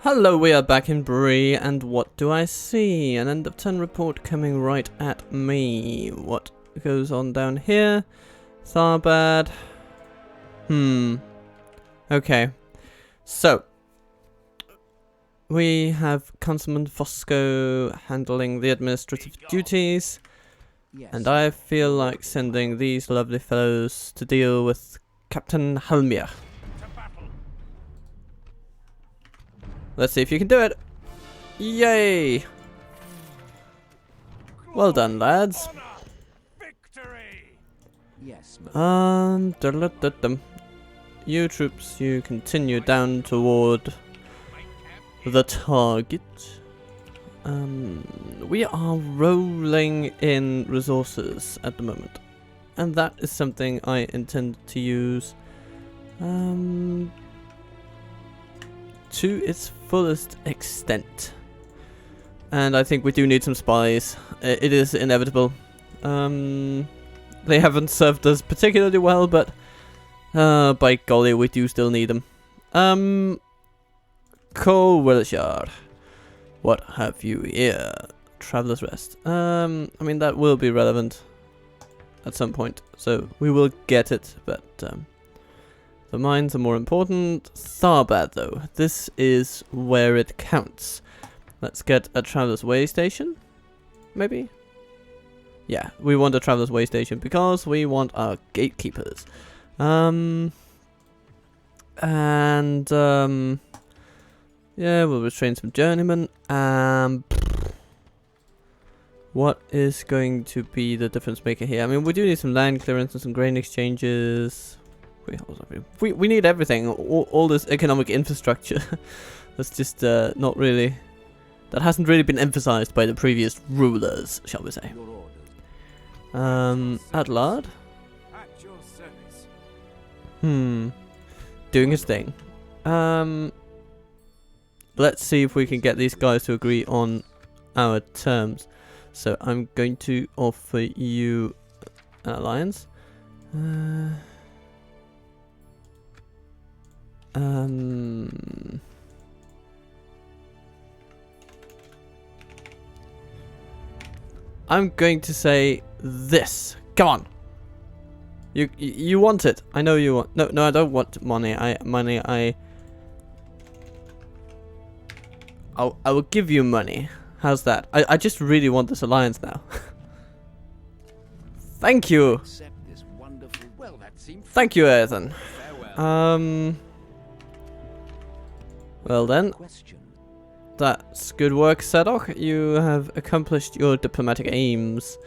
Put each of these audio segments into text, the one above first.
Hello, we are back in Bree, and what do I see? An end of turn report coming right at me. What goes on down here? Tharbad. Okay. So, we have Councilman Fosco handling the administrative duties, and I feel like sending these lovely fellows to deal with Captain Halmir. Let's see if you can do it. Yay! Well done, lads. You troops, you continue down toward the target. We are rolling in resources at the moment, and that is something I intend to use to its fullest extent. And I think we do need some spies. It is inevitable. They haven't served us particularly well, but by golly, we do still need them. Cole Willishard, what have you here? Traveler's Rest. I mean, that will be relevant at some point, so we will get it, but the mines are more important. Tharbad, though. This is where it counts. Let's get a Traveler's Way station. Maybe? Yeah, we want a Traveler's Way station because we want our gatekeepers. Yeah, we'll retrain some journeymen. What is going to be the difference maker here? I mean, we do need some land clearance and some grain exchanges. We need everything, all this economic infrastructure. That's just not really, that hasn't really been emphasized by the previous rulers, shall we say. Adlard? Doing his thing. Let's see if we can get these guys to agree on our terms. So I'm going to offer you an alliance. I'm going to say this. Come on. You want it. I know you want. No, I don't want money. I will give you money. How's that? I just really want this alliance now. Thank you. Thank you, Ethan. Well then, that's good work, Sadok. You have accomplished your diplomatic aims.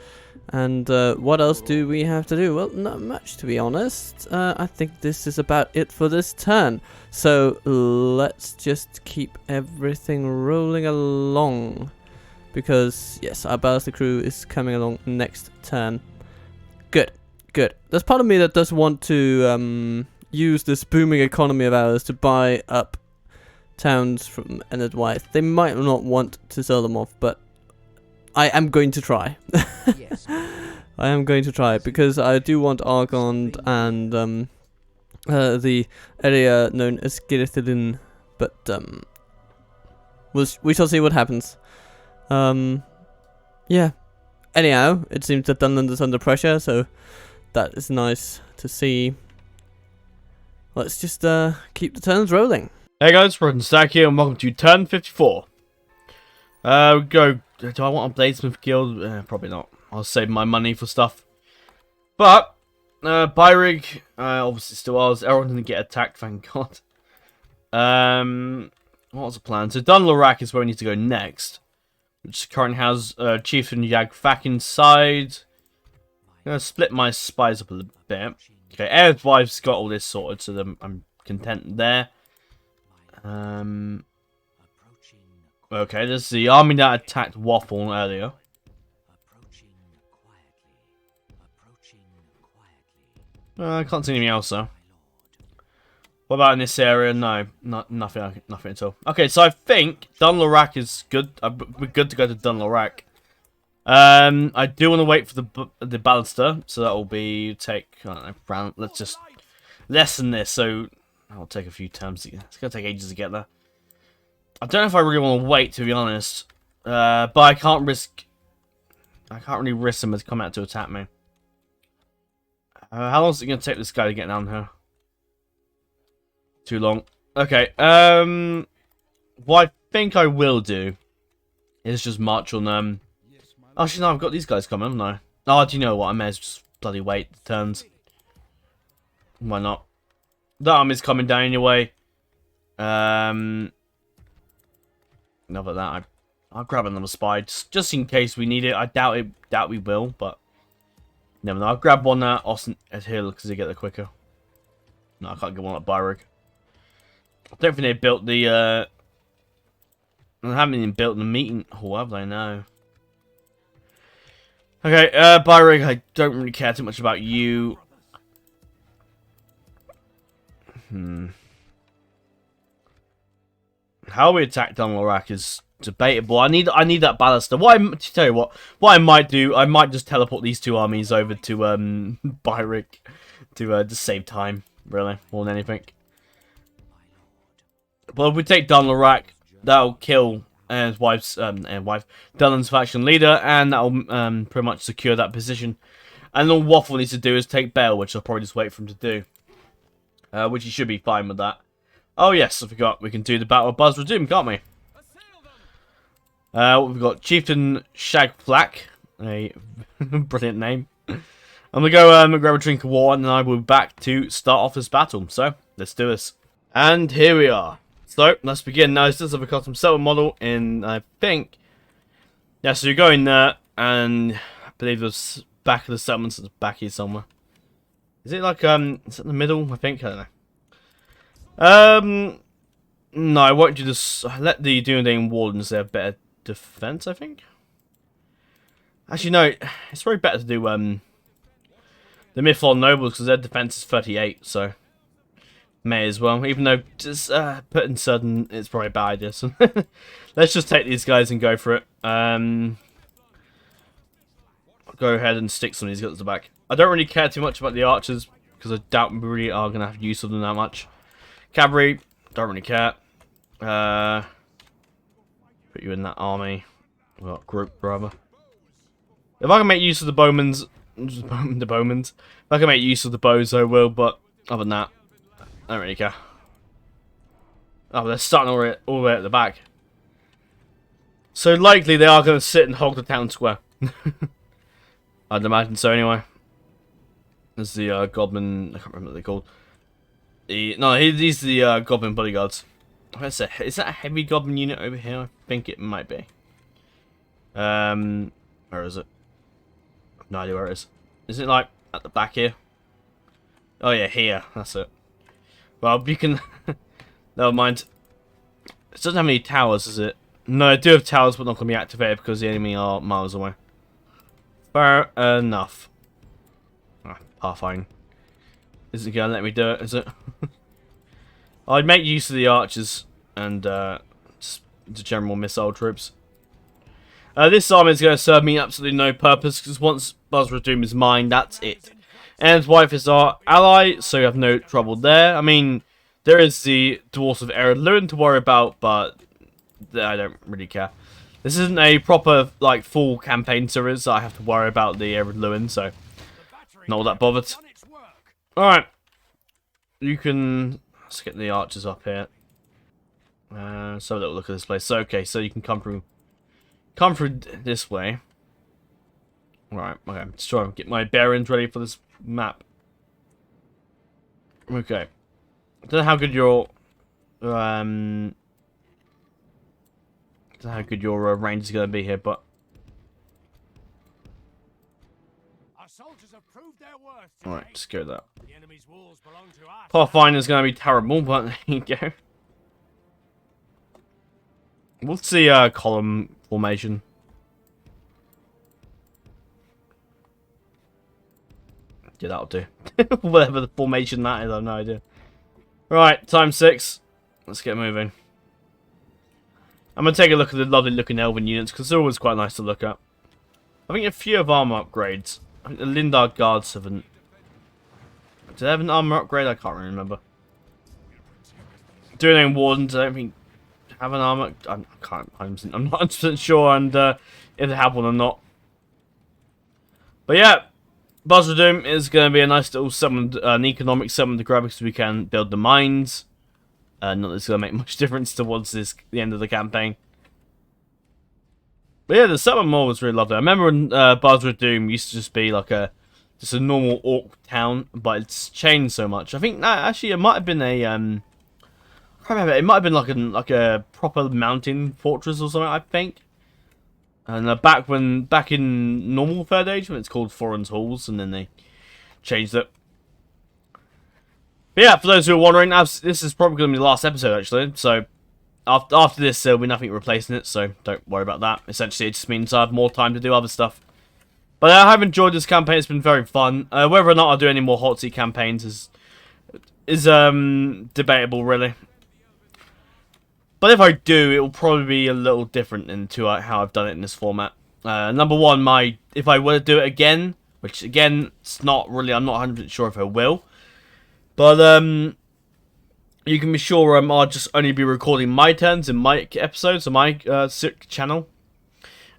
And what else do we have to do? Well, not much, to be honest. I think this is about it for this turn. So let's just keep everything rolling along. Because, yes, our ballistic crew is coming along next turn. Good, good. There's part of me that does want to use this booming economy of ours to buy up towns from Ennard Wyeth. They might not want to sell them off, but I am going to try. Yes. I am going to try, because I do want Argond and the area known as Girithilin, but we shall see what happens. Yeah. Anyhow, it seems that Dunland is under pressure, so that is nice to see. Let's just keep the turns rolling. Hey guys, Orthanc here, and welcome to turn 54. Go. Do I want a Bladesmith guild? Probably not. I'll save my money for stuff. But Byrig, obviously still ours. Everyone didn't get attacked, thank God. What was the plan? So Dunland is where we need to go next, which currently has Chieftain Yagfak inside. I'm gonna split my spies up a little bit. Okay, Elves got all this sorted, so I'm content there. Okay, this is the army that attacked Waffle earlier. I can't see anything else though. What about in this area? No, nothing at all. Okay, so I think Dunland is good. We're good to go to Dunland. I do want to wait for the baluster, so that will be take. I don't know, round. Let's just lessen this. So I'll take a few turns. It's gonna take ages to get there. I don't know if I really want to wait, to be honest. But I can't risk... I can't really risk them to come out to attack me. How long is it going to take this guy to get down here? Too long. Okay, what I think I will do is just march on them. Actually, no, I've got these guys coming, haven't I? Oh, do you know what? I may as well just bloody wait the turns. Why not? The army's coming down anyway. Enough of that. I'll grab another spy just in case we need it. I doubt we will, but never know. I'll grab one Austin at Hill because they get there quicker. No, I can't get one at Byrig. I don't think they built the. I haven't even built the meeting hall, have they? No. Okay, Byrig, I don't really care too much about you. How we attack Dunland is debatable. I need that ballaster. To tell you what I might do, I might just teleport these two armies over to Byrig to just save time, really, more than anything. But if we take Dunland, that'll kill Dunland's faction leader, and that'll pretty much secure that position. And all Waffle needs to do is take Bale, which I'll probably just wait for him to do. Which he should be fine with that. Oh yes, I forgot. We can do the Battle of Buzzoom, can't we? We've got Chieftain Shagflack, a brilliant name. I'm gonna go grab a drink of water, and then I will be back to start off this battle. So let's do this. And here we are. So let's begin. Now this is a custom settlement model, and I think so you're going there, and I believe the back of the settlement is back here somewhere. Is it like is it in the middle? I think, I don't know. No, I want you to let the Dunland Wardens there better defense, I think. Actually, no, it's probably better to do the Mythlon Nobles because their defense is 38, so may as well. Even though just putting sudden, it's probably a bad idea. So let's just take these guys and go for it. Go ahead and stick some of these guys at the back. I don't really care too much about the archers because I doubt we really are going to have use of them that much. Cavalry, don't really care. Put you in that army. Well, group, rather. If I can make use of the bowmans, if I can make use of the bows, I will, but other than that, I don't really care. Oh, they're starting all the way at the back. So likely they are going to sit and hog the town square. I'd imagine so anyway. There's the goblin, I can't remember what they're called. These are the goblin bodyguards. Is that a heavy goblin unit over here? I think it might be. Where is it? I have no idea where it is. Is it like at the back here? Oh yeah, here. That's it. Well, you can... Never mind. It doesn't have any towers, is it? No, I do have towers, but not going to be activated because the enemy are miles away. Fair enough. Fine. Isn't going to let me do it, is it? I'd make use of the archers and just the general missile troops. This army is going to serve me absolutely no purpose because once Buzzoom is mine, that's it. And his wife is our ally, so you have no trouble there. I mean, there is the Dwarfs of Eredluin to worry about, but I don't really care. This isn't a proper, like, full campaign series, so I have to worry about the Eredluin, so not all that bothered. Alright. You can... Let's get the archers up here. So a little look at this place. So, okay, so you can come through this way. Right, okay, just trying to get my bearings ready for this map. Okay. I don't know how good your range is going to be here, but alright, just go with that. Pathfinder's going to be terrible, but there you go. What's the column formation? Yeah, that'll do. Whatever the formation that is, I have no idea. Right, time 6. Let's get moving. I'm going to take a look at the lovely looking Elven units, because they're always quite nice to look at. I think a few have armor upgrades. I think the Lindard Guards haven't. Do they have an armor upgrade? I can't really remember. Dunland Wardens, I don't think have an armor? I'm not 100% sure, and if they have one or not. But yeah, Buzzoom is going to be a nice little summon, an economic summon to grab because we can build the mines. Not that it's going to make much difference towards the end of the campaign. But yeah, the summon more was really lovely. I remember when Buzzoom used to just be like just a normal orc town, but it's changed so much. I think actually it might have been a I can't remember. It might have been like a proper mountain fortress or something. I think. And back in normal Third Age, when it's called Foreign's Halls, and then they changed it. But yeah, for those who are wondering, this is probably going to be the last episode actually. So after this, there'll be nothing replacing it. So don't worry about that. Essentially, it just means I have more time to do other stuff. But I have enjoyed this campaign. It's been very fun. Whether or not I'll do any more hot seat campaigns is debatable, really. But if I do, it will probably be a little different into how I've done it in this format. Number one, if I were to do it again, which again, it's not really, I'm not 100% sure if I will. But you can be sure I'll just only be recording my turns in my episodes on my channel.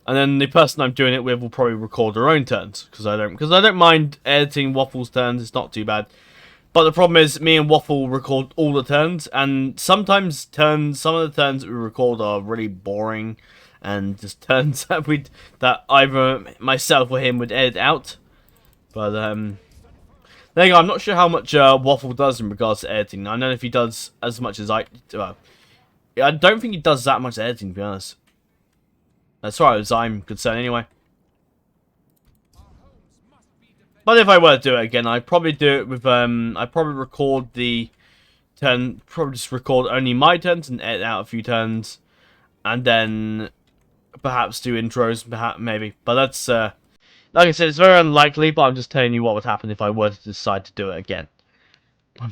And then the person I'm doing it with will probably record their own turns. Because I don't mind editing Waffle's turns, it's not too bad. But the problem is, me and Waffle record all the turns, and sometimes some of the turns that we record are really boring, and just turns that either myself or him would edit out. But there you go. I'm not sure how much Waffle does in regards to editing. I don't know if he does as much as I don't think he does that much editing, to be honest. As far as I'm concerned, anyway. But if I were to do it again, I'd probably do it with, I'd probably record the turn, probably just record only my turns and edit out a few turns. And then perhaps do intros, maybe. But that's, like I said, it's very unlikely, but I'm just telling you what would happen if I were to decide to do it again.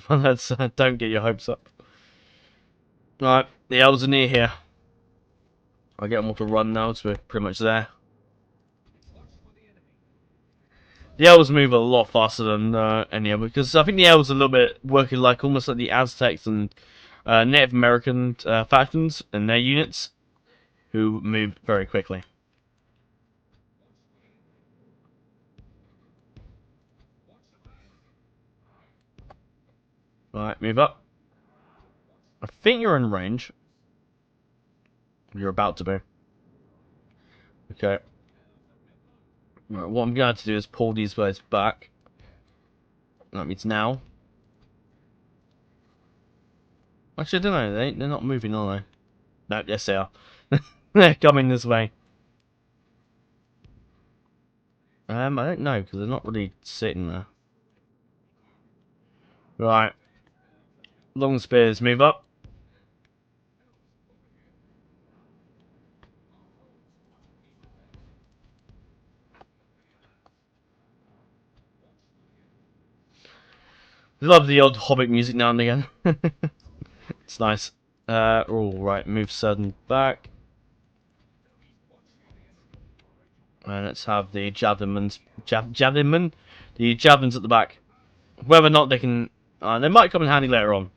Let's, don't get your hopes up. Alright, the elves are near here. I'll get them all to run now, so we're pretty much there. The elves move a lot faster than any other, because I think the elves are a little bit working like almost like the Aztecs and Native American factions and their units, who move very quickly. Right, move up. I think you're in range. You're about to be. Okay. Right, what I'm going to do is pull these guys back. That means now. Actually, I don't know. They're not moving, are they? No, yes they are. They're coming this way. I don't know, because they're not really sitting there. Right. Long spears, move up. Love the odd Hobbit music now and again. It's nice. Alright, move sudden back. And let's have the javelins. The javelins at the back. Whether or not they can... they might come in handy later on.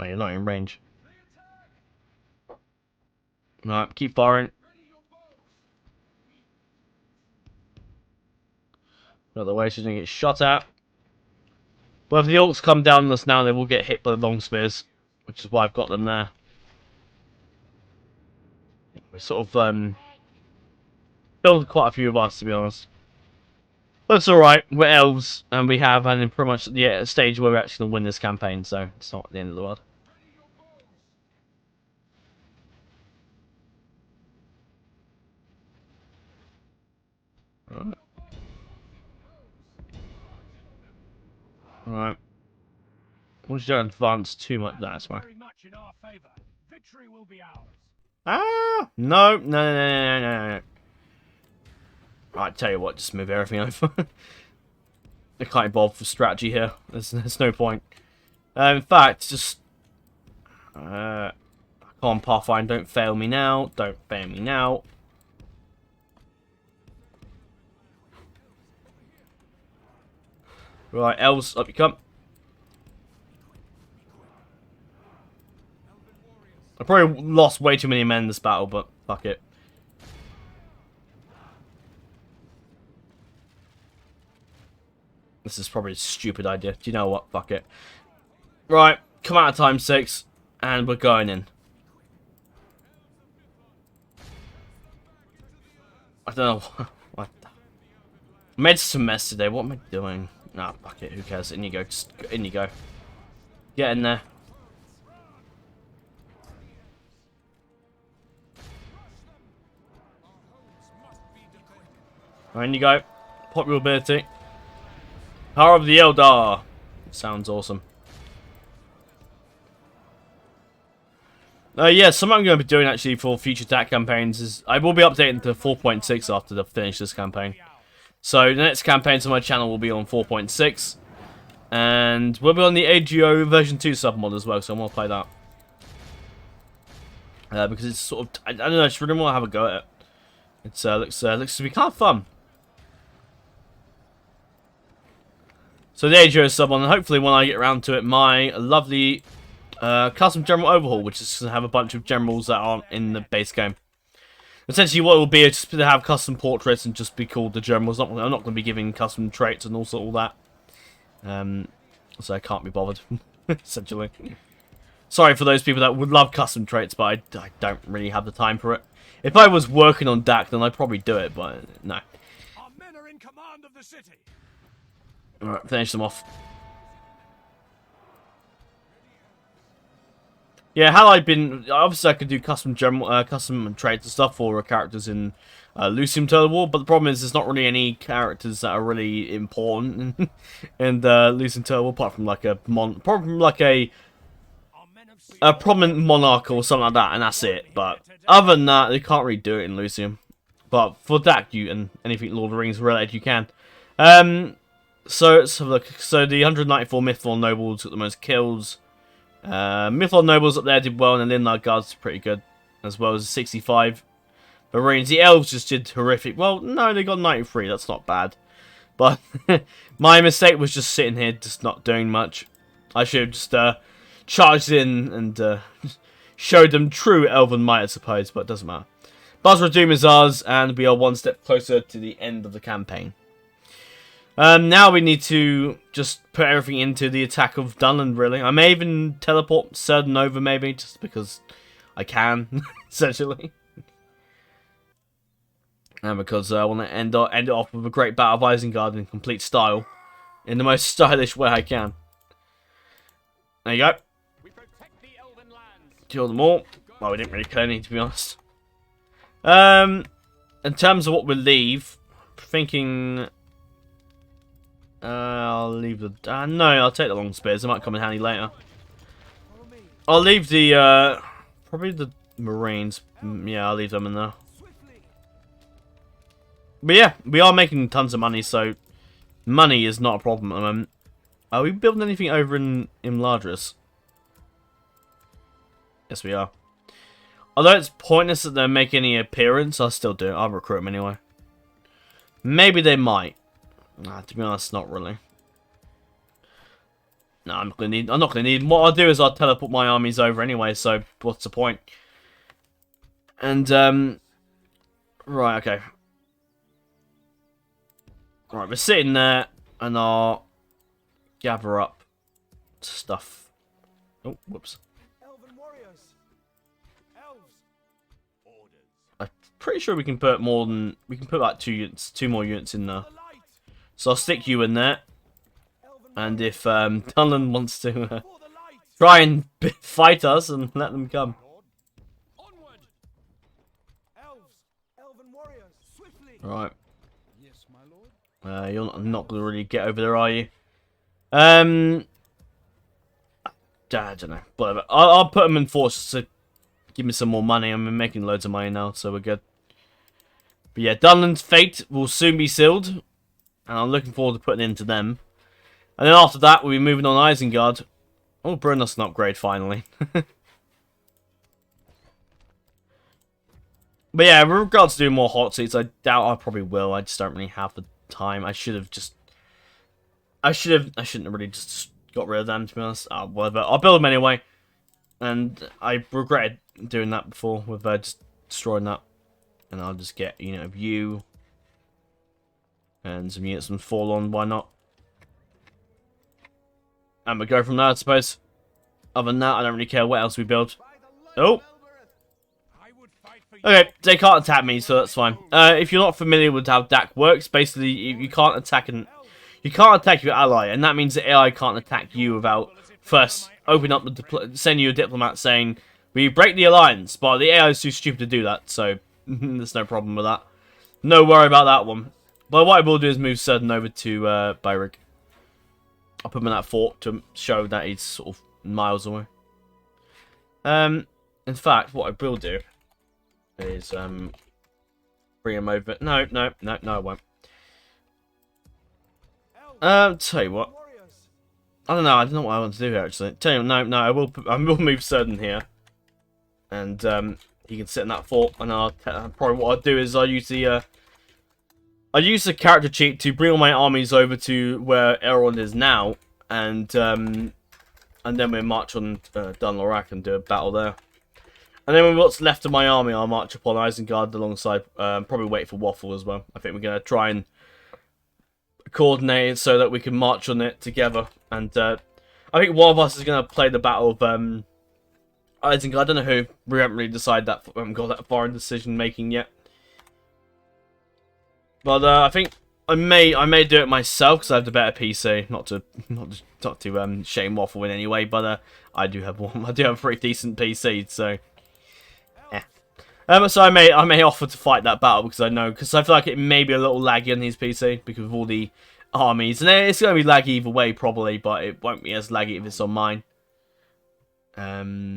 Oh, you're not in range. Right, keep firing. Otherwise, she's going to get shot at. Well, if the orcs come down on us now, they will get hit by the long spears. Which is why I've got them there. We're sort of, build quite a few of us, to be honest. But it's alright, we're elves, and we have, and pretty much the stage where we're actually going to win this campaign, so it's not the end of the world. Alright. Alright. Once you don't advance too much, that's fine. Ah! No. Right, tell you what, just move everything over. I can't involve for strategy here. There's no point. In fact, just... come on, Pathfinder, don't fail me now. Don't fail me now. Right, elves, up you come. I probably lost way too many men in this battle, but fuck it. This is probably a stupid idea. Do you know what? Fuck it. Right, come out of time 6, and we're going in. I don't know. What? I made some mess today. What am I doing? Nah, fuck it. Who cares? In you go. Just in you go. Get in there. In you go. Pop your ability. Power of the Eldar. Sounds awesome. Yeah, something I'm going to be doing actually for future attack campaigns is I will be updating to 4.6 after I finish this campaign. So the next campaigns on my channel will be on 4.6, and we'll be on the AGO version 2 submod as well. So I'm going to play that because it's sort of I don't know. I just really want to have a go at it. It looks to be kind of fun. So the AGO submod, and hopefully when I get around to it, my lovely custom general overhaul, which is going to have a bunch of generals that aren't in the base game. Essentially, what it will be is just to have custom portraits and just be called the generals. I'm not going to be giving custom traits and also all that. So I can't be bothered, essentially. Sorry for those people that would love custom traits, but I don't really have the time for it. If I was working on DAC, then I'd probably do it, but no. Our men are in command of the city. Alright, finish them off. Yeah, had I been... Obviously, I could do custom traits and stuff for characters in Lucium Total War, but the problem is there's not really any characters that are really important in Lucium Total War, apart from like a prominent monarch or something like that, and that's it. But other than that, they can't really do it in Lucium. But for that, and anything Lord of the Rings related, you can. So let's have a look. So the 194 Mythlon Nobles got the most kills. Mythlon Nobles up there did well, and the Lindlar Guards pretty good, as well as 65 Marines. The Elves just did horrific. Well, no, they got 93. That's not bad. But my mistake was just sitting here, just not doing much. I should have just charged in and showed them true Elven might, I suppose, but it doesn't matter. Buzzoom is ours, and we are one step closer to the end of the campaign. Now we need to just put everything into the attack of Dunland, really. I may even teleport Certain over, maybe, just because I can, essentially. And because I want to end it off with a great battle of Isengard in complete style. In the most stylish way I can. There you go. Kill them all. Well, we didn't really kill any, to be honest. In terms of what we'll leave, thinking... I'll leave the... no, I'll take the long spears. They might come in handy later. I'll leave the... probably the Marines. Yeah, I'll leave them in there. But yeah, we are making tons of money, so... Money is not a problem at the moment. Are we building anything over in Ladris? Yes, we are. Although it's pointless that they make any appearance, I'll still do it. I'll recruit them anyway. Maybe they might. Nah, to be honest, not really. No, I'm not gonna need. What I'll do is I'll teleport my armies over anyway. So what's the point? And right, okay. All right, we're sitting there, and I'll gather up stuff. Oh, whoops. Elven warriors. Elves. Orders. I'm pretty sure we can put more than like two more units in there. So I'll stick you in there, and if Dunland wants to try and fight us, and let them come. Onward. Elves. Elven warriors. Swiftly. All right. Yes, my lord. You're not going to really get over there, are you? I don't know. Whatever. I'll put them in force to give me some more money. I'm making loads of money now, so we're good. But yeah, Dunland's fate will soon be sealed. And I'm looking forward to putting into them. And then after that, we'll be moving on Isengard. Oh, Brunner's an upgrade, finally. But yeah, with regards to doing more hot seats, I doubt I probably will. I just don't really have the time. I shouldn't have really just got rid of them, to be honest. Whatever. I'll build them anyway. And I regretted doing that before with just destroying that. And I'll just get a unit of you. And some units from Forlorn, why not? And we go from there, I suppose. Other than that, I don't really care what else we build. Oh! Okay, they can't attack me, so that's fine. If you're not familiar with how DAC works, basically you can't attack your ally, and that means the AI can't attack you without first opening up sending you a diplomat saying we break the alliance. But the AI is too stupid to do that, so there's no problem with that. No worry about that one. But what I will do is move Certain over to Byrig. I'll put him in that fort to show that he's sort of miles away. In fact, what I will do is bring him over. No, I won't. Tell you what. I don't know what I want to do here actually. Tell you, no, I will move Certain here, and he can sit in that fort. And probably what I'll do is I'll use the character cheat to bring all my armies over to where Elrond is now, and then we'll march on Dunland and do a battle there. And then with what's left of my army, I'll march upon Isengard alongside, probably wait for Waffle as well. I think we're going to try and coordinate it so that we can march on it together. And I think one of us is going to play the battle of Isengard. I don't know who. We haven't really decided that. We haven't got that far in decision making yet. But I think I may do it myself because I have the better PC. Not to shame Waffle in any way, but I do have one. I do have a pretty decent PC, so yeah. So I may offer to fight that battle because I feel like it may be a little laggy on his PC because of all the armies, and it's going to be laggy either way probably, but it won't be as laggy if it's on mine. I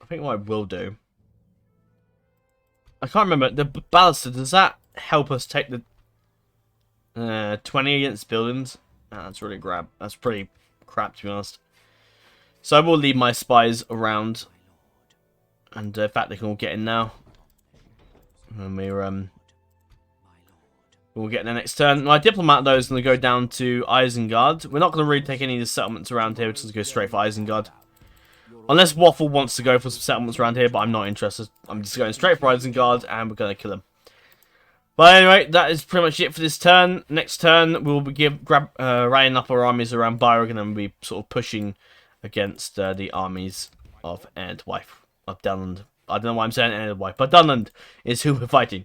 think what I will do. I can't remember the ballista. Does that help us take the 20 against buildings? That's really that's pretty crap to be honest. So I will leave my spies around, and in fact they can all get in now. And we'll get in the next turn. My diplomat though is going to go down to Isengard. We're not going to really take any of the settlements around here. We're just going to go straight for Isengard. Unless Waffle wants to go for some settlements around here, but I'm not interested. I'm just going straight for Isengard, and we're going to kill him. But anyway, that is pretty much it for this turn. Next turn, we'll be rallying up our armies around Byrig, and then we'll be sort of pushing against the armies of Wife of Dunland. I don't know why I'm saying Wife, but Dunland is who we're fighting.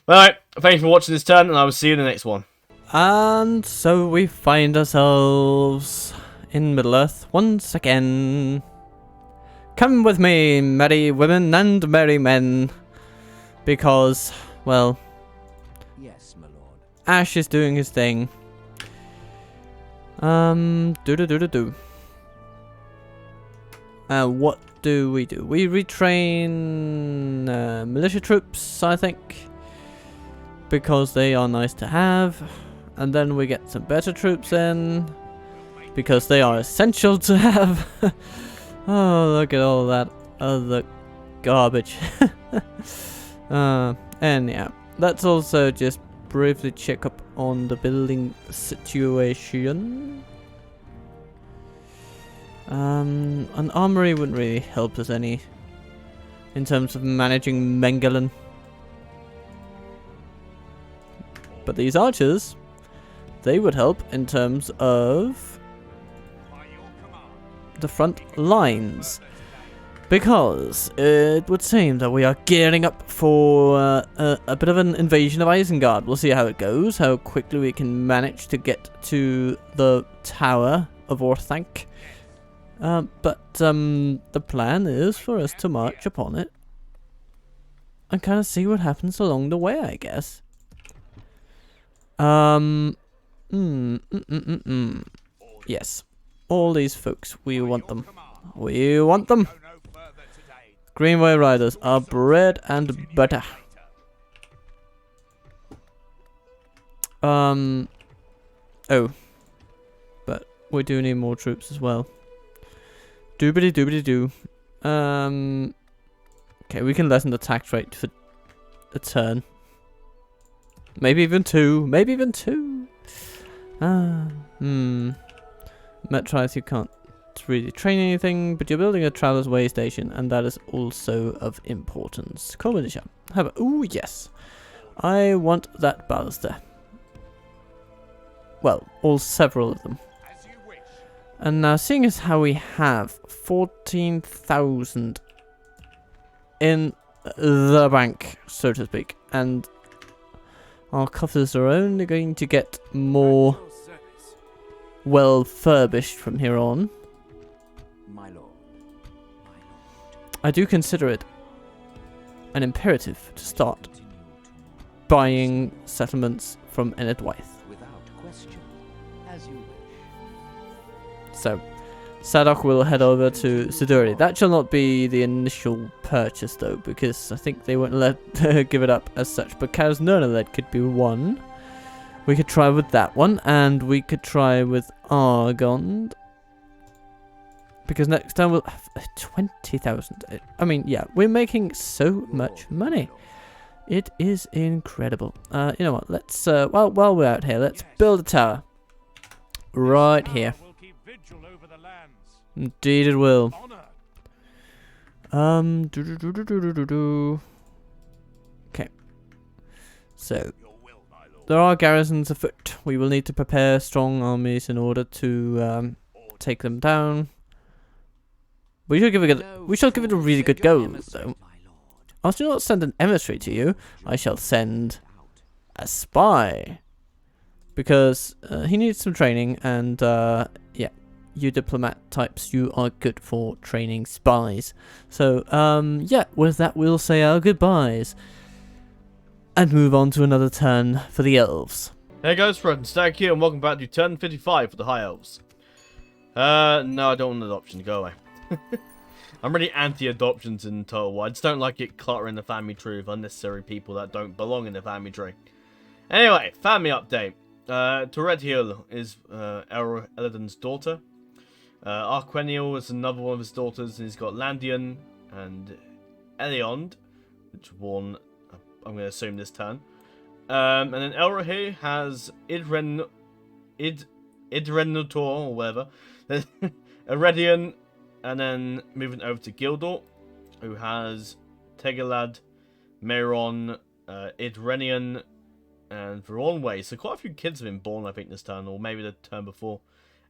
Alright, thank you for watching this turn, and I will see you in the next one. And so we find ourselves in Middle-earth once again. Come with me, merry women and merry men, because, well, yes, my lord. Ash is doing his thing. What do? We retrain militia troops, I think, because they are nice to have, and then we get some better troops in, because they are essential to have. Oh, look at all that other garbage. And yeah, let's also just briefly check up on the building situation. An armory wouldn't really help us any in terms of managing Mengelin. But these archers, they would help in terms of the front lines, because it would seem that we are gearing up for a bit of an invasion of Isengard. We'll see how it goes, how quickly we can manage to get to the Tower of Orthanc. But the plan is for us to march upon it and kind of see what happens along the way, I guess. Yes. All these folks, we want them. We want them. Greenway Riders are bread and butter. Oh. But we do need more troops as well. Doobity doobity doo. Okay, we can lessen the tax rate for a turn. Maybe even two. Maybe even two. Metrites you can't not really train anything, but you're building a Traveler's Way station, and that is also of importance. Call militia. Ooh, yes. I want that ballast there. Well, several of them. And now, seeing as how we have 14,000 in the bank, so to speak, and our coffers are only going to get more well furbished from here on. My lord. I do consider it an imperative to start buying settlements from Enedwaith. Without question, as you wish. So, Sadok will head over to Siduri. That shall not be the initial purchase, though, because I think they won't let give it up as such. But Kaz Nernaled could be one. We could try with that one, and we could try with Argond. Because next time we'll have 20,000. I mean, yeah, we're making so much money. It is incredible. You know what? Let's while we're out here, let's build a tower right here. Indeed, it will. Okay. So there are garrisons afoot. We will need to prepare strong armies in order to take them down. We shall give it a really good go, though. I shall not send an emissary to you. I shall send a spy, because he needs some training, and yeah, you diplomat types, you are good for training spies. So yeah, with that we'll say our goodbyes and move on to another turn for the elves. Hey guys, Fred and Stag here, and welcome back to turn 55 for the High Elves. No, I don't want adoption. Go away. I'm really anti-adoptions in Total War. I just don't like it cluttering the family tree with unnecessary people that don't belong in the family tree. Anyway, family update. Toredhiel is Eladin's daughter. Arqueniel is another one of his daughters, and he's got Landian and Eliond, which won, I'm going to assume, this turn. And then Elrohir has Idrenutor, or whatever. Eredion, and then moving over to Gildor, who has Tegalad, Meiron, Idrenian, and Veronway. So quite a few kids have been born, I think, this turn, or maybe the turn before.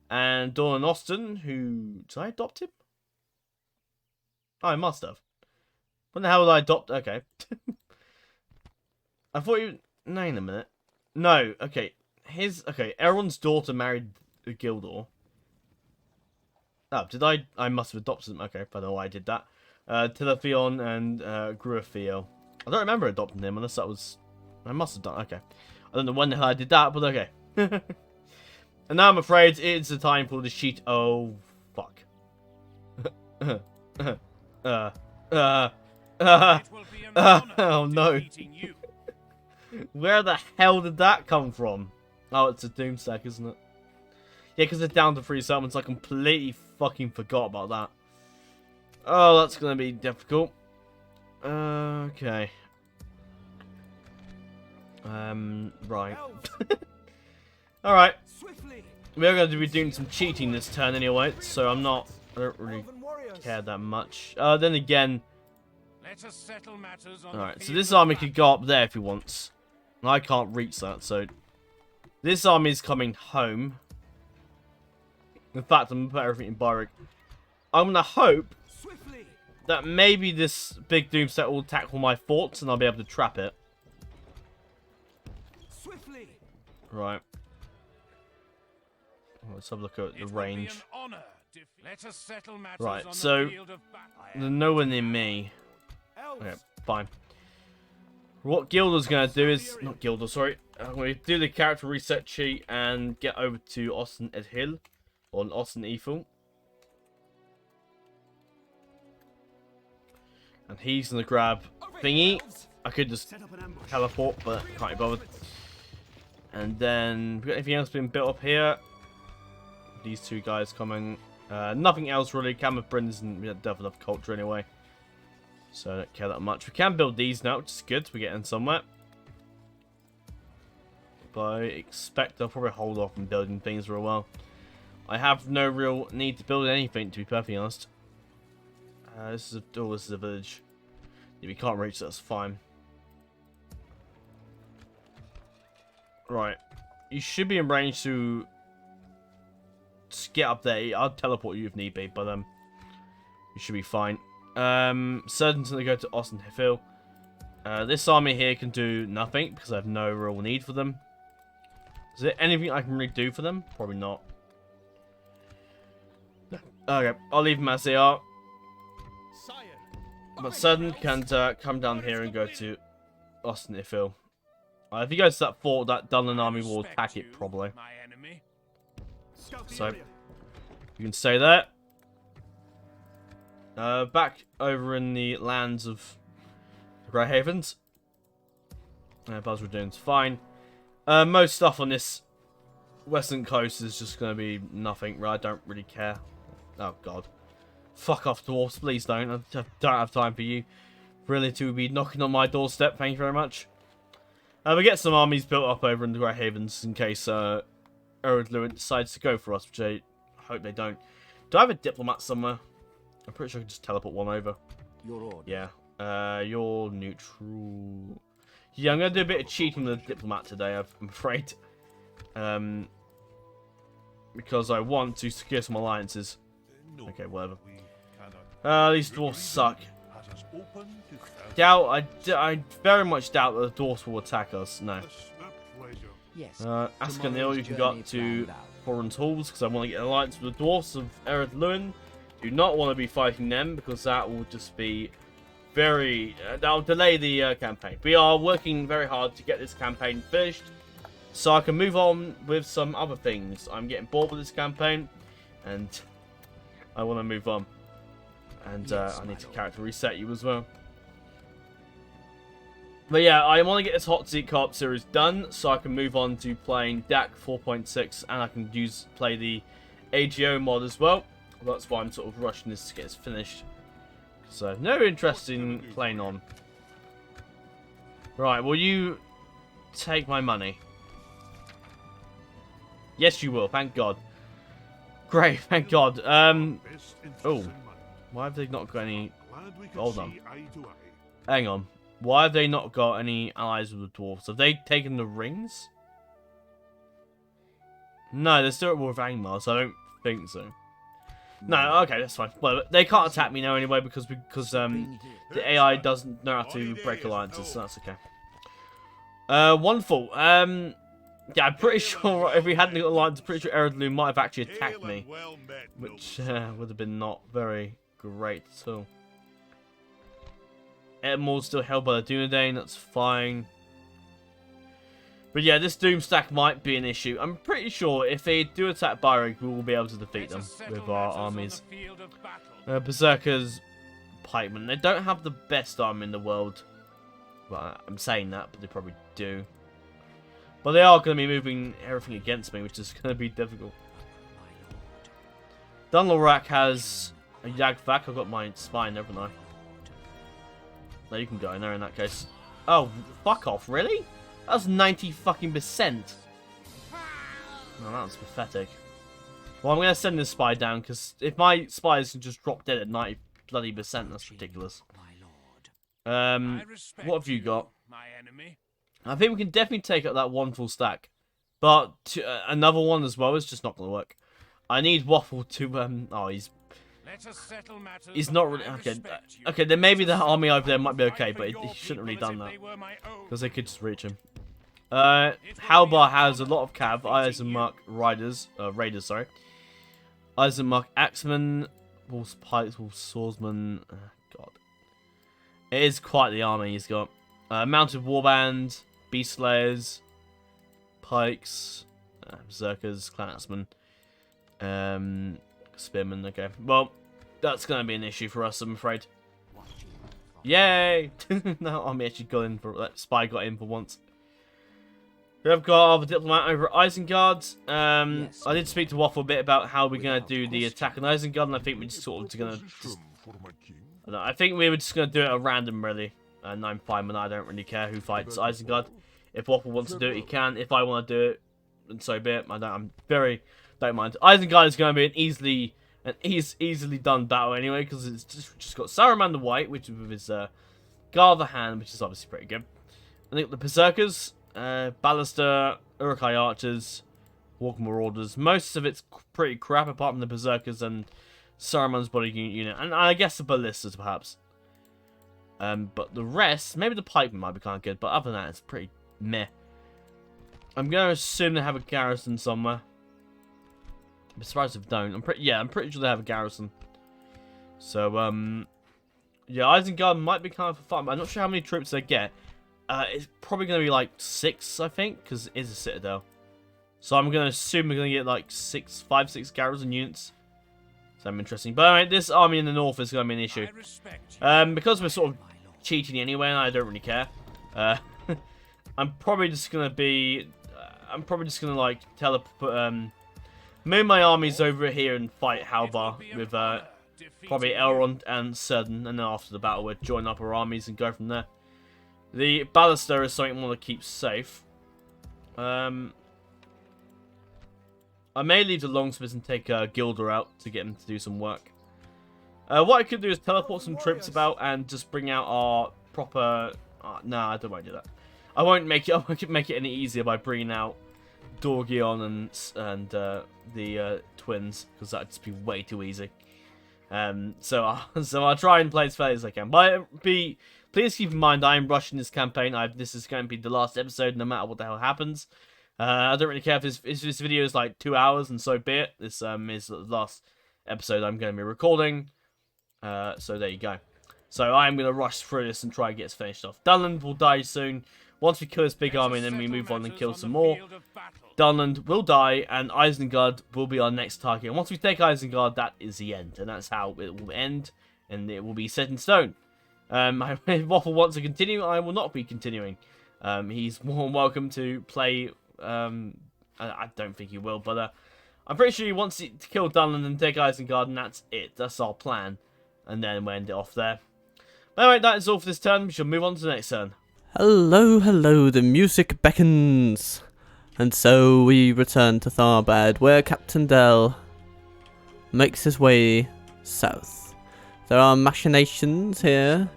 And Dawn and Austin, who... Did I adopt him? Oh, I must have. When the hell did I adopt... Okay. I thought you... No, in a minute. No, okay. Okay, Elrond's daughter married Gildor. Oh, did I... I must have adopted him. Okay, I don't know why I did that. Tilafion and Gruafiel. I don't remember adopting him, unless that was... I must have done... Okay. I don't know when the hell I did that, but okay. And now I'm afraid it's the time for the sheet. Oh, fuck. Oh, no. Where the hell did that come from? Oh, it's a Doomstack, isn't it? Yeah, because they're down to 3 summons. I completely fucking forgot about that. Oh, that's going to be difficult. Okay. Right. Alright. We're going to be doing some cheating this turn anyway, so I don't really care that much. Then again... Alright, so this army could go up there if he wants. And I can't reach that, so... This army is coming home. In fact, I'm going to put everything in Byrick. I'm going to hope that maybe this big Doomset will tackle my forts and I'll be able to trap it. Right. Let's have a look at the range. Right, so they're nowhere near me. Okay, fine. What Gilder's going to do is... Not Gilder, sorry. I'm going to do the character reset sheet and get over to Austin Edhill. Or Austin Ethel. And he's going to grab thingy. I could just teleport, but can't be bothered. And then, we got anything else being built up here? These two guys coming. Nothing else really. Cameth Bryn isn't definitely enough culture anyway. So I don't care that much. We can build these now, which is good. We're getting somewhere. But I expect they'll probably hold off on building things for a while. I have no real need to build anything, to be perfectly honest. This is a village. If you can't reach, that's fine. Right. You should be in range to get up there. I'll teleport you if need be, but you should be fine. Certain to go to Orthanc Hill. This army here can do nothing because I have no real need for them. Is there anything I can really do for them? Probably not. Okay, I'll leave them as they are. But Certain can come down here and go to Orthanc Hill. If he goes to that fort, that Dunland army will attack it probably. So you can stay there. Back over in the lands of Grey Havens. Buzz we're doing fine. Most stuff on this western coast is just going to be nothing. I don't really care. Oh god. Fuck off, dwarves. Please don't. I don't have time for you really to be knocking on my doorstep. Thank you very much. We get some armies built up over in the Grey Havens in case Eredluin decides to go for us, which I hope they don't. Do I have a diplomat somewhere? I'm pretty sure I can just teleport one over. Your order. Yeah. You're neutral. Yeah, I'm going to do a bit of cheating with the diplomat today, I'm afraid. Because I want to secure some alliances. Okay, whatever. These dwarves suck. I very much doubt that the dwarves will attack us. No. Yes. Ascanil, you can go up to Foreign's Halls because I want to get an alliance with the dwarves of Eredluin. Do not want to be fighting them because that will just be very... that'll delay the campaign. We are working very hard to get this campaign finished so I can move on with some other things. I'm getting bored with this campaign and I want to move on. And I need to character reset you as well. But yeah, I want to get this Hot Seat Co-op series done so I can move on to playing DAC 4.6 and I can play the AGO mod as well. That's why I'm sort of rushing this to get this finished. So, no interest in playing on. Right, will you take my money? Yes, you will, thank God. Great, thank God. Oh, why have they not got any... Hold on. Hang on. Why have they not got any allies with the dwarves? Have they taken the rings? No, they're still at war with Angmar, so I don't think so. No, okay, that's fine. Well, they can't attack me now anyway because the AI doesn't know how to break alliances, so that's okay. Wonderful. Yeah, I'm pretty sure if we hadn't got alliance, I'm pretty sure Eredluin might have actually attacked me, which would have been not very great at all. Edmund's still held by the Dunedain, that's fine. But yeah, this Doom stack might be an issue. I'm pretty sure if they do attack Byrig, we will be able to defeat them with our armies. Berserkers, Pikemen. They don't have the best army in the world. Well, I'm saying that, but they probably do. But they are going to be moving everything against me, which is going to be difficult. Dunland has a Yagvac. I've got my spine, haven't I? No, you can go in there in that case. Oh, fuck off, really? That's 90 fucking %. No, that's pathetic. Well, I'm going to send this spy down, because if my spies can just drop dead at 90 bloody %, that's ridiculous. What have you got? I think we can definitely take up that one full stack. But another one as well is just not going to work. I need Waffle to, oh, he's not really, okay, then maybe the army over there might be okay, but he shouldn't have really done that. Because they could just reach him. Halbar has a lot of cav, Eisenmark raiders, sorry. Eisenmark axemen, Wolf's pikes, Wolf's swordsman, god. It is quite the army he's got. Mounted warband, beast slayers, pikes, berserkers, clansmen, spearmen, okay. Well, that's going to be an issue for us, I'm afraid. Yay! No, army actually got in for, that spy got in for once. We have got our diplomat over at Isengard. Yes. I did speak to Waffle a bit about how we're going to do the attack on Isengard, and I think we're just sort of going to... I think we were just going to do it at random, really. And I'm fine with that. I don't really care who fights Isengard. If Waffle wants to do it, he can. If I want to do it, then so be it. I'm very, don't mind. Isengard is going to be an easily done battle anyway, because it's just got Saruman the White, which is with his Guard of the Hand, which is obviously pretty good. I think the Berserkers, Ballister, Uruk-hai Archers, Walker Marauders. Most of it's pretty crap, apart from the Berserkers and Saruman's body unit, and I guess the Ballistas perhaps. But the rest, maybe the Pikemen might be kind of good, but other than that, it's pretty meh. I'm going to assume they have a garrison somewhere. I'm surprised if they don't. I'm pretty sure they have a garrison. So, yeah, Isengard might be kind of fun, but I'm not sure how many troops they get. It's probably going to be like 6, I think, because it is a citadel. So I'm going to assume we're going to get like 5, 6 garrison units. So I'm interesting. But anyway, this army in the north is going to be an issue. Because we're sort of cheating anyway, and I don't really care. I'm probably just going to be... I'm probably just going to like move my armies over here and fight Halbar with probably Elrond and Cerdon, and then after the battle we'll join up our armies and go from there. The Ballister is something I want to keep safe. I may leave the Longsmiths and take Gilder out to get him to do some work. What I could do is teleport some troops about and just bring out our proper... nah, I don't want to do that. I won't make it any easier by bringing out Dorgion and the twins, because that'd just be way too easy. So I'll try and play as fair as I can. But please keep in mind, I am rushing this campaign. This is going to be the last episode, no matter what the hell happens. I don't really care if this video is like 2 hours, and so be it. This is the last episode I'm going to be recording. So there you go. So I'm going to rush through this and try and get this finished off. Dunland will die soon. Once we kill this big army, then we move on and kill some more. Dunland will die, and Isengard will be our next target. And once we take Isengard, that is the end. And that's how it will end, and it will be set in stone. If Waffle wants to continue, I will not be continuing. He's more than welcome to play. I don't think he will, but I'm pretty sure he wants to kill Dunland and take Isengard, and that's it. That's our plan. And then we'll end it off there. But anyway, that is all for this turn. We shall move on to the next turn. Hello, hello, the music beckons. And so we return to Tharbad, where Captain Dell makes his way south. There are machinations here.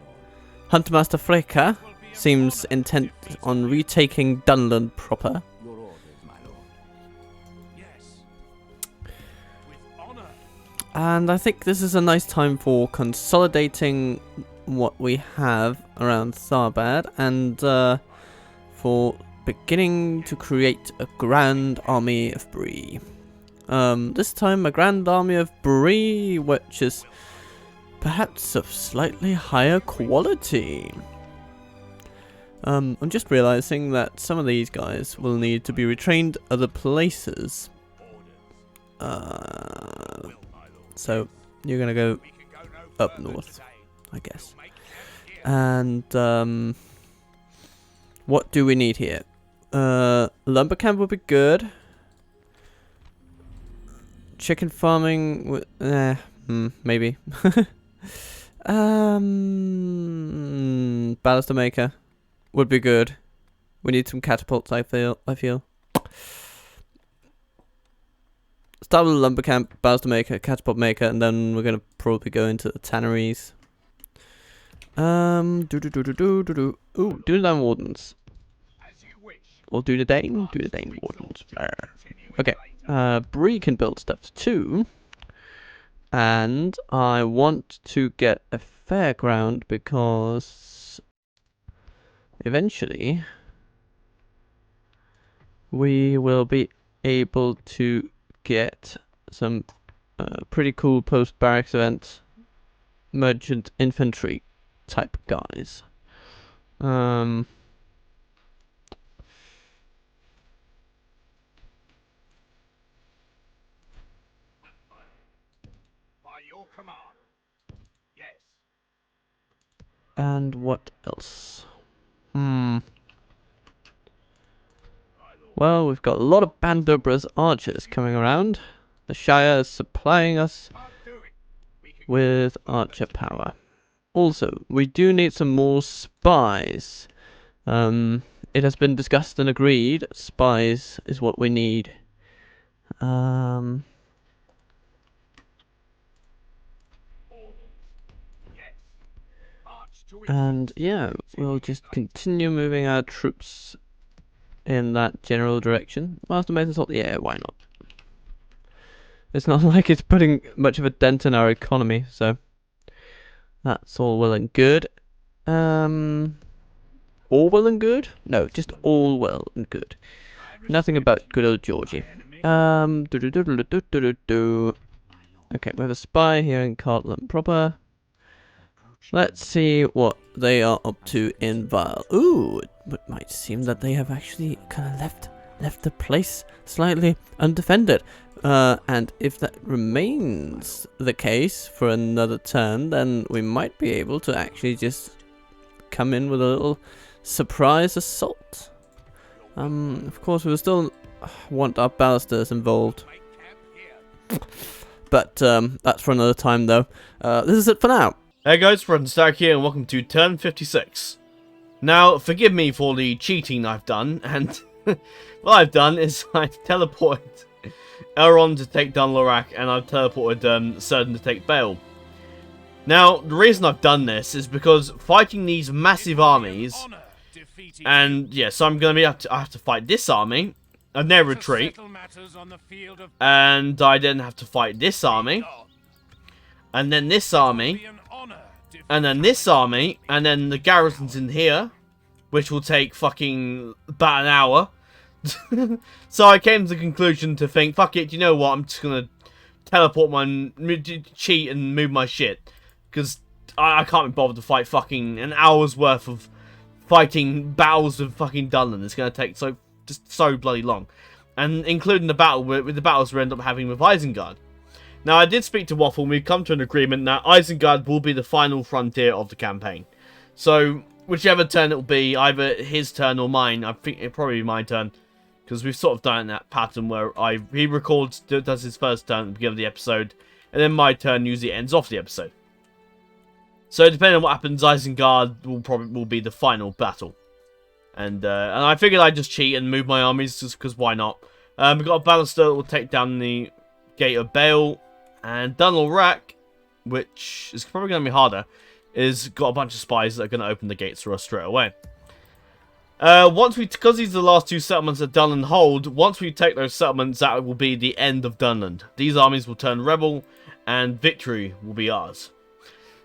Huntermaster Freka seems intent on retaking Dunland proper. Your orders, my lord. Yes. With honor. And I think this is a nice time for consolidating what we have around Tharbad and for beginning to create a grand army of Bree. This time a grand army of Bree, which is perhaps of slightly higher quality. I'm just realizing that some of these guys will need to be retrained other places. So you're gonna go up north, I guess. And what do we need here? Lumber camp would be good. Chicken farming, maybe. Ballister maker would be good. We need some catapults, I feel. Start with a lumber camp, ballister maker, catapult maker, and then we're gonna probably go into the tanneries. Ooh, Dunland Wardens. Or do the Dane Wardens. Okay. Bree can build stuff too. And I want to get a fairground because eventually we will be able to get some pretty cool post-barracks events, merchant infantry type guys. By your command. Yes. And what else? Well, we've got a lot of Bandobra's archers coming around. The Shire is supplying us with archer power. Also, we do need some more spies. It has been discussed and agreed, spies is what we need. And yeah, we'll just continue moving our troops in that general direction. Master Mason thought, yeah, why not? It's not like it's putting much of a dent in our economy, so that's all well and good. All well and good? No, just all well and good. Nothing about good old Georgie. Okay, we have a spy here in Cartland proper. Let's see what they are up to in Vile. Ooh, it might seem that they have actually kind of left the place slightly undefended. And if that remains the case for another turn, then we might be able to actually just come in with a little surprise assault. Of course, we still want our balusters involved. But that's for another time, though. This is it for now. Hey guys, Orthanc here, and welcome to turn 56. Now, forgive me for the cheating I've done, and what I've done is I've teleported Elrond to take Dunland, and I've teleported Círdan to take Bale. Now, the reason I've done this is because fighting these massive armies, and yeah, so I'm going to I have to fight this army, and their retreat, and I then have to fight this army, and then this army, and then this army, and then the garrisons in here, which will take fucking about an hour. So I came to the conclusion to think, fuck it, you know what, I'm just gonna teleport cheat and move my shit. Because I can't be bothered to fight fucking an hour's worth of fighting battles with fucking Dunland. It's gonna take just so bloody long. And including the battle with the battles we end up having with Isengard. Now, I did speak to Waffle, and we've come to an agreement that Isengard will be the final frontier of the campaign. So, whichever turn it will be, either his turn or mine, I think it'll probably be my turn. Because we've sort of done that pattern where he records, does his first turn at the beginning of the episode, and then my turn usually ends off the episode. So, depending on what happens, Isengard will be the final battle. And I figured I'd just cheat and move my armies, just because why not? We've got a baluster that will take down the Gate of Bale. And Dunland, which is probably going to be harder, is got a bunch of spies that are going to open the gates for us straight away. Because these are the last two settlements that Dunland hold, once we take those settlements, that will be the end of Dunland. These armies will turn rebel, and victory will be ours.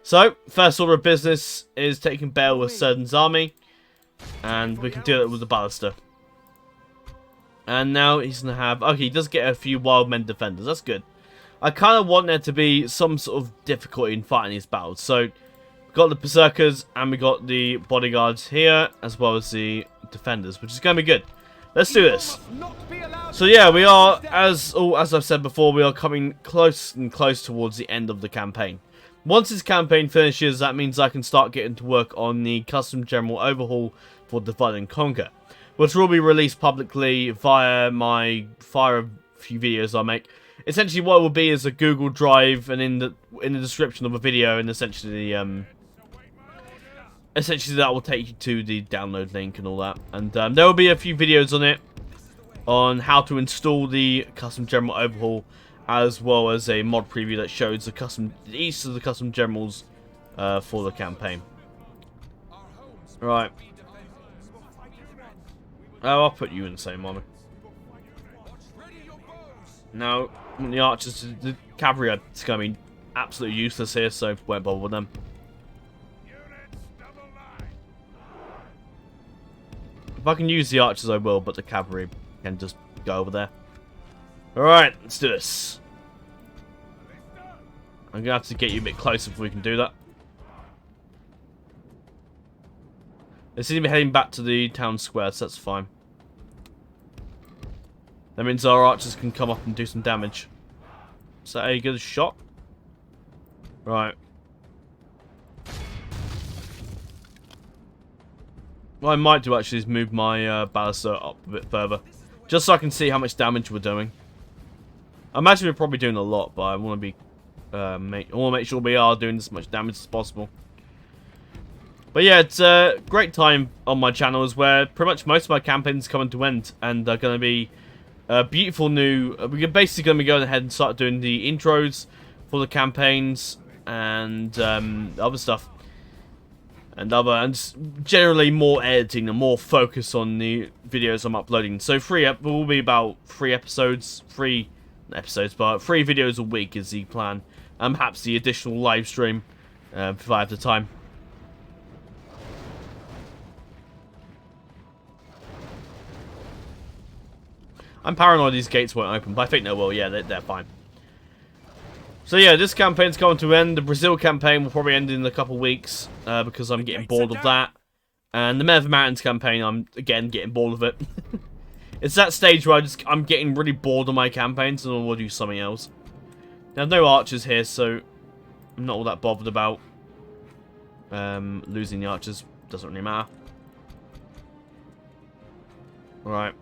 So, first order of business is taking Bale with Círdan's army, and we can do it with the baluster. And now he's going to have... Okay, he does get a few wild men defenders, that's good. I kind of want there to be some sort of difficulty in fighting these battles. So, we've got the Berserkers and we got the bodyguards here, as well as the defenders, which is going to be good. Let's do this. So yeah, we are, as I've said before, we are coming close and close towards the end of the campaign. Once this campaign finishes, that means I can start getting to work on the custom general overhaul for Divide and Conquer, which will be released publicly via a few videos I make. Essentially, what it will be is a Google Drive, and in the description of a video, and essentially that will take you to the download link and all that. And there will be a few videos on it, on how to install the custom general overhaul, as well as a mod preview that shows each of the custom generals for the campaign. Right. Oh, I'll put you in the same army. Now, the archers, the cavalry are going to be absolutely useless here, so won't bother with them. If I can use the archers, I will, but the cavalry can just go over there. Alright, let's do this. I'm going to have to get you a bit closer if we can do that. They seem to be heading back to the town square, so that's fine. That means our archers can come up and do some damage. Is that a good shot? Right. What I might do actually is move my baluster up a bit further. Just so I can see how much damage we're doing. I imagine we're probably doing a lot, but I want to be... I want to make sure we are doing as much damage as possible. But yeah, it's a great time on my channels where pretty much most of my campaigns coming to end. And they're going to be Beautiful new... we're basically going to be going ahead and start doing the intros for the campaigns and other stuff. And generally more editing and more focus on the videos I'm uploading. So will be about 3 episodes, but 3 videos a week is the plan. And perhaps the additional live stream if I have the time. I'm paranoid these gates won't open, but I think they will. Yeah, they're fine. So yeah, this campaign's coming to an end. The Brazil campaign will probably end in a couple weeks because I'm getting bored of that. And the Men of the Mountains campaign, I'm again getting bored of it. It's that stage where I'm getting really bored of my campaigns and I want to do something else. There's no archers here, so I'm not all that bothered about losing the archers. Doesn't really matter. Right.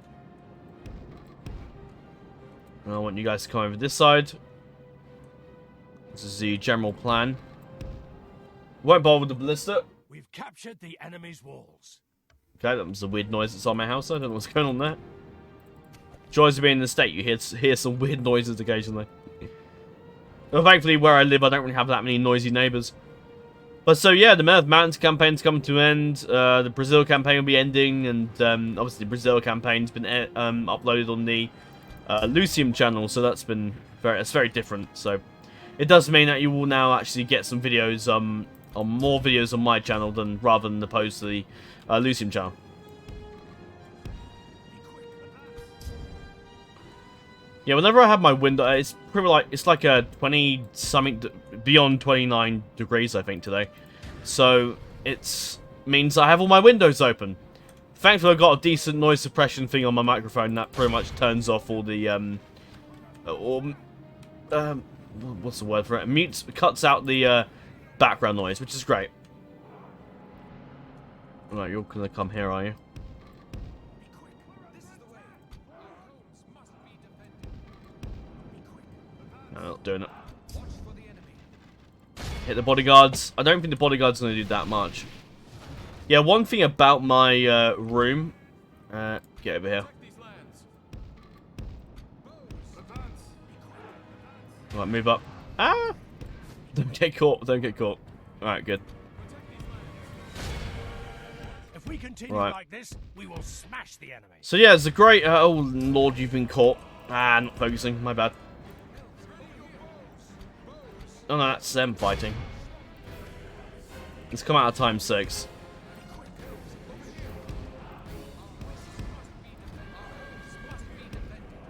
I want you guys to come over this side. This is the general plan. Won't bother with the ballista. We've captured the enemy's walls. Okay, that was a weird noise that's on my house. I don't know what's going on there. Joys of being in the state, you hear some weird noises occasionally. Well, thankfully, where I live, I don't really have that many noisy neighbours. But so yeah, the Men of the Mountains campaign's coming to an end. The Brazil campaign will be ending, and obviously the Brazil campaign's been uploaded on the Lucium channel, so that's very different. So it does mean that you will now actually get some videos on more videos on my channel rather than opposed to the Lucium channel. Yeah, whenever I have my window, it's pretty like a 20 something beyond 29 degrees I think today. So it means I have all my windows open. Thankfully, I've got a decent noise suppression thing on my microphone that pretty much turns off all the what's the word for it? Cuts out the background noise, which is great. Right, you're gonna come here, are you? No, not doing it. Hit the bodyguards. I don't think the bodyguards are gonna do that much. Yeah, one thing about my room. Get over here. Right, move up. Ah! Don't get caught. Don't get caught. Alright, good. If we continue like this, we will smash the enemy. So yeah, it's a great... oh, Lord, you've been caught. Ah, not focusing. My bad. Oh, no, that's them fighting. Let's come out of time 6.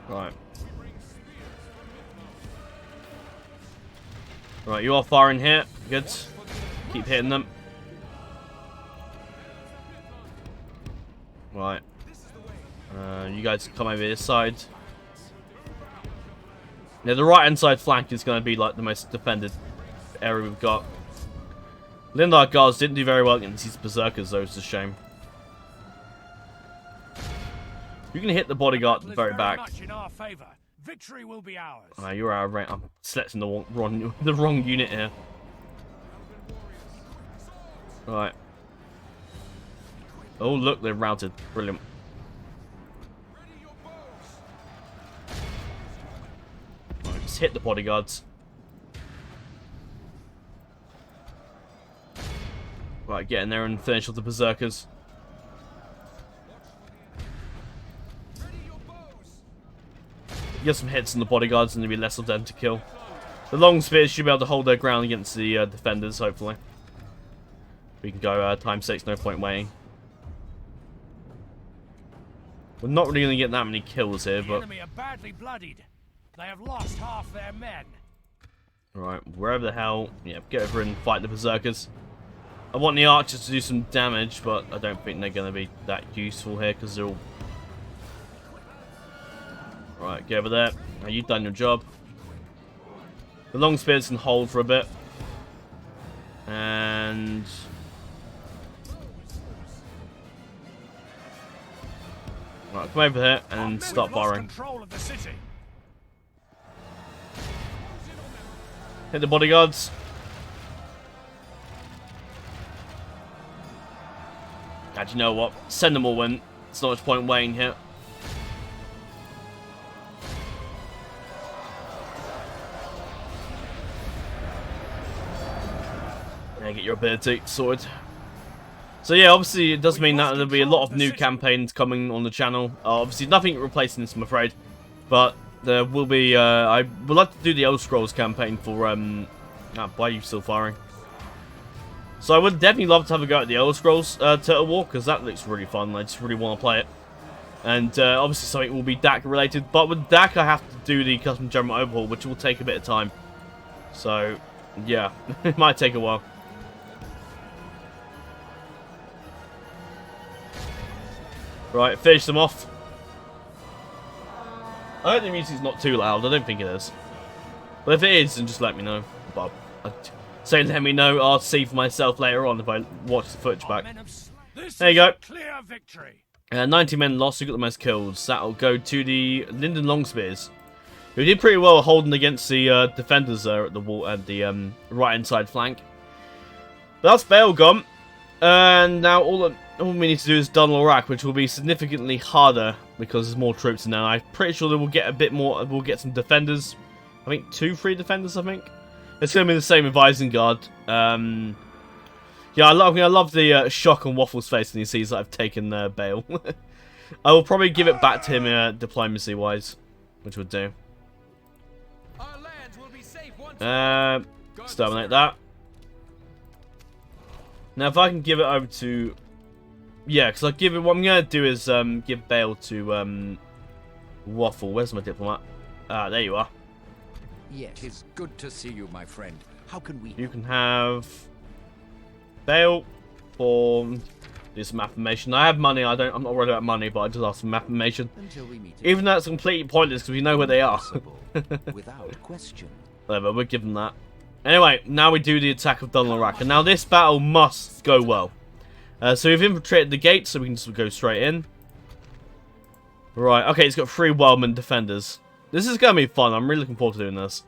Right. Right, you are firing here. Good. Keep hitting them. Right. You guys come over this side. Yeah, the right-hand side flank is going to be like the most defended area we've got. Lindard Guards didn't do very well against these Berserkers, though, it's a shame. You can hit the bodyguard at the very back. Victory will be ours. You're out of range. I'm selecting the wrong unit here. Right. Oh, look, they're routed. Brilliant. Right, just hit the bodyguards. Right, get in there and finish off the Berserkers. Get some hits on the bodyguards and there'll be less of them to kill. The long spears should be able to hold their ground against the defenders, hopefully. We can go time 6, no point waiting. We're not really going to get that many kills here, but... The enemy are badly bloodied. They have lost half their men. Right, wherever the hell... Yeah, get over and fight the Berserkers. I want the archers to do some damage, but I don't think they're going to be that useful here, because they're all... Right, get over there. Now you've done your job. The long spears can hold for a bit. And... Right, come over here and start firing. Hit the bodyguards. God, you know what? Send them all in. It's not much point waiting here. and get your ability sorted. So yeah, obviously it does mean that there'll be a lot of new campaigns coming on the channel. Obviously nothing replacing this, I'm afraid. But there will be, I would like to do the Elder Scrolls campaign for, why are you still firing? So I would definitely love to have a go at the Elder Scrolls Turtle War, because that looks really fun. I just really want to play it. And obviously something will be DAC related. But with DAC I have to do the custom general overhaul, which will take a bit of time. So, yeah, it might take a while. Right, finish them off. I hope the music's not too loud. I don't think it is. But if it is, then just let me know. But say let me know. I'll see for myself later on if I watch the footage back. There you go. Clear victory. 90 men lost. Who got the most kills? That'll go to the Linden Longspears, who did pretty well holding against the defenders there at the wall at the right inside flank. But that's Bale gone, and now all we need to do is Dunland, which will be significantly harder because there's more troops in there. I'm pretty sure that we'll get a bit more. We'll get some defenders. I think 2-3 defenders. I think it's going to be the same with Isengard. Yeah, I love the shock on Waffle's face when he sees that I've taken Bale. I will probably give it back to him diplomacy-wise, which would do. Exterminate that. Now, if I can give it over to... Yeah, because what I'm going to do is give Bale to Waffle. Where's my diplomat? Ah, there you are. Yes, it is good to see you, my friend. How can we... You can have Bale for do some affirmation. I have money. I'm not worried about money, but I just ask for affirmation. Even though it's completely pointless because we know where they are. Without question. Whatever, we'll give them that. Anyway, now we do the attack of Dunland. And now this battle must go well. So we've infiltrated the gate, so we can just go straight in. Right, okay, it's got 3 Wildman defenders. This is going to be fun. I'm really looking forward to doing this.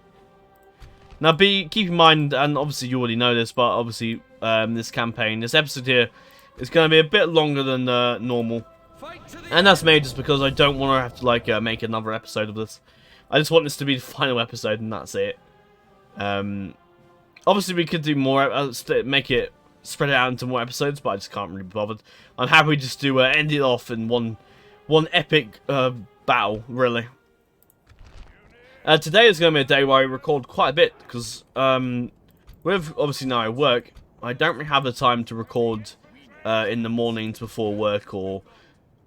Now, keep in mind, and obviously you already know this, but obviously this campaign, this episode here, is going to be a bit longer than normal. And that's made just because I don't want to have to, like, make another episode of this. I just want this to be the final episode, and that's it. Obviously, we could do more, make it, spread it out into more episodes, but I just can't really be bothered. I'm happy just to end it off in one epic battle, really. Today is going to be a day where I record quite a bit, because with, obviously, now I work, I don't really have the time to record in the mornings before work, or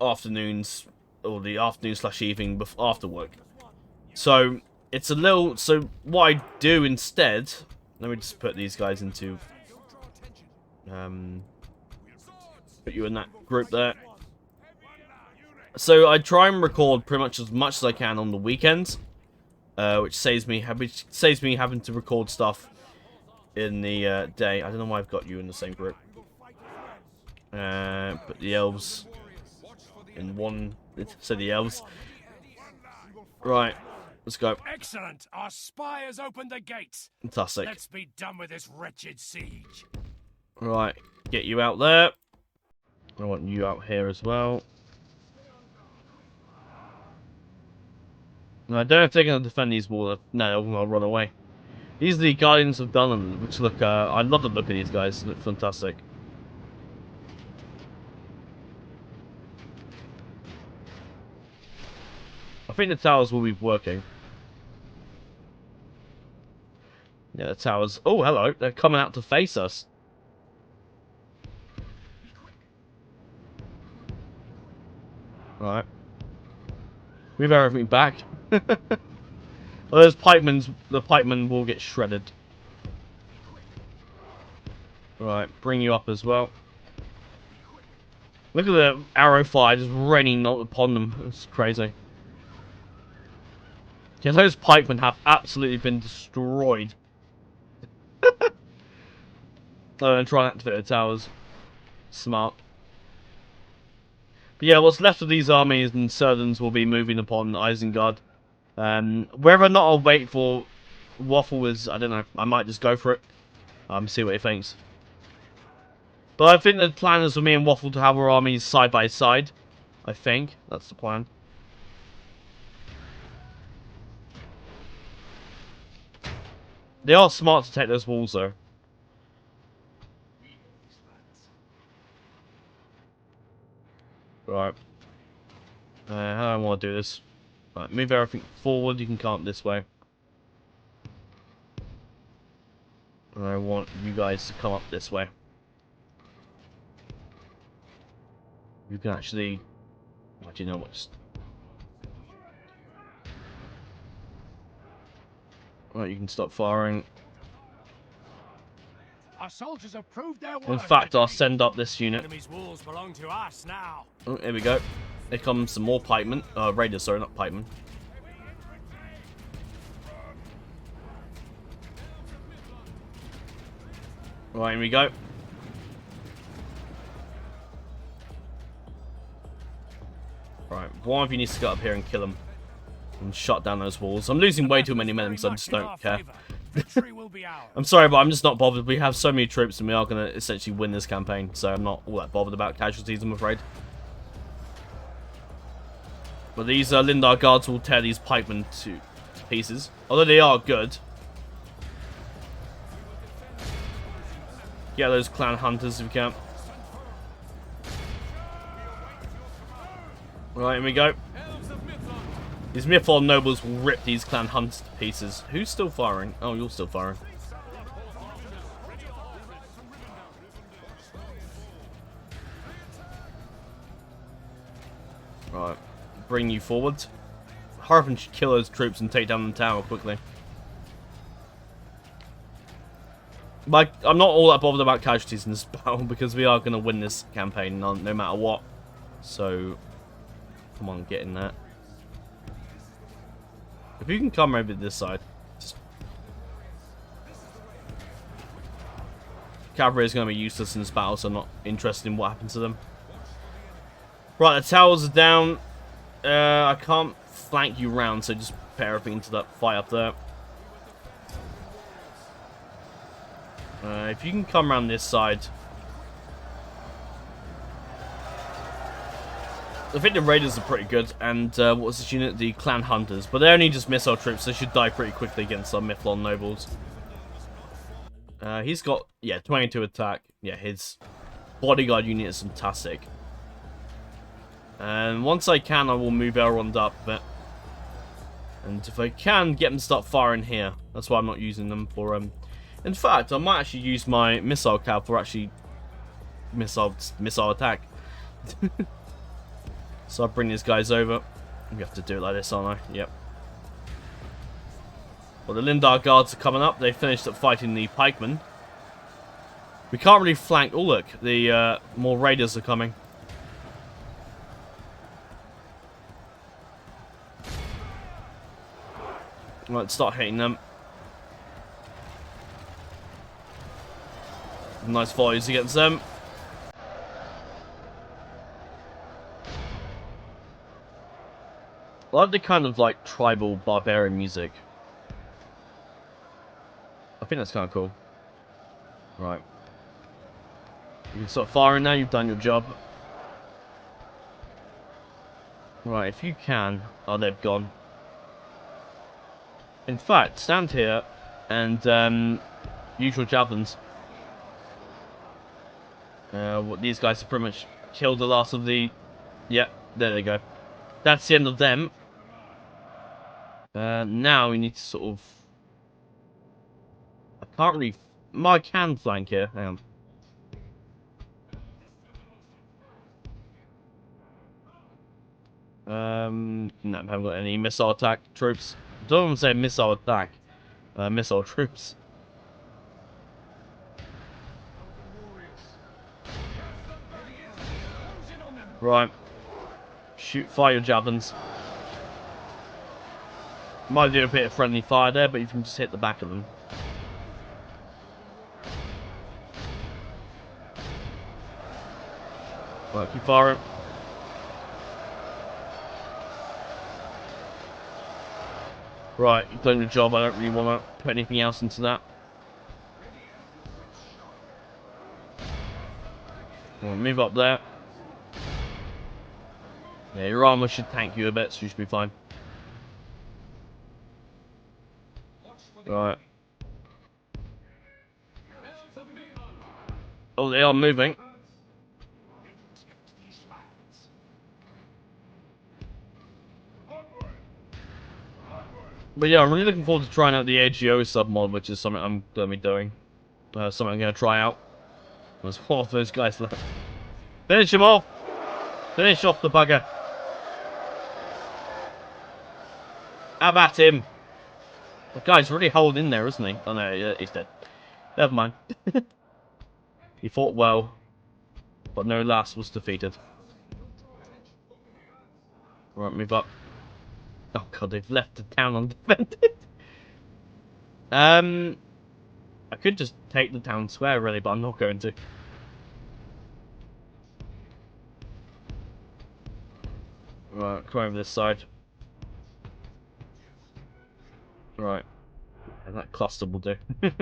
afternoons, or the afternoon/evening after work. So, it's a little, so what I do instead, let me just put these guys into, put you in that group there. So, I try and record pretty much as I can on the weekends. Which saves me having to record stuff in the day. I don't know why I've got you in the same group. Put the elves in one. So the elves. Right, let's go. Excellent. Our spy has opened the gates. Fantastic. Let's be done with this wretched siege. Right, get you out there. I want you out here as well. I don't know if they're going to defend these walls. No, they're going to run away. These are the Guardians of Dunland, which look, I love the look of these guys. They look fantastic. I think the towers will be working. Yeah, the towers... Oh, hello. They're coming out to face us. Right. We have everything back. Well, there's pikemen. The pikemen will get shredded. Right, bring you up as well. Look at the arrow fire just raining upon them. It's crazy. Yeah, those pikemen have absolutely been destroyed. And try and activate the towers. Smart. But yeah, what's left of these armies and servants will be moving upon Isengard. Whether or not I'll wait for Waffle is, I don't know. I might just go for it. See what he thinks. But I think the plan is for me and Waffle to have our armies side by side. I think that's the plan. They are smart to take those walls though. Right. How do I want to do this? Right, move everything forward. You can come this way. And I want you guys to come up this way. You can actually... What do you know what? Just... Right, you can stop firing. Our soldiers have proved their worth. In fact, I'll send up this unit. Enemy's walls belong to us now. Oh, here we go. Here comes some more pikemen. Raiders, sorry, not pikemen. Right, here we go. Right, one of you needs to get up here and kill him. And shut down those walls. I'm losing way too many men, so I just don't care. Victory will be ours. I'm sorry, but I'm just not bothered. We have so many troops and we are going to essentially win this campaign. So I'm not all that bothered about casualties, I'm afraid. But these Lindar guards will tear these pikemen to pieces. Although they are good. Get those clan hunters if you can. Right, here we go. These Mythol nobles will rip these clan hunters to pieces. Who's still firing? Oh, you're still firing. Right, bring you forward. Harvin should kill those troops and take down the tower quickly. But I'm not all that bothered about casualties in this battle because we are going to win this campaign no matter what. So, come on, get in there. If you can come over this side. Just... Cavalry is going to be useless in this battle, so I'm not interested in what happens to them. Right, the towers are down. I can't flank you round, so just prepare everything into that fight up there. If you can come around this side. I think the Raiders are pretty good, and what was this unit? The Clan Hunters. But they're only just missile troops, so they should die pretty quickly against our Mythlon nobles. He's got, yeah, 22 attack. Yeah, his bodyguard unit is fantastic. And once I can, I will move Elrond up a bit. And if I can, get them to start firing here. That's why I'm not using them for... In fact, I might actually use my missile cab for actually missile attack. So I'll bring these guys over. We have to do it like this, aren't I? Yep. Well, the Lindar guards are coming up. They finished up fighting the pikemen. We can't really flank. Oh, look. The more raiders are coming. Right, start hitting them. Nice volleys against them. I like the kind of like tribal barbarian music. I think that's kind of cool. Right. You can start firing now, you've done your job. Right, if you can... Oh, they've gone. In fact, stand here and use your javelins. These guys have pretty much killed the last of the... Yeah, there they go. That's the end of them. Now we need to sort of... I can't really... I can flank here. Hang on. No, I haven't got any missile attack troops. Don't even say missile attack. Missile troops. Right. Fire your javelins. Might do a bit of friendly fire there, but you can just hit the back of them. Right, keep firing. Right, you've done your job. I don't really want to put anything else into that. We'll move up there. Yeah, your armor should tank you a bit, so you should be fine. Right. Oh, they are moving. But yeah, I'm really looking forward to trying out the AGO submod, which is something I'm going to be doing. Something I'm going to try out. There's 4 of those guys left. Finish him off! Finish off the bugger! Have at him! The guy's really holding in there, isn't he? Oh no, yeah, he's dead. Never mind. He fought well, but no last was defeated. Right, move up. Oh god, they've left the town undefended. I could just take the town square really, but I'm not going to. Right, come over this side. Right. And that cluster will do. Heavy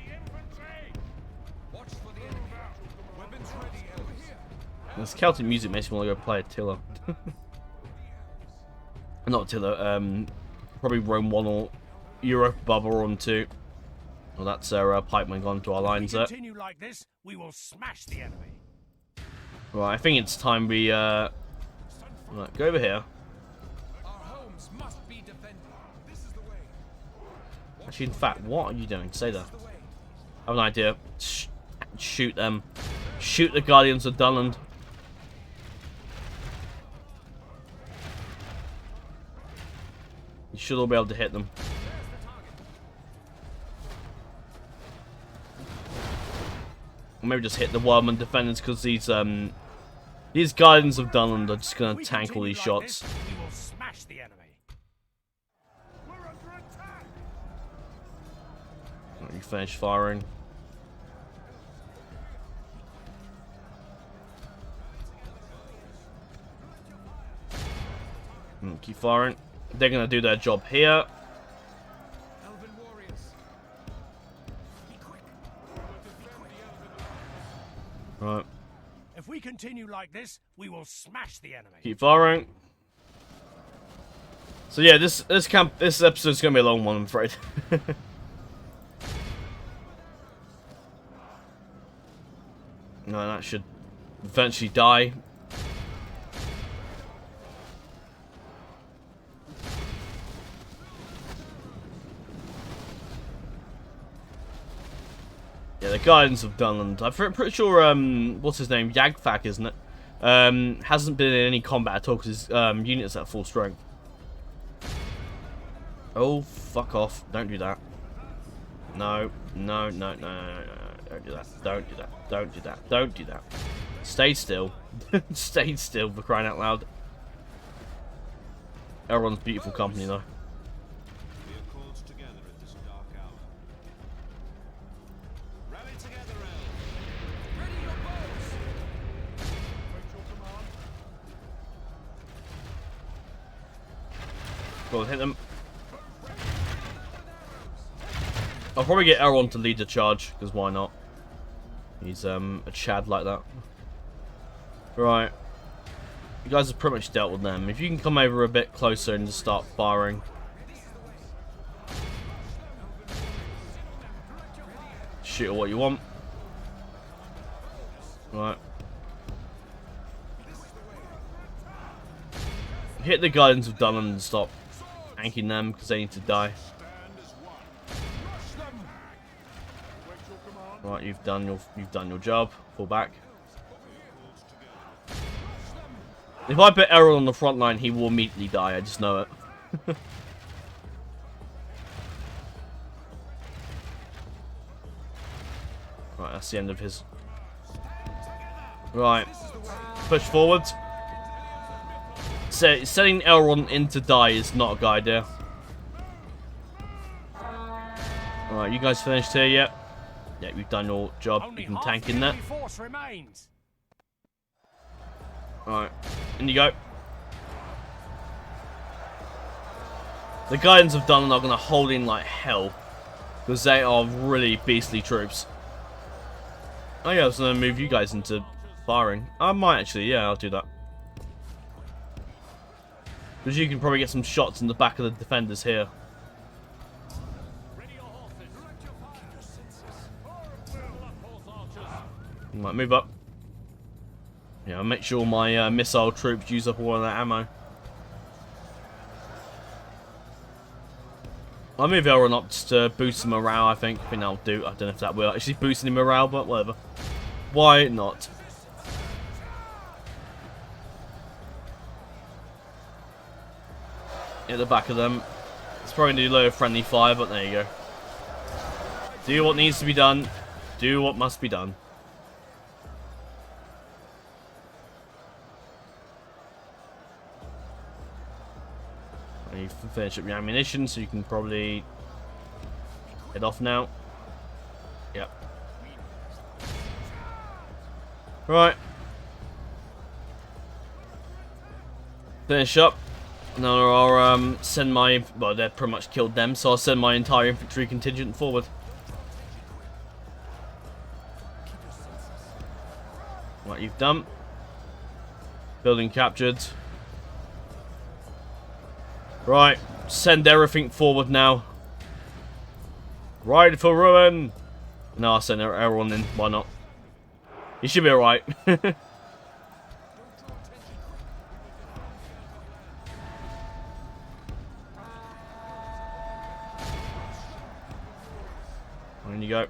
infantry! Watch for the enemy. Weapons ready, Elves. This Celtic music makes me want to go play a Tiller. Not Tiller, probably Rome 1 or Europa Bubble on 2. Well, that's their pikemen gone to our lines there. Continue like this, we will smash the enemy. Right, I think it's time we, right, go over here. Our homes must be defended. This is the way. Actually, in fact, what are you doing? Say that. I have an idea. Shoot them. Shoot the Guardians of Dunland. You should all be able to hit them. Or maybe just hit the Wildman defenders, because these Guardians of Dunland are just gonna tank all these shots. We will smash the enemy. We're under attack. Right, you finish firing. Keep firing. They're gonna do their job here. Elven warriors. Be quick. Right. If we continue like this, we will smash the enemy. Keep firing. So yeah, this episode's gonna be a long one, I'm afraid. No, that should eventually die. Yeah, the Guardians of Dunland. I'm pretty sure, what's his name? Yagfak, isn't it? Hasn't been in any combat at all because his unit's at full strength. Oh, fuck off. Don't do that. No, no, no, no, no, no, no. Don't do that. Don't do that. Don't do that. Don't do that. Stay still. Stay still, for crying out loud. Everyone's beautiful company, though. We are called together at this dark hour. Rally together, Elves. Ready your bows. Wait your command. Go on, hit them. I'll probably get Elrond to lead the charge, because why not? He's a Chad like that. Right. You guys have pretty much dealt with them. If you can come over a bit closer and just start firing. Shoot at what you want. Right. Hit the Guardians of Dunland and stop anking them because they need to die. Right, you've done your job. Fall back. If I put Errol on the front line, he will immediately die. I just know it. Right, that's the end of his. Right, push forward. So setting Elrond in to die is not a good idea. Right, you guys finished here yet? Yeah, you've done your job. Only You can half tank the in there. enemy force remains. Alright, in you go. The Guardians of Dunland are going to hold in like hell. Because they are really beastly troops. Oh yeah, I was going to move you guys into firing. I might actually, yeah, I'll do that. Because you can probably get some shots in the back of the defenders here. You might move up. Yeah, I'll make sure my missile troops use up all of that ammo. I'll move Elrond up just to boost some morale, I think. I think that'll do. I don't know if that will actually boost any morale, but whatever. Why not? At the back of them. It's probably going to do low friendly fire, but there you go. Do what needs to be done. Do what must be done. You finish up your ammunition, so you can probably head off now. Yep. Right. Finish up. Now I'll send my... Well, they've pretty much killed them, so I'll send my entire infantry contingent forward. What you've done. Building captured. Right, send everything forward now. Ride for ruin! No, I'll send everyone in, why not? You should be alright. On you go.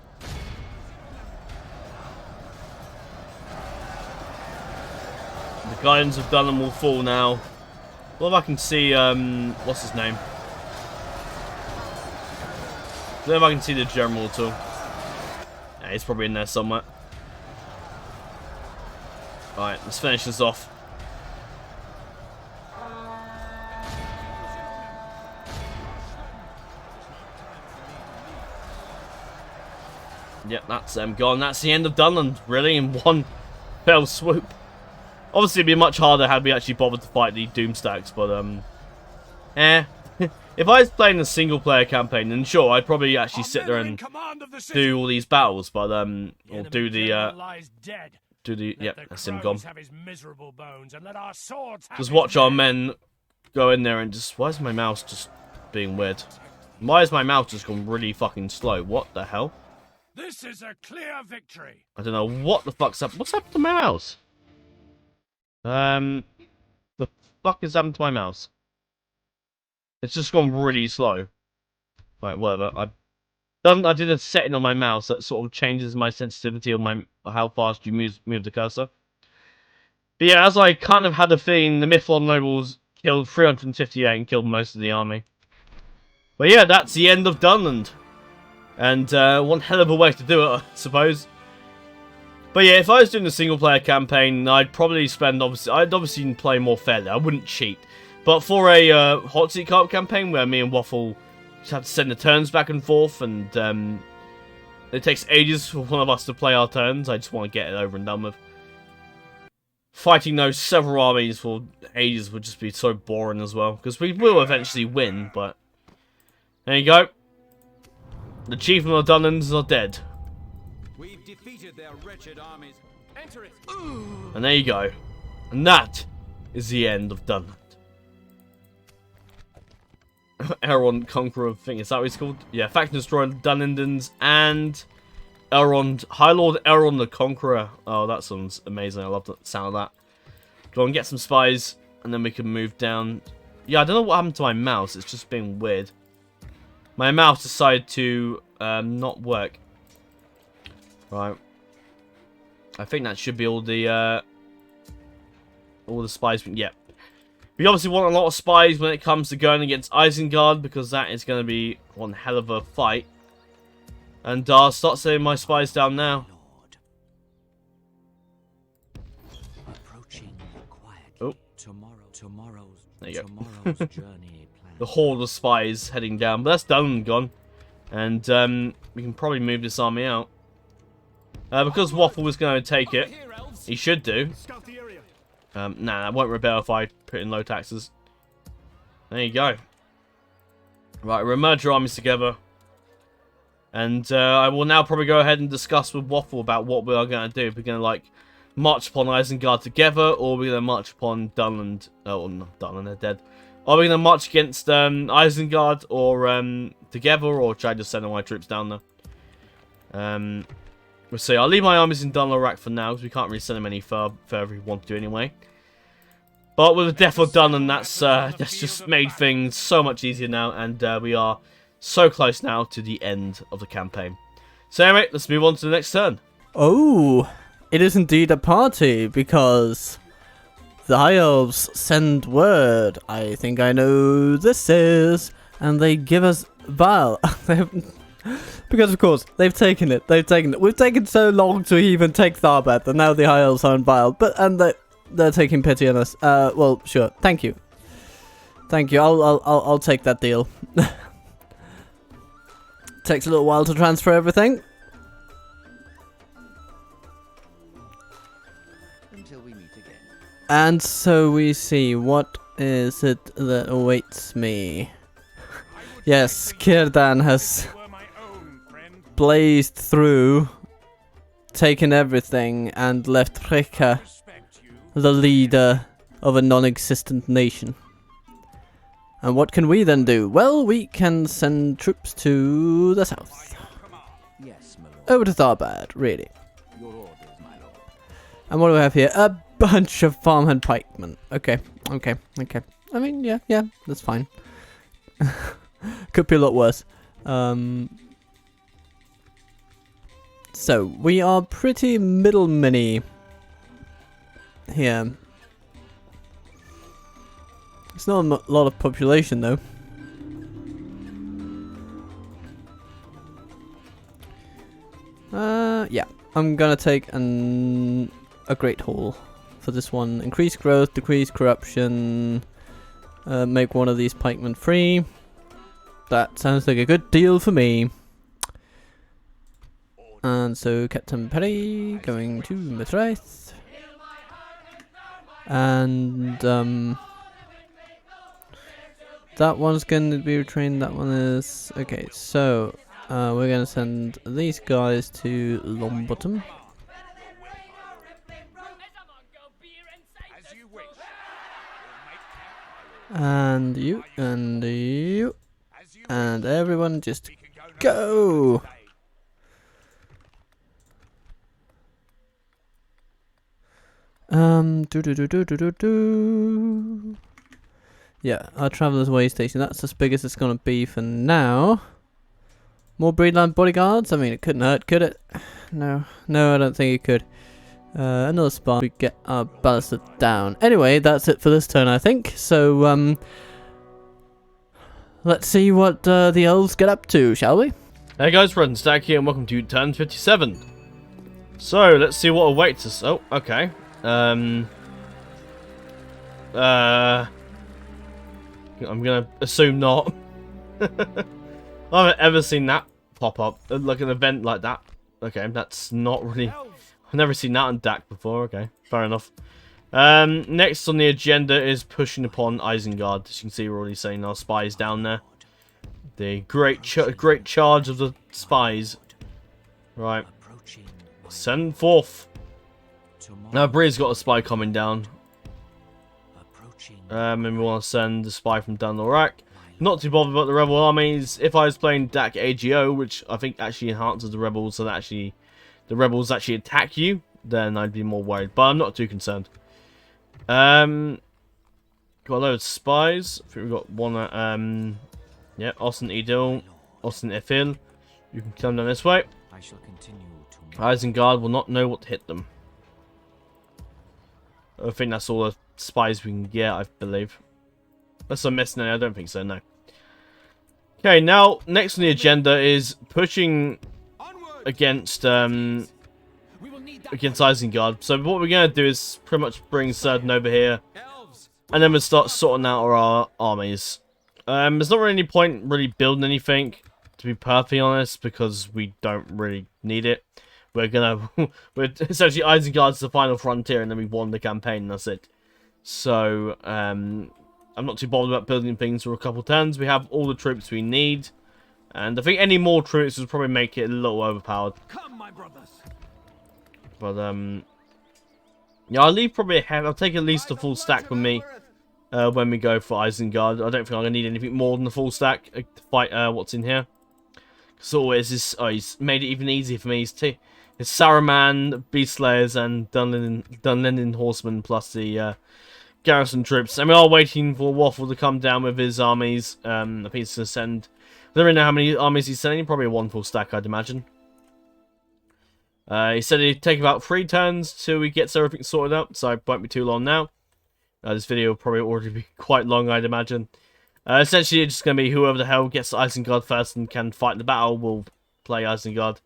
The guidance of Dunland will fall now. Well, if I can see, what's his name? I don't know if I can see the general at all. Yeah, he's probably in there somewhere. Alright, let's finish this off. Yep, that's them gone. That's the end of Dunland, really, in one fell swoop. Obviously, it'd be much harder had we actually bothered to fight the Doomstacks, but, if I was playing a single-player campaign, then sure, I'd probably actually sit there and do all these battles, but, or do the, yep, that's him gone. Just watch our men go in there and just, why is my mouse just being weird? Why is my mouse just gone really fucking slow? What the hell? This is a clear victory. I don't know what the fuck's up. What's happened to my mouse? The fuck is happened to my mouse? It's just gone really slow. Right, whatever. I did a setting on my mouse that sort of changes my sensitivity on my how fast you move the cursor. But yeah, as I kind of had a feeling, the Mithlond nobles killed 358 and killed most of the army. But yeah, that's the end of Dunland. And one hell of a way to do it, I suppose. But yeah, if I was doing a single-player campaign, I'd probably spend, I'd obviously play more fairly. I wouldn't cheat. But for a hot seat co-op campaign where me and Waffle just have to send the turns back and forth, and it takes ages for one of us to play our turns, I just want to get it over and done with. Fighting those several armies for ages would just be so boring as well, because we will eventually win, but there you go. The chieftain of Dunlands are dead. We've defeated their wretched armies. Enter it. And there you go. And that is the end of Dunland. Elrond, Conqueror, I think is that what he's called? Yeah, faction destroyer Dunlandans and Elrond, High Lord Elrond the Conqueror. Oh, that sounds amazing. I love the sound of that. Go and get some spies, and then we can move down. Yeah, I don't know what happened to my mouse. It's just been weird. My mouse decided to not work. Right. I think that should be all the spies. Yep. We obviously want a lot of spies when it comes to going against Isengard, because that is going to be one hell of a fight. And I'll start sending my spies down now. Oh. There you go. The horde of spies heading down, but that's done and gone. And we can probably move this army out. Because Waffle was going to take it, he should do. Nah, I won't rebel if I put in low taxes. There you go. Right, we'll merge our armies together. And I will now probably go ahead and discuss with Waffle about what we are going to do. If we're going to, like, march upon Isengard together, or we're going to march upon Dunland. Oh, not Dunland, they're dead. Are we going to march against Isengard, or together, or should I just send all my troops down there? We'll see. I'll leave my armies in Dunland for now, because we can't really send them any further if we want to anyway. But with the death of Dunland, that's just made things so much easier now, and we are so close now to the end of the campaign. So anyway, let's move on to the next turn. Oh, it is indeed a party, because the High Elves send word. I think I know who this is. And they give us Bale. Because of course, they've taken it. We've taken so long to even take Tharbeth, and now the High Elves own Bale. And they're taking pity on us. Well, sure. Thank you. Thank you. I'll take that deal. Takes a little while to transfer everything. Until we meet again. And so we see, what is it that awaits me? Yes, Círdan has blazed through, taken everything, and left Rika the leader of a non-existent nation. And what can we then do? Well, we can send troops to the south. Yes, my lord. Over to Tharbad, really. Your orders, my lord. And what do we have here? A bunch of farmhand pikemen. Okay. I mean, yeah, that's fine. Could be a lot worse. So, we are pretty middle mini here. It's not a lot of population though. Yeah. I'm gonna take a great haul for this one. Increase growth, decrease corruption, make one of these pikemen free. That sounds like a good deal for me. And so Captain Perry going to Mithraith. And that one's going to be retrained. That one is okay. So we're going to send these guys to Longbottom. As you wish. And you, and you, As you and everyone just we can go. go. Today. Yeah, our Traveller's Way Station. That's as big as it's gonna be for now. More Breedland bodyguards? I mean, it couldn't hurt, could it? No, I don't think it could. Another spot. We get our ballasted down. Anyway, that's it for this turn, I think. So, let's see what the elves get up to, shall we? Hey guys, Orthanc here, and welcome to turn 57. So, let's see what awaits us. Oh, okay. I'm gonna assume not. I haven't ever seen that pop up, like an event like that. Okay, that's not really... I've never seen that on DAC before. Okay, fair enough. Next on the agenda is pushing upon Isengard. As you can see, we're already saying our spies down there. The great charge of the spies. Right. Send forth. Now, Bree's got a spy coming down. And we want to send a spy from Dunland. Not too bothered about the rebel armies. If I was playing DAC AGO, which I think actually enhances the rebels, so that actually the rebels actually attack you, then I'd be more worried. But I'm not too concerned. Got a load of spies. I think we've got one at yeah, Austin Edil, Austin Efil. You can come down this way. I shall continue to Isengard will not know what to hit them. I think that's all the spies we can get, I believe. Unless I'm missing any, I don't think so, no. Okay, now, next on the agenda is pushing against against Isengard. So what we're going to do is pretty much bring Círdan over here. And then we'll start sorting out our armies. There's not really any point really building anything, to be perfectly honest, because we don't really need it. We're essentially Isengard's the final frontier, and then we won the campaign, and that's it. So, I'm not too bothered about building things for a couple turns. We have all the troops we need, and I think any more troops would probably make it a little overpowered. Come, my brothers. But yeah, I'll leave probably ahead. I'll take at least a full stack with me when we go for Isengard. I don't think I'm gonna need anything more than the full stack to fight what's in here. So always this, he's made it even easier for me. His It's Saruman, Beast Slayers, and Dunland Horsemen, plus the garrison troops. And we are waiting for Waffle to come down with his armies. I think he's going to send... I don't really know how many armies he's sending. Probably a 1 full stack, I'd imagine. He said it'd take about 3 turns till he gets everything sorted out, so it won't be too long now. This video will probably already be quite long, I'd imagine. Essentially, it's just going to be whoever the hell gets Isengard first and can fight the battle will play Isengard.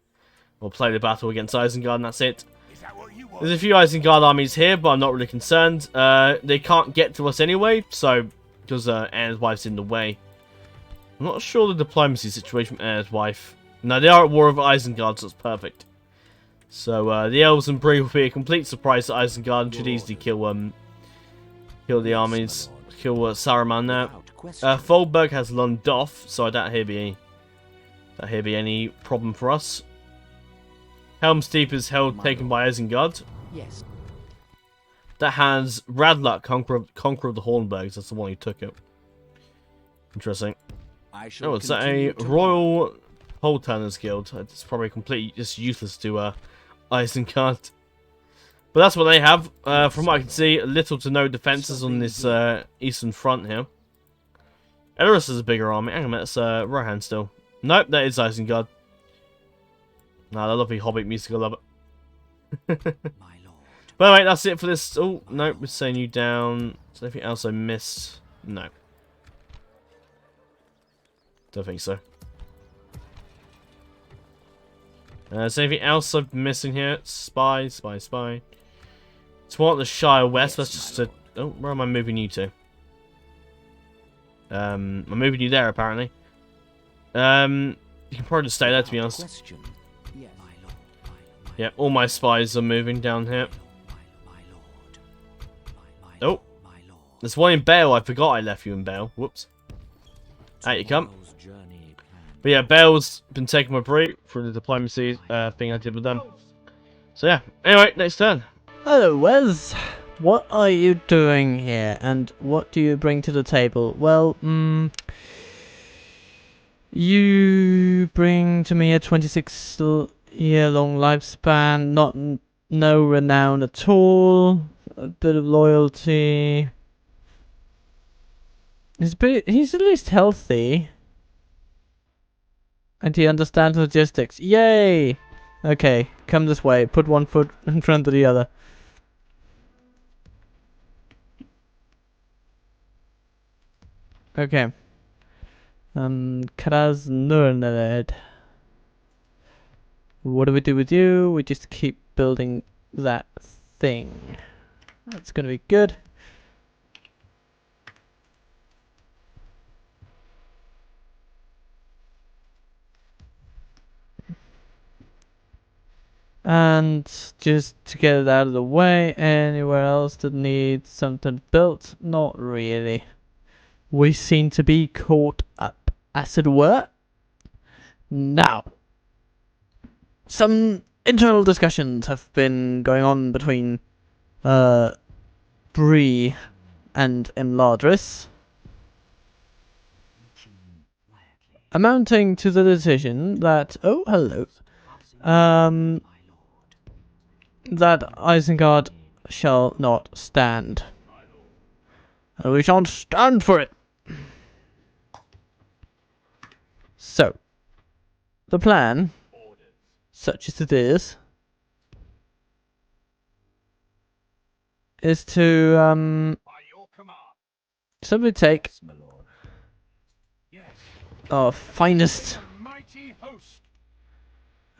Or play the battle against Isengard, and that's it. There's a few Isengard armies here, but I'm not really concerned. They can't get to us anyway, so because Anne's wife's in the way. I'm not sure the diplomacy situation with Anne's wife. No, they are at war with Isengard, so it's perfect. So the Elves and Bree will be a complete surprise to Isengard and should easily kill the armies, kill Saruman there. Foldberg has Lundoff, so I doubt he'll be any problem for us. Helm's Deep is held taken by Isengard. Yes. That has Radluck, Conqueror of the Hornbergs. That's the one who took it. Interesting. Oh, it's a Royal Pole Turners Guild. It's probably completely just useless to Isengard. But that's what they have. From what I can see, little to no defenses on this eastern front here. Edoras is a bigger army. Hang on a minute, it's Rohan still. Nope, that is Isengard. Nah, the lovely Hobbit music, I love it. But anyway, that's it for this. Oh, no, we're sending you down. Is there anything else I missed? No. Don't think so. Is there anything else I'm missing here? Spy. It's what the Shire West. That's just a... Oh, where am I moving you to? I'm moving you there, apparently. You can probably just stay there, to be honest. Yeah, all my spies are moving down here. Oh, there's one in Bale. I forgot I left you in Bale. Whoops. Out you come. But yeah, Bale's been taken by Bree for the diplomacy thing I did with them. So yeah, anyway, next turn. Hello, Wes. What are you doing here, and what do you bring to the table? Well, you bring to me a 26-year-long lifespan, no renown at all, a bit of loyalty. He's at least healthy. And he understands logistics. Yay! Okay, come this way. Put one foot in front of the other. Okay. Krasnurned. What do we do with you? We just keep building that thing. That's gonna be good. And just to get it out of the way, anywhere else that needs something built? Not really. We seem to be caught up, as it were. Now, some internal discussions have been going on between Bree and Imladris, amounting to the decision that that Isengard shall not stand. And we shan't stand for it. So, the plan, such as it is to simply take our finest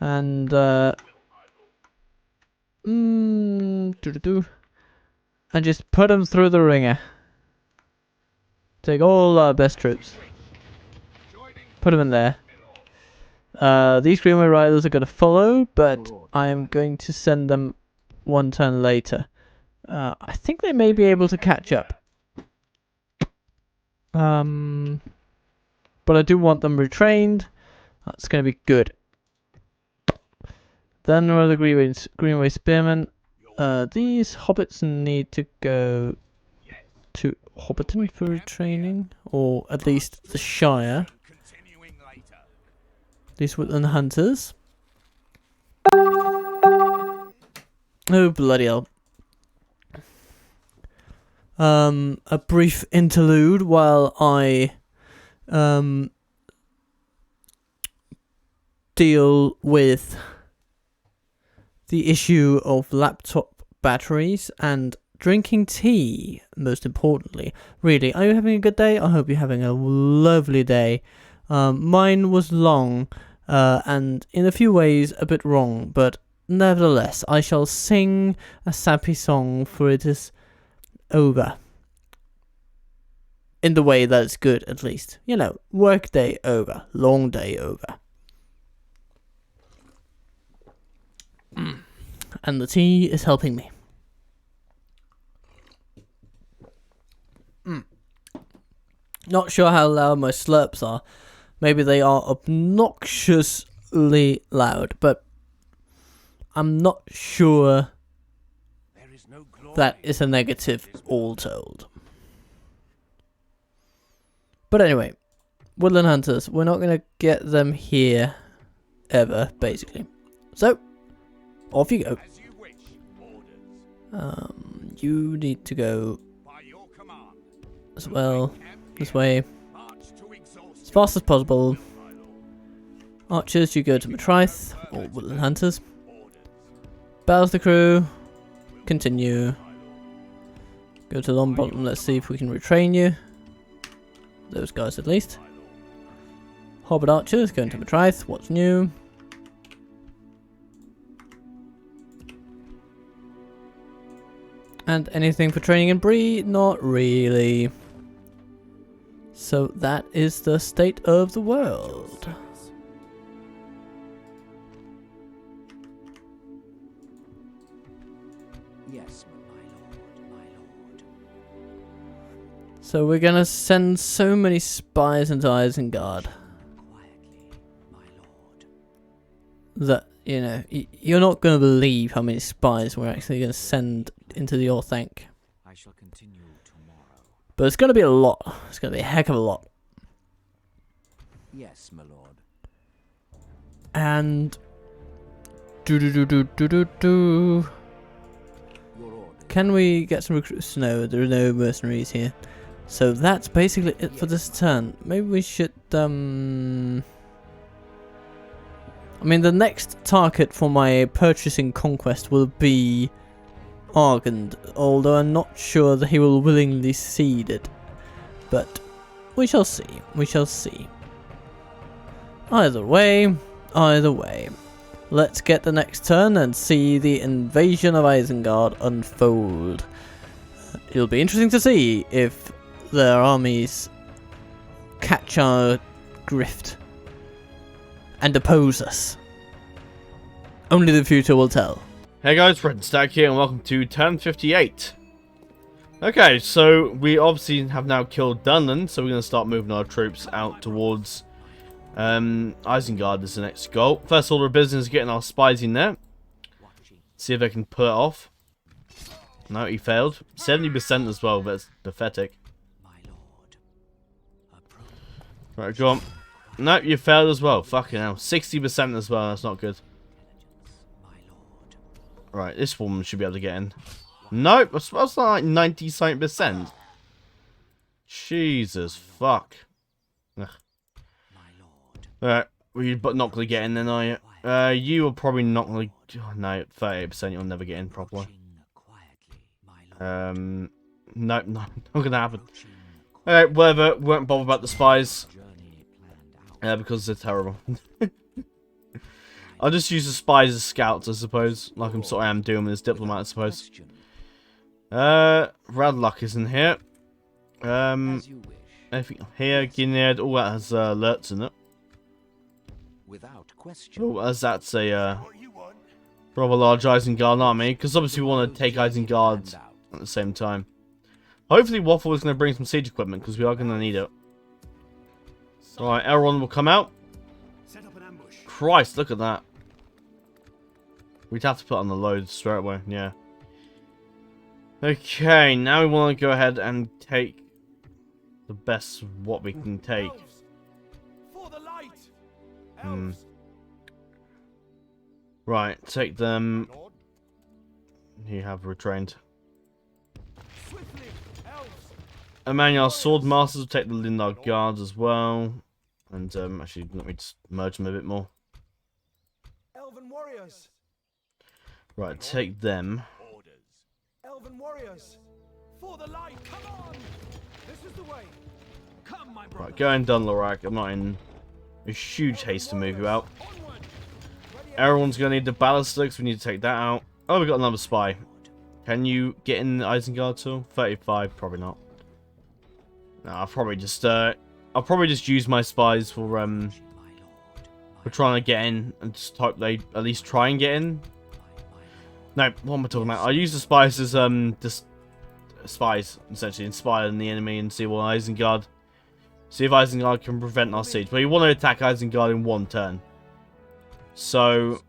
and and just put them through the ringer. Take all our best troops, put them in there. These Greenway Riders are going to follow, but I am going to send them one turn later. I think they may be able to catch up. But I do want them retrained. That's going to be good. Then there are the Greenway Spearmen. These hobbits need to go to Hobbiton for training, or at least the Shire. These Woodland Hunters. Oh, bloody hell. A brief interlude while I deal with the issue of laptop batteries and drinking tea, most importantly. Really, are you having a good day? I hope you're having a lovely day. Mine was long, and in a few ways a bit wrong, but nevertheless, I shall sing a sappy song, for it is over. In the way that it's good, at least. You know, work day over, long day over. And the tea is helping me. Not sure how loud my slurps are. Maybe they are obnoxiously loud, but I'm not sure that is a negative all told. But anyway, Woodland Hunters, we're not going to get them here ever, basically. So, off you go. You need to go as well, this way, as fast as possible. Archers, you go to Matrice, or Woodland Hunters. Bows the crew, continue. Go to Longbottom, let's see if we can retrain you. Those guys at least. Hobbit Archers, going to Matrice, what's new? And anything for training in Bree? Not really. So that is the state of the world. Yes, my lord. So we're gonna send so many spies into Isengard Quietly, my lord. that, you know, you're not gonna believe how many spies we're actually gonna send into the Orthanc. I shall continue tomorrow. But it's gonna be a lot. It's gonna be a heck of a lot. Yes, my lord. And Your orders. can we get some recruits? No, there are no mercenaries here. So that's basically it for this turn. Maybe we should I mean, the next target for my purchasing conquest will be Argand, although I'm not sure that he will willingly cede it. But we shall see. We shall see. Either way, let's get the next turn and see the invasion of Isengard unfold. It'll be interesting to see if their armies catch our grift and oppose us. Only the future will tell. Hey guys, Redstack here and welcome to turn 58. Okay, so we obviously have now killed Dunland, so we're going to start moving our troops out towards Isengard is the next goal. First order of business is getting our spies in there. See if they can pull it off. No, he failed. 70% as well, but it's pathetic. Right, go on. No, you failed as well. Fucking hell. 60% as well, that's not good. Right, this woman should be able to get in. Nope, that's like 90-something%. Jesus, fuck. Ugh. Alright, well, you're not going to get in then, are you? You are probably not going to... Oh, no, 38% you'll never get in properly. Nope, not going to happen. Alright, whatever, won't bother about the spies. Because they're terrible. I'll just use the spies as scouts, I suppose. Like I'm sort of am doing with this diplomat, I suppose. Radlock is in here. Anything here, Guinea, all that has alerts in it. Without question. Oh, as that's a rather large Isengard army, because obviously we want to take Isengard at the same time. Hopefully Waffle is going to bring some siege equipment, because we are going to need it. Alright, Elrond will come out. Christ, look at that. We'd have to put on the load straight away, yeah. Okay, now we want to go ahead and take the best what we can take. Right, take them who have retrained. Swiftly, elves. Emmanuel Sword Masters will take the Lindar Guards as well. And actually, let me just merge them a bit more. Elven warriors. Right, take them. Orders. Elven warriors. For the light, come on! This is the way. Come, my brother. Right, go in Dunlorak. I'm not in a huge haste to move you out. Onward. Everyone's going to need the Ballistics. We need to take that out. Oh, we got another spy. Can you get in the Isengard tool? 35? Probably not. No, I'll probably just use my spies for trying to get in and just hope they at least try and get in. No, what am I talking about? I use the spies as just spies, essentially, inspiring the enemy and see what Isengard. See if Isengard can prevent our siege. But you want to attack Isengard in one turn. So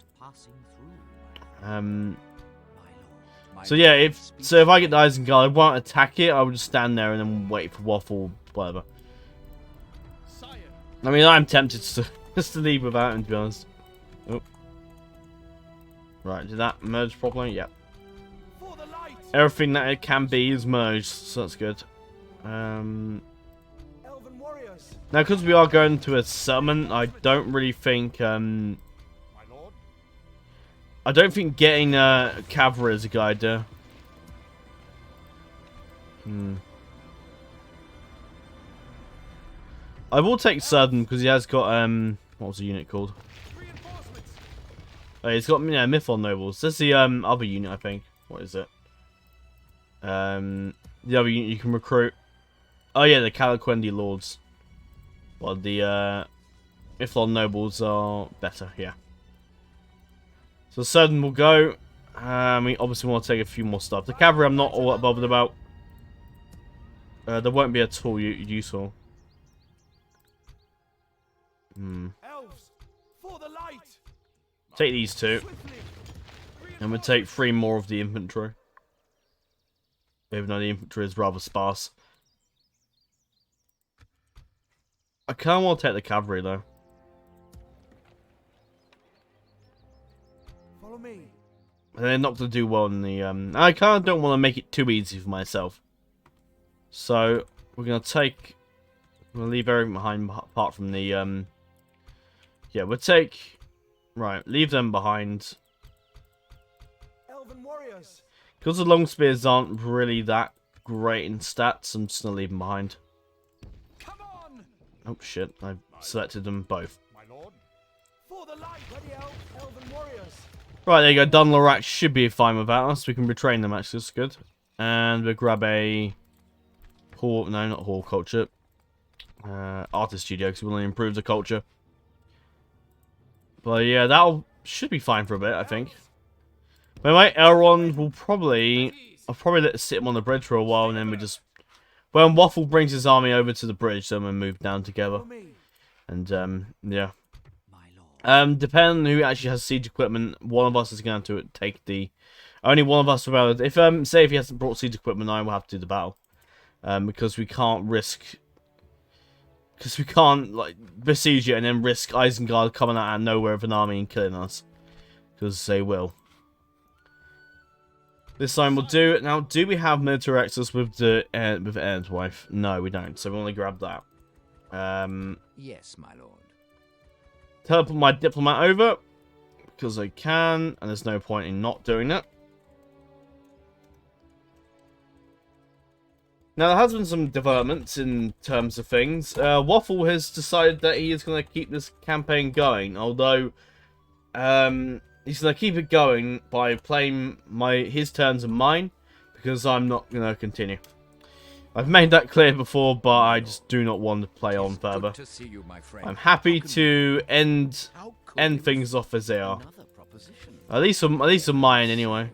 so yeah, if I get the Isengard, I won't attack it. I will just stand there and then wait for Waffle, whatever. I mean, I'm tempted to just to leave without him, to be honest. Oh. Right, did that merge properly? Yeah. Everything that it can be is merged, so that's good. Now, because we are going to a summon, I don't really think I don't think getting cavalry is a good idea. I will take Sudden because he has got what was the unit called? Oh, he's got Mython Nobles. That's the other unit, I think. What is it? The other unit you can recruit. Oh yeah, the Calaquendi Lords. Well, the Mython Nobles are better. Yeah. So Sudden will go. We obviously want to take a few more stuff. The cavalry I'm not all that bothered about. There won't be at all useful. Elves, for the light. Take these two. And we'll take 3 more of the infantry. Even though the infantry is rather sparse. I kind of want to take the cavalry though. Follow me. They're not going to do well in the... I kind of don't want to make it too easy for myself. So, we're going to take... We're going to leave everything behind apart from the... Yeah, we'll take... Right, leave them behind. Elven warriors. Because the long spears aren't really that great in stats, I'm just going to leave them behind. Come on. Oh shit, I selected them both. My lord. For the light. Ready, elven warriors. Right, there you go. Dunlorak should be fine without us. We can retrain them, actually. That's good. And we'll grab a... No, not horticulture. Artist studio, because we want to improve the culture. But yeah, that should be fine for a bit, I think. But anyway, Elrond will probably... I'll probably let it sit him on the bridge for a while, and then we just... When Waffle brings his army over to the bridge, then we'll move down together. And, yeah. Depending on who actually has siege equipment, one of us is going to take the... Only one of us will... If, say if he hasn't brought siege equipment, I will have to do the battle. Because we can't risk... Because we can't, like, besiege it and then risk Isengard coming out of nowhere with an army and killing us. Because they will. This time we'll do it. Now, do we have military access with the Aaron's wife? No, we don't. So we only grab that. Yes, my lord. Teleport my diplomat over. Because I can. And there's no point in not doing that. Now, there has been some developments in terms of things. Waffle has decided that he is going to keep this campaign going. Although, he's going to keep it going by playing his turns and mine. Because I'm not going to continue. I've made that clear before, but I just do not want to play on further. I'm happy to end things off as they are. At least on mine, anyway.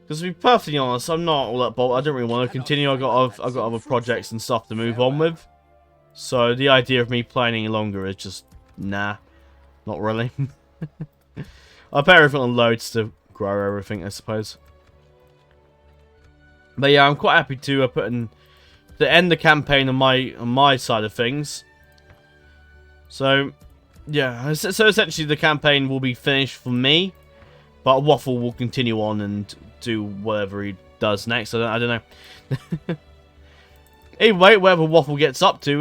Because to be perfectly honest, I'm not all that bold. I don't really want to continue. I've got other projects and stuff to move on with. So the idea of me playing any longer is just nah, not really. I'll put everything on loads to grow everything, I suppose. But yeah, I'm quite happy to to end the campaign on my side of things. So yeah, so essentially the campaign will be finished for me. But Waffle will continue on and do whatever he does next. I don't know. Anyway, whatever Waffle gets up to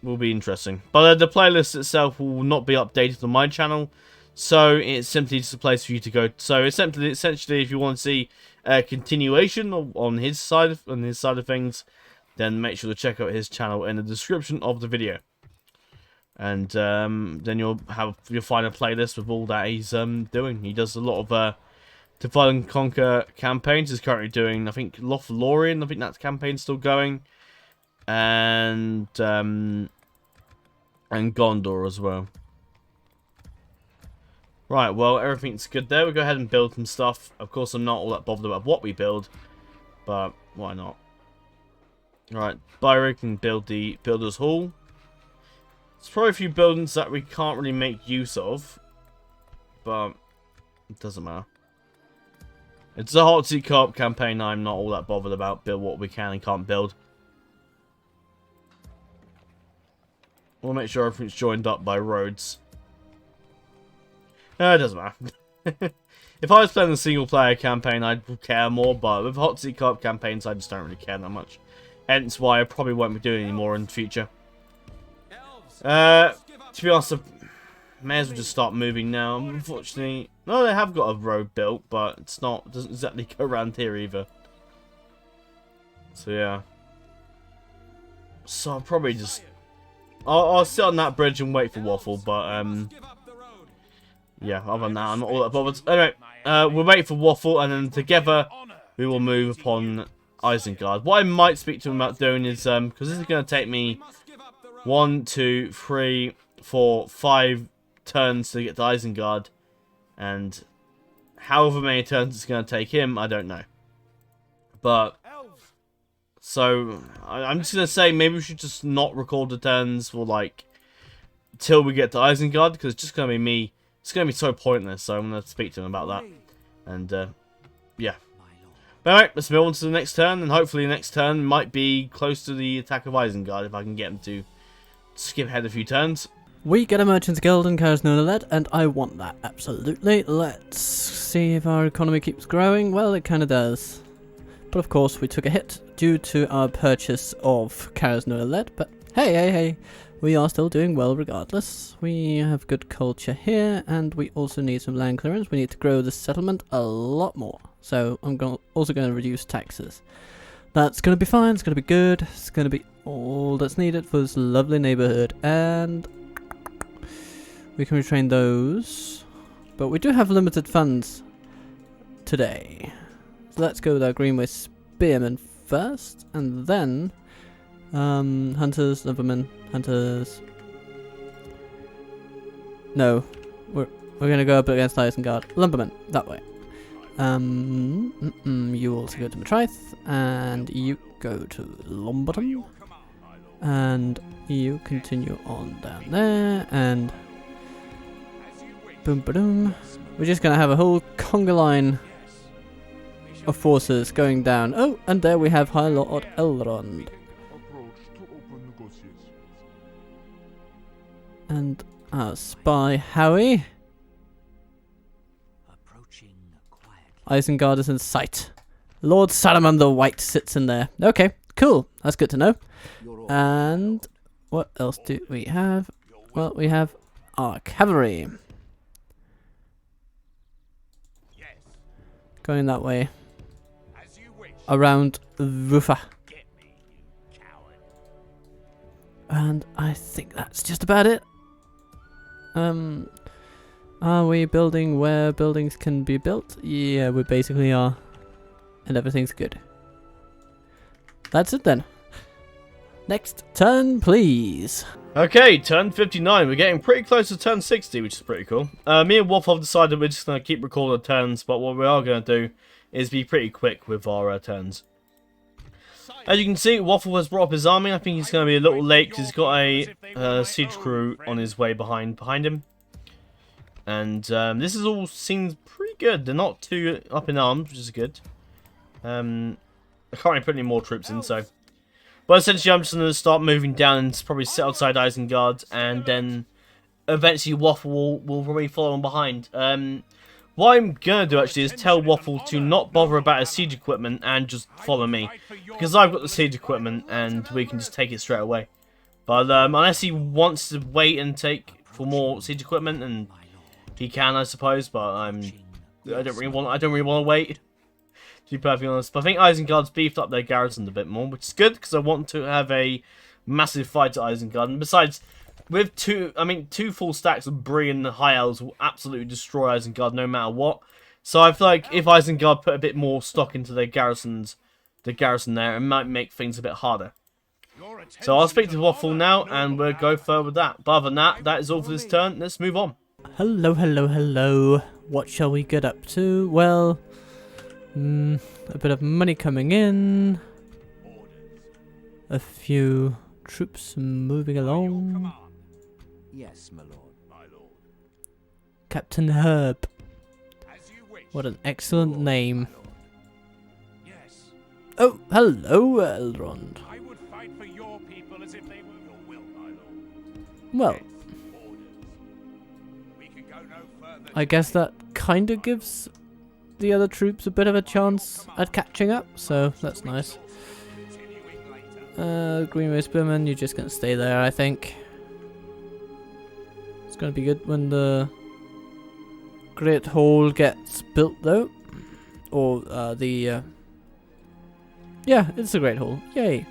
will be interesting. But the playlist itself will not be updated on my channel, so it's simply just a place for you to go. So essentially, if you want to see a continuation on his side of things, then make sure to check out his channel in the description of the video. And then you'll find a playlist with all that he's doing. He does a lot of Divide and Conquer campaigns. He's currently doing, I think, Lothlorien. I think that campaign's still going. And Gondor as well. Right, well, everything's good there. We'll go ahead and build some stuff. Of course, I'm not all that bothered about what we build, but why not? Right, Byron can build the Builder's Hall. There's probably a few buildings that we can't really make use of, but it doesn't matter. It's a hot seat co-op campaign. I'm not all that bothered about build what we can and can't build. We'll make sure everything's joined up by roads. No, it doesn't matter. If I was playing a single-player campaign, I'd care more, but with hot seat co-op campaigns, I just don't really care that much. Hence why I probably won't be doing any more in the future. To be honest, I may as well just start moving now. Unfortunately, no, they have got a road built, but it doesn't exactly go around here either. So yeah. So I'll probably just I'll sit on that bridge and wait for Waffle, but yeah, other than that, I'm not all that bothered. Anyway, we'll wait for Waffle, and then together we will move upon Isengard. What I might speak to him about doing is, because this is going to take me 1, 2, 3, 4, 5 turns to get to Isengard, and however many turns it's going to take him, I don't know. But so I'm just going to say maybe we should just not record the turns for like till we get to Isengard, because it's just going to be me. It's going to be so pointless. So I'm going to speak to him about that, and yeah. But alright, let's move on to the next turn, and hopefully the next turn might be close to the attack of Isengard if I can get him to skip ahead a few turns. We get a Merchant's Guild in Carsnona, and I want that, absolutely. Let's see if our economy keeps growing. Well, it kind of does. But of course, we took a hit due to our purchase of Carsnona, but hey, we are still doing well regardless. We have good culture here, and we also need some land clearance. We need to grow the settlement a lot more. So I'm also going to reduce taxes. That's going to be fine, it's going to be good, it's going to be all that's needed for this lovely neighborhood. And we can retrain those. But we do have limited funds today. So let's go with our Greenway Spearmen first, and then Hunters, Lumbermen, Hunters. No, we're gonna go up against Isengard. Lumbermen, that way. You also go to Matrice, and you go to Lombottom, and you continue on down there, and boom ba-doom. We're just gonna have a whole conga line of forces going down. Oh, and there we have High Lord Elrond. And our spy Howie. Isengard is in sight. Lord Saruman the White sits in there. Okay, cool. That's good to know. And what else do we have? Well, we have our cavalry. Going that way. Around Rufa. And I think that's just about it. Are we building where buildings can be built? Yeah, we basically are. And everything's good. That's it then. Next turn, please. Okay, turn 59. We're getting pretty close to turn 60, which is pretty cool. Me and Wolf have decided we're just going to keep recording the turns, but what we are going to do is be pretty quick with our turns. As you can see, Waffle has brought up his army. I think he's going to be a little late because he's got a siege crew on his way behind him. And this is all seems pretty good. They're not too up in arms, which is good. I can't really put any more troops in, so. But essentially, I'm just going to start moving down and probably sit outside Isengard, and then eventually Waffle will probably follow on behind. What I'm gonna do actually is tell Waffle to not bother about his siege equipment and just follow me, because I've got the siege equipment and we can just take it straight away. But unless he wants to wait and take for more siege equipment, and he can, I suppose. But I don't really want to wait. To be perfectly honest, but I think Isengard's beefed up their garrison a bit more, which is good because I want to have a massive fight at Isengard. And besides, with two full stacks of Bree and the High Elves will absolutely destroy Isengard no matter what. So I feel like if Isengard put a bit more stock into their garrison there, it might make things a bit harder. So I'll speak to Waffle now, and we'll go further with that. But other than that, that is all for this turn. Let's move on. Hello, hello, hello. What shall we get up to? Well, a bit of money coming in. A few troops moving along. Yes, my lord. My lord. Captain Herb. As you wish. What an excellent name. Yes. Oh, hello, Elrond. I would fight for your people as if they were your will, my lord. Well, We can go no further. I guess that kind of gives the other troops a bit of a chance at catching up, so that's nice. Greenway Spearman, you're just gonna stay there, I think. It's gonna be good when the Great Hall gets built, though. Or, yeah, it's a Great Hall. Yay!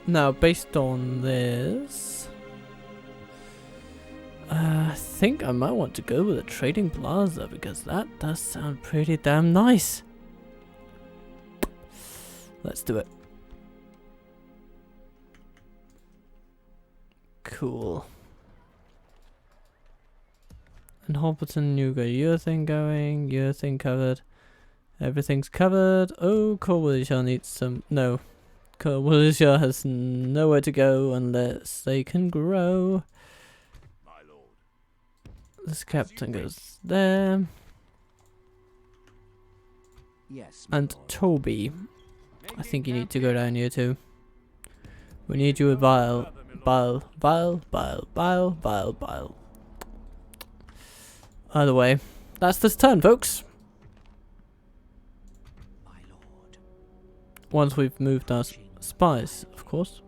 Now, based on this, I think I might want to go with a trading plaza because that does sound pretty damn nice. Let's do it. Cool. And Hobbiton, you got your thing going, your thing covered. Everything's covered. Oh, Corwillishaw needs some. No. Corwillishaw has nowhere to go unless they can grow. My lord. This captain goes there. Yes, my And lord. Toby, I think you need to go down here too. We need you with Bile. Either way, that's this turn, folks. My lord. Once we've moved our spies, of course.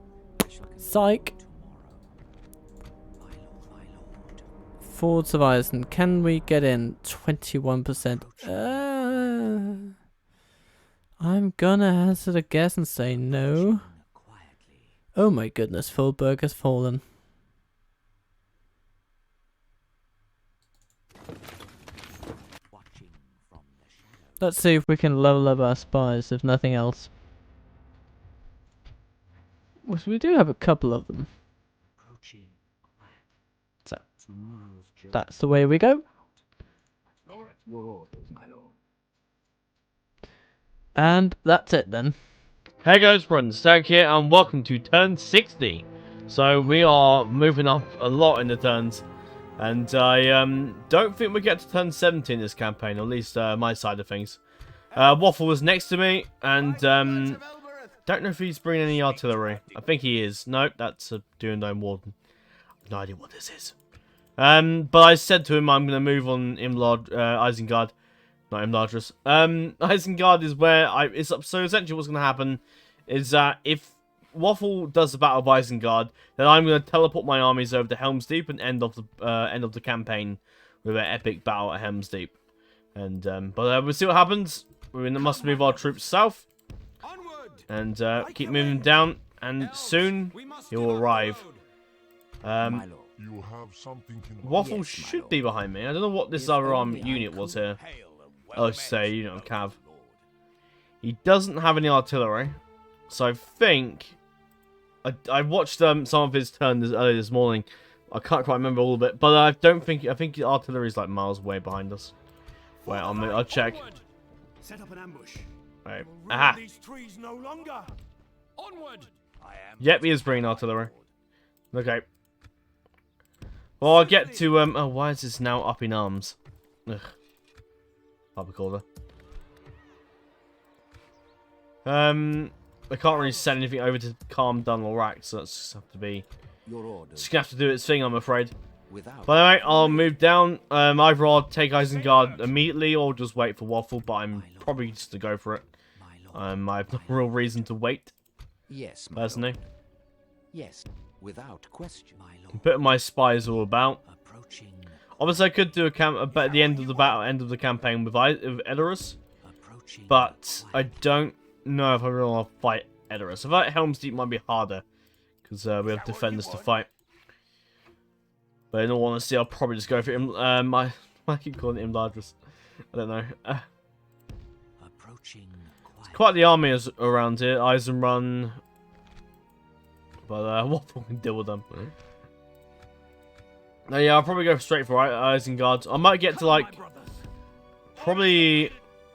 Psych. My lord, my lord. Fords of Eisen. Can we get in 21%? I'm gonna hazard a guess and say no. Quietly. Oh my goodness, Fulberg has fallen. Watching from the shadows. Let's see if we can level up our spies, if nothing else. Which we do have a couple of them. Approaching. So, that's the way we go. My lord. And that's it then. Hey guys, friends, Stack here, and welcome to turn 60. So we are moving up a lot in the turns, and I don't think we get to turn 70 in this campaign, at least my side of things. Waffle was next to me, and don't know if he's bringing any artillery. I think he is. Nope, that's a Durandome Warden. No idea what this is. But I said to him I'm going to move on Isengard. Not Imladris. Isengard is where so essentially what's going to happen is that if Waffle does the Battle of Isengard, then I'm going to teleport my armies over to Helm's Deep and end of the campaign with an epic battle at Helm's Deep. And but we'll see what happens. We must move our troops south and keep moving down, and soon he will arrive. My lord. You have something in Waffle Yes, my should lord. be behind me. I don't know what this other unit was here. Oh, say, you know, Cav. He doesn't have any artillery, so I think I watched some of his turn earlier this morning. I can't quite remember all of it, but I think artillery is like miles away behind us. Wait, I'll check. Set up an ambush. Right. We'll Aha. rule these trees no longer. Onward. I am. Yep, he is bringing artillery. Okay. Well, I'll get to oh, why is this now up in arms? Ugh. Public order. I can't really send anything over to calm Dunland, so that's just have to be. Your orders. Just gonna have to do its thing, I'm afraid. Without By the way, I'll move down. Either I'll take Isengard immediately or just wait for Waffle, but I'm probably just to go for it. I have no real reason to wait, yes, my personally. lord. Yes, without question, my lord. I'm putting my spies all about. Approaching. Obviously, I could do a camp at the end of the battle, end of the campaign with Edoras, Approaching. but I don't know if I really want to fight Edoras. I fight Helm's Deep might be harder because we have defenders to fight. But in all honesty, I'll probably just go for him. I keep calling him Imladris. I don't know. Approaching. Quite the army is around here. Eisenrun. But Waffle can deal with them. No, yeah, I'll probably go straight for Isengard. I might get to like probably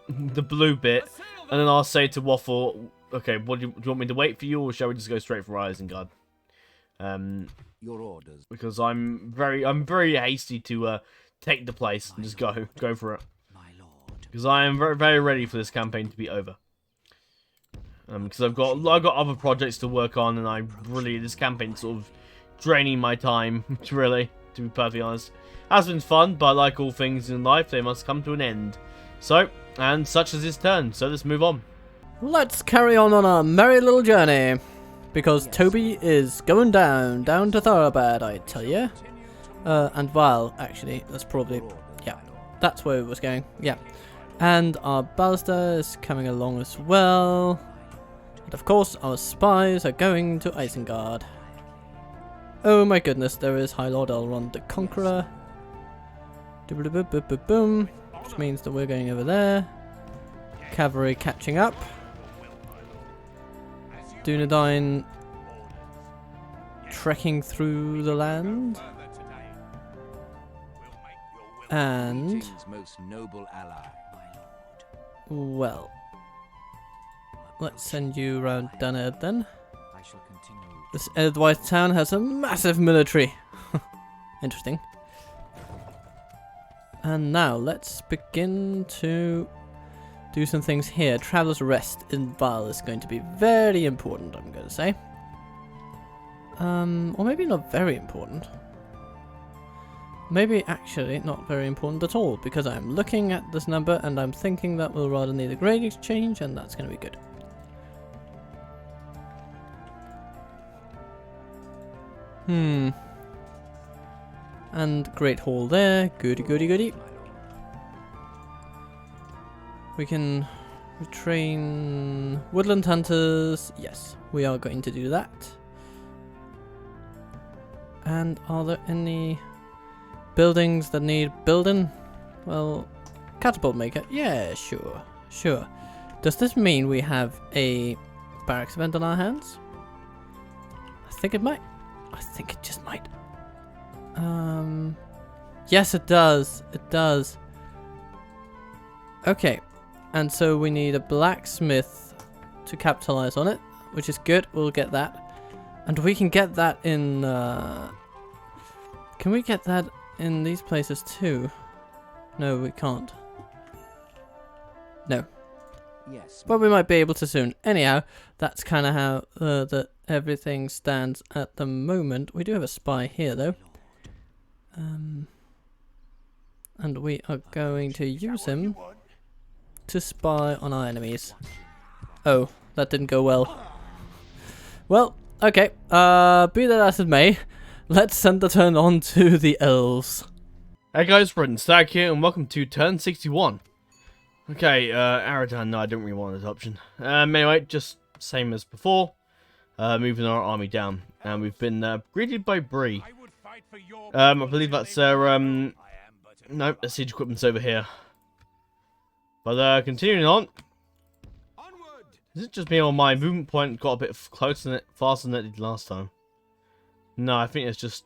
the blue bit, and then I'll say to Waffle, "Okay, do you want me to wait for you, or shall we just go straight for Isengard?" Your orders. Because I'm very hasty to take the place and just go for it. My lord. Because I am very, very ready for this campaign to be over. Because I've got other projects to work on, and this campaign's sort of draining my time, really, to be perfectly honest. Has been fun, but like all things in life, they must come to an end. So, and such is his turn, so let's move on. Let's carry on our merry little journey. Because Toby is going down to Thoroughbad, I tell you. And Vile, actually, that's probably, yeah, that's where it was going, yeah. And our ballista is coming along as well. And of course, our spies are going to Isengard. Oh my goodness, there is High Lord Elrond the Conqueror. Boom, which means that we're going over there. Cavalry catching up. Dunedain trekking through the land. And King's most noble ally, my lord. well, let's send you around Dunland then. I shall continue. This Edwise town has a massive military. Interesting. And now let's begin to do some things here. Traveler's Rest in Val is going to be very important, I'm going to say. Or maybe not very important. Maybe actually not very important at all, because I'm looking at this number and I'm thinking that we'll rather need a grade exchange, and that's going to be good. And Great Hall there. Goody, goody, goody. We can retrain Woodland Hunters. Yes, we are going to do that. And are there any buildings that need building? Well, Catapult Maker. Yeah, sure. Sure. Does this mean we have a barracks event on our hands? I think it might. I think it just might. Yes, it does. It does. Okay. And so we need a blacksmith to capitalize on it, which is good. We'll get that. And we can get that in... Can we get that in these places too? No, we can't. No. Yes. But we might be able to soon. Anyhow, that's kind of how everything stands at the moment. We do have a spy here, though. And we are going to use him to spy on our enemies. Oh, that didn't go well. Well, okay. Be that as it may, let's send the turn on to the Elves. Hey guys, Brendan Stag here, and welcome to turn 61. Okay, Aradan, no, I don't really want this option. Anyway, just same as before, moving our army down, and we've been greeted by Bree. I believe that's no, the siege equipment's over here. But continuing on. Is it just me or my movement point got a bit closer than it, faster than it did last time? No, I think it's just...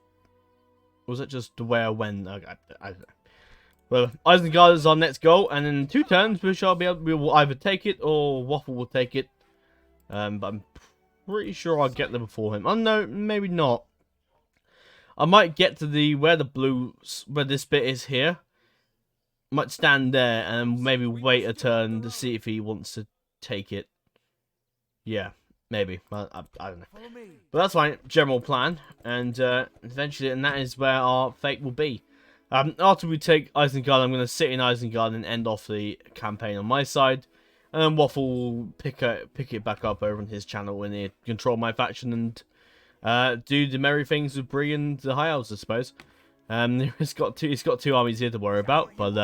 Was it just the way I went? Okay, I don't know. Well, Isengard is our next goal, and in 2 turns we will either take it or Waffle will take it. But I'm pretty sure I'll get there before him. Oh no, maybe not. I might get to where this bit is here. Might stand there and maybe wait a turn to see if he wants to take it. Yeah, maybe. I don't know. But that's my general plan. and eventually, and that is where our fate will be. After we take Isengard, I'm going to sit in Isengard and end off the campaign on my side, and then Waffle will pick it back up over on his channel when he control my faction and do the merry things with Bree and the High Elves, I suppose. He's got two armies here to worry about, but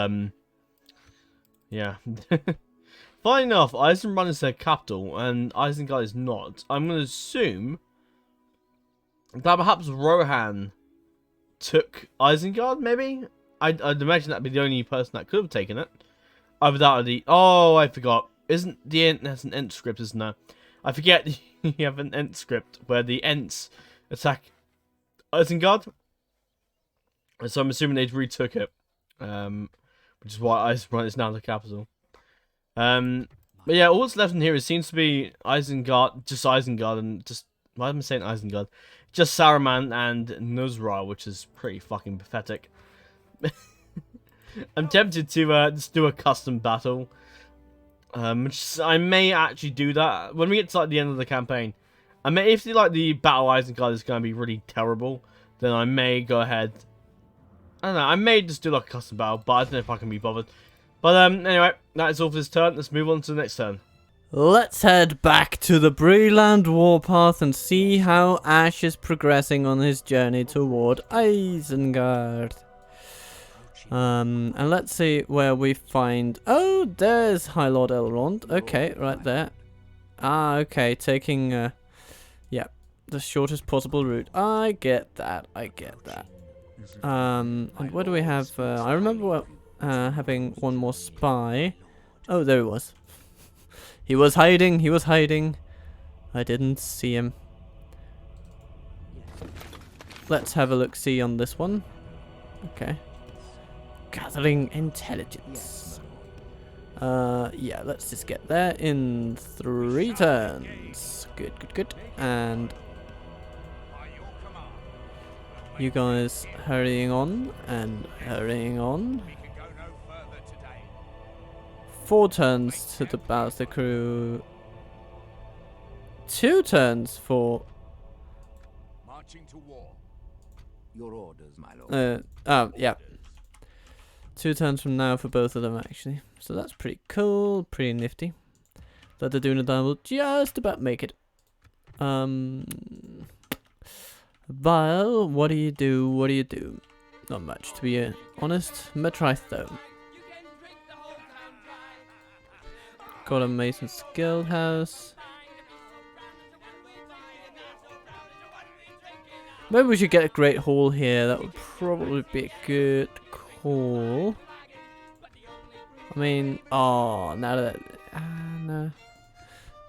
yeah. Funny enough, Eisenrun is their capital, and Isengard is not. I'm going to assume that perhaps Rohan took Isengard, maybe? I'd imagine that'd be the only person that could have taken it. I've without the... Oh, I forgot. Isn't the Ent... There's an Ent script, isn't there? I forget you have an Ent script where the Ents attack Isengard. So I'm assuming they retook it. Which is why Eisenrun is now the capital. But yeah, all that's left in here it seems to be Isengard, and just... Why am I saying Isengard? Just Saruman and Nuzra, which is pretty fucking pathetic. I'm tempted to just do a custom battle. Which I may actually do that when we get to like the end of the campaign. I may, if the battle Isengard is going to be really terrible, then I may go ahead. I don't know. I may just do like a custom battle, but I don't know if I can be bothered. But anyway, that is all for this turn. Let's move on to the next turn. Let's head back to the Breeland warpath and see how Ash is progressing on his journey toward Isengard. And let's see where we find... Oh, there's High Lord Elrond. Okay, right there. Ah, okay, taking... yeah, the shortest possible route. I get that, And what do we have? I remember having one more spy. Oh, there he was. He was hiding. I didn't see him. Let's have a look-see on this one. Okay. Gathering intelligence. Yeah, let's just get there in 3 turns. Good. And you guys hurrying on and hurrying on. 4 turns to the Bowser crew. 2 turns for... Marching to war. Your orders, my lord. Oh, yeah. 2 turns from now for both of them, actually. So that's pretty cool, pretty nifty. That the Dunedain will just about make it. Bale, what do you do? Not much, to be honest. Matrith, though. Got a Mason's Guild House. Maybe we should get a Great Hall here. That would probably be a good call. I mean, oh, now that no.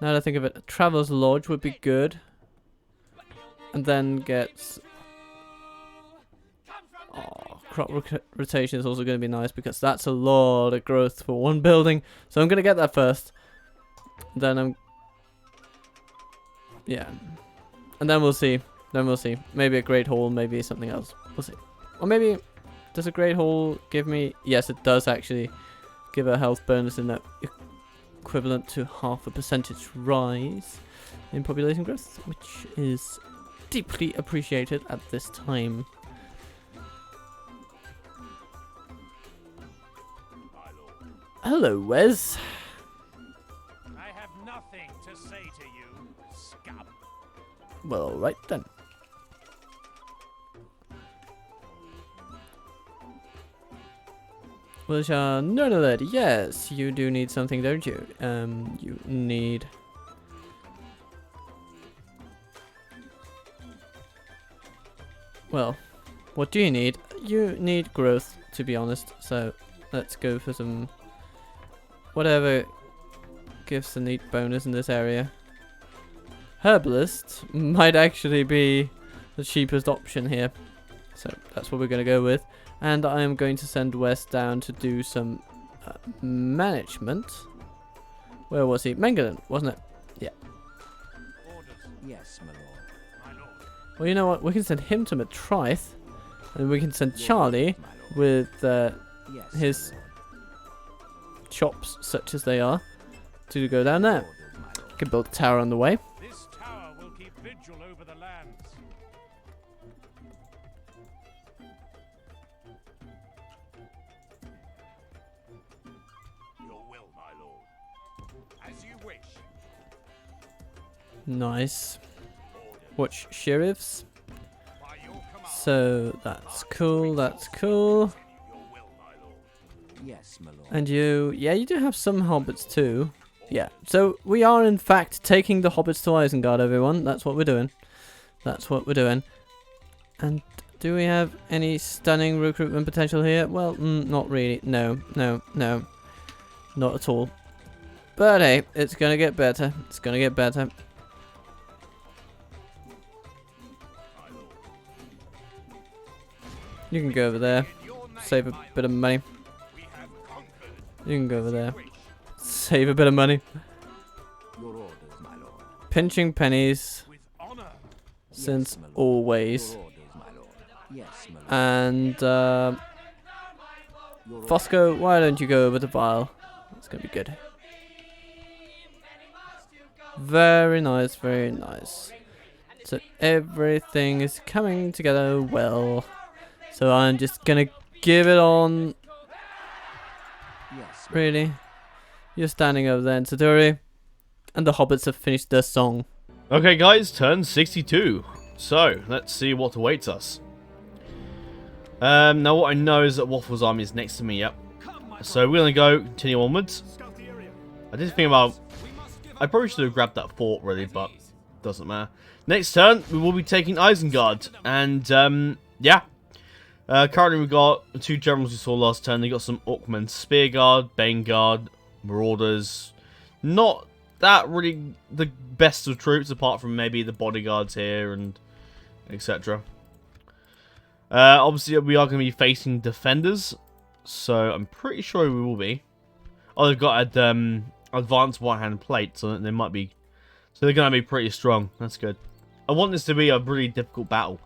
Now that I think of it, a Traveler's Lodge would be good. And then get... Oh, crop rotation is also going to be nice because that's a lot of growth for one building. So I'm going to get that first. Then yeah. And then we'll see. Maybe a Great Hall, maybe something else. We'll see. Or maybe... Does a Great Hall give me... Yes, it does actually give a health bonus in that equivalent to 0.5% rise in population growth, which is deeply appreciated at this time. Hello, Wes. I have nothing to say to you, scum. Well, alright then. Well, no, yes, you do need something, don't you? You need... Well, what do you need? You need growth, to be honest, so let's go for some... Whatever gives a neat bonus in this area. Herbalist might actually be the cheapest option here, so that's what we're going to go with. And I am going to send Wes down to do some management. Where was he? Mengelin, wasn't it? Yeah. Orders. Yes, my lord. My lord. Well, you know what? We can send him to Matrith. And we can send Charlie with his chops, such as they are, to go down there. Can build a tower on the way. This tower will keep vigil over the lands. As you wish. Nice. Watch sheriffs. By your command. So that's cool. That's cool. Your will, my lord. Yes, my lord. And you, yeah, you do have some hobbits too. Yeah. So we are in fact taking the hobbits to Isengard, everyone. That's what we're doing. That's what we're doing. And do we have any stunning recruitment potential here? Well, not really. No, no, no. Not at all. But hey, it's gonna get better. It's gonna get better. You can go over there. Save a bit of money. We have conquered. You can go over there. Save a bit of money. Your orders, my lord. Pinching pennies. With honor. Since my lord. always. Your orders, my lord. Yes, my lord. And, Your orders. Fosco, why don't you go over to Bale? That's gonna be good. Very nice, very nice. So everything is coming together well. So I'm just gonna give it on. Yes, my Really? You're standing over there in Saduri. And the hobbits have finished their song. Okay, guys, turn 62. So, let's see what awaits us. Now what I know is that Waffle's army is next to me, yep. So we're gonna go continue onwards. Scout the area. I did think about... I probably should have grabbed that fort, really, but doesn't matter. Next turn, we will be taking Isengard. And, yeah. Currently we've got the two generals we saw last turn. They got some Orcmen, Spearguard, Baneguard, Marauders. Not that really the best of troops, apart from maybe the bodyguards here and etc. Obviously, we are going to be facing defenders, so I'm pretty sure we will be. Oh, they've got an advanced one-hand plate, so they might be. So they're going to be pretty strong. That's good. I want this to be a really difficult battle.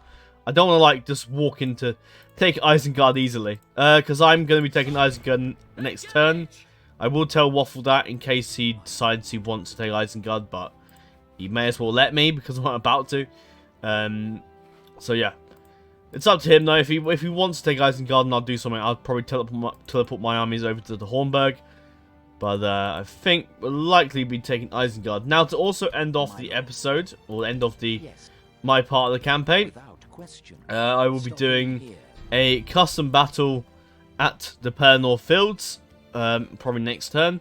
I don't want to like just walk into take Isengard easily, because I'm going to be taking Isengard next turn. I will tell Waffle that in case he decides he wants to take Isengard, but he may as well let me because I'm about to. So yeah, it's up to him though. If he wants to take Isengard and I'll do something, I'll probably teleport my armies over to the Hornburg. But I think we'll likely be taking Isengard. Now to also end off the episode, or end off the Yes, my part of the campaign, without question. I will be Stop doing here. a custom battle at the Pelennor Fields, probably next turn.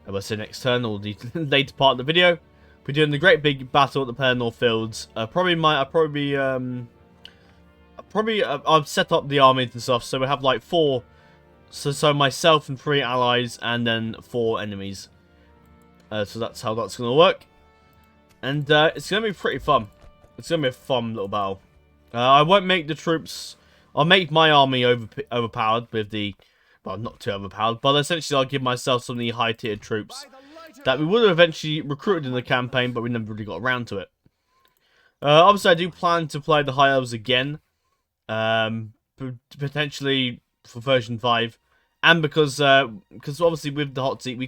I will say next turn, or the later part of the video. We're doing the great big battle at the Pelennor Fields. I've set up the armies and stuff, so we have like 4. So myself and 3 allies, and then 4 enemies. So that's how that's gonna work, and it's gonna be pretty fun. It's gonna be a fun little battle. I won't make the troops. I'll make my army overpowered with the, well, not too overpowered, but essentially I'll give myself some of the high-tiered troops that we would have eventually recruited in the campaign, but we never really got around to it. Obviously, I do plan to play the High Elves again, potentially for version 5, and because obviously with the hot seat we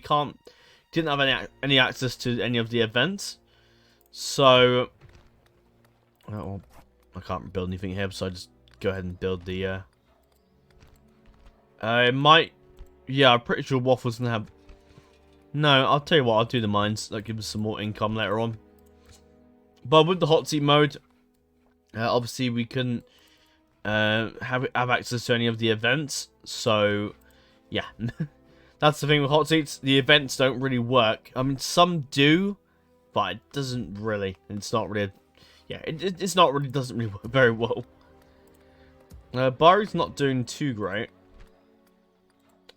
didn't have any access to any of the events, so well, I can't build anything here, so I just go ahead and build the. It might, yeah, I'm pretty sure Waffle's gonna have. No, I'll tell you what, I'll do the mines. That gives us some more income later on. But with the hot seat mode, obviously we couldn't have access to any of the events. So, yeah, that's the thing with hot seats. The events don't really work. I mean, some do, but it doesn't really. It's not really. Yeah, it's not really. Doesn't really work very well. Barry's not doing too great.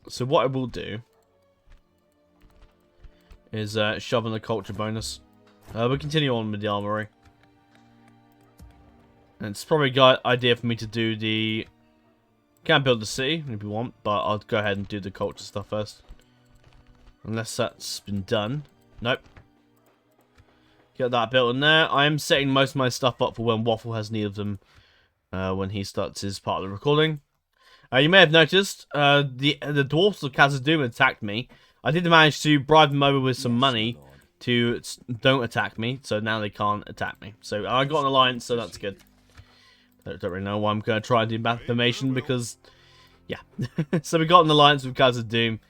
So what I will do is shove in the culture bonus. We'll continue on with the armory. And it's probably a good idea for me to do the... Can build the city if you want, but I'll go ahead and do the culture stuff first. Unless that's been done. Nope. Get that built in there. I am setting most of my stuff up for when Waffle has need of them. When he starts his part of the recording. You may have noticed the dwarfs of Khazad-dûm attacked me. I did manage to bribe them over with some money to don't attack me, so now they can't attack me. So I got an alliance, so that's good. I don't really know why I'm going to try and do math formation because, yeah. So we got an alliance with Khazad-dûm.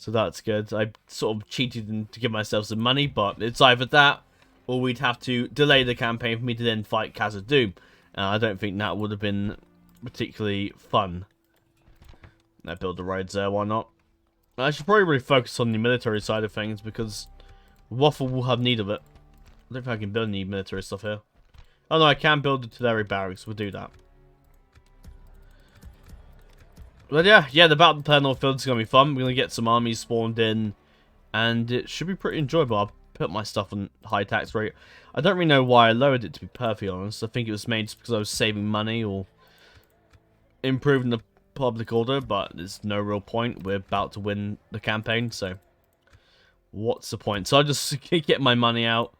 So that's good. I sort of cheated to give myself some money, but it's either that or we'd have to delay the campaign for me to then fight Khazad-dûm. I don't think that would have been particularly fun. I build the roads there, why not? I should probably really focus on the military side of things because Waffle will have need of it. I don't think I can build any military stuff here. Oh no, I can build the Teleri barracks. We'll do that. But yeah, the Battle of the Pelennor Fields is going to be fun. We're going to get some armies spawned in. And it should be pretty enjoyable. I'll put my stuff on high tax rate. I don't really know why I lowered it, to be perfectly honest. I think it was made just because I was saving money or improving the public order. But there's no real point. We're about to win the campaign, so what's the point? So I'll just get my money out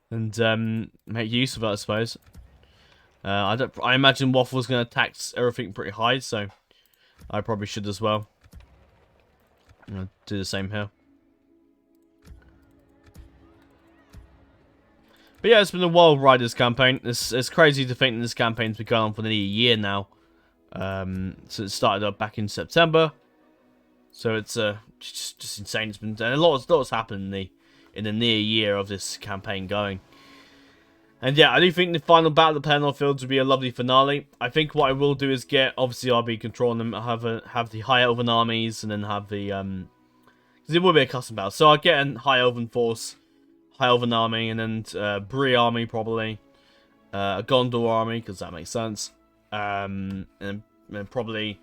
and make use of it, I suppose. I imagine Waffle's going to tax everything pretty high, so I probably should as well. I'm going to do the same here. But yeah, it's been a wild ride, this campaign. It's crazy to think that this campaign's been going on for nearly a year now. So it started up back in September. So it's just insane. It's been a lot's happened in the near year of this campaign going. And yeah, I do think the final battle of the Pelennor Fields would be a lovely finale. I think what I will do is obviously I'll be controlling them, have the High Elven armies, and then have the because it will be a custom battle. So I'll get a High Elven force, High Elven army, and then Brie army probably, a Gondor army because that makes sense, and probably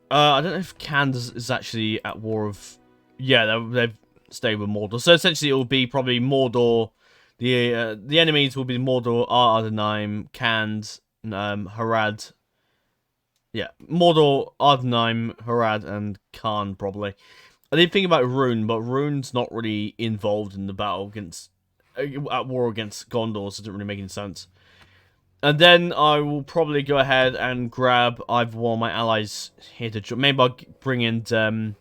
I don't know if Candace is actually at war of, yeah, they've stayed with Mordor. So essentially it will be probably Mordor. The enemies will be Mordor, Ardenheim, Khand, Harad. Yeah, Mordor, Ardenheim, Harad, and Khan probably. I did think about Rune, but Rune's not really involved in the battle at war against Gondor, so it doesn't really make any sense. And then I will probably go ahead and grab either one of my allies here to join. Maybe I'll bring in the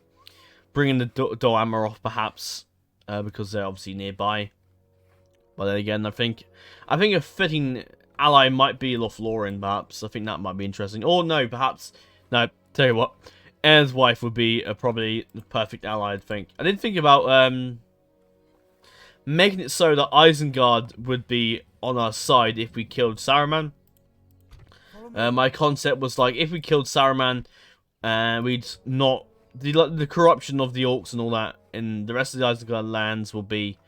Dol Amroth perhaps, because they're obviously nearby. But then again, I think a fitting ally might be Lothlorien, perhaps. I think that might be interesting. Or no, perhaps. No, tell you what. Aaron's wife would be probably the perfect ally, I think. I did think about making it so that Isengard would be on our side if we killed Saruman. My concept was like, if we killed Saruman, we'd not... The corruption of the orcs and all that in the rest of the Isengard lands will be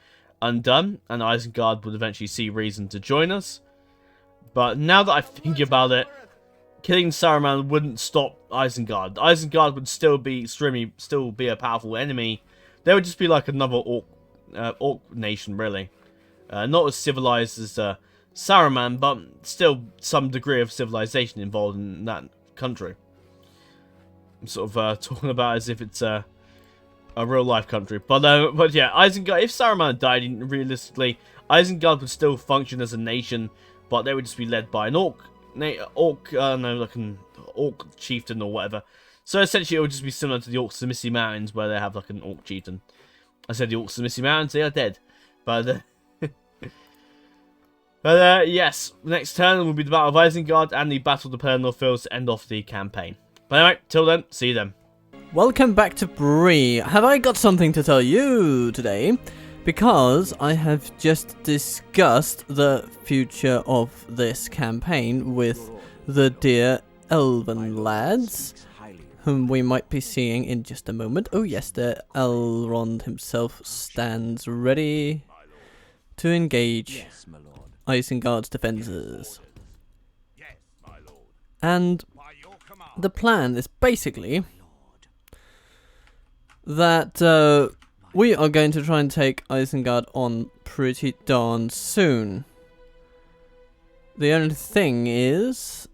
undone, and Isengard would eventually see reason to join us. But now that I think about it, killing Saruman wouldn't stop Isengard. Isengard would still be a powerful enemy. They would just be like another orc nation, really. Not as civilized as Saruman, but still some degree of civilization involved in that country. I'm sort of talking about as if it's a real life country, but yeah, Isengard. If Saruman died, realistically, Isengard would still function as a nation, but they would just be led by an orc chieftain or whatever. So essentially, it would just be similar to the Orcs of the Misty Mountains, where they have like an orc chieftain. I said the Orcs of the Misty Mountains; they are dead, but yes, next turn will be the Battle of Isengard and the Battle of the Pelennor Fields to end off the campaign. But anyway, till then, see you then. Welcome back to Bree. Have I got something to tell you today? Because I have just discussed the future of this campaign with the dear Elven lads, whom we might be seeing in just a moment. Oh yes, there Elrond himself stands ready to engage Isengard's defences. And the plan is basically that we are going to try and take Isengard on pretty darn soon. The only thing is,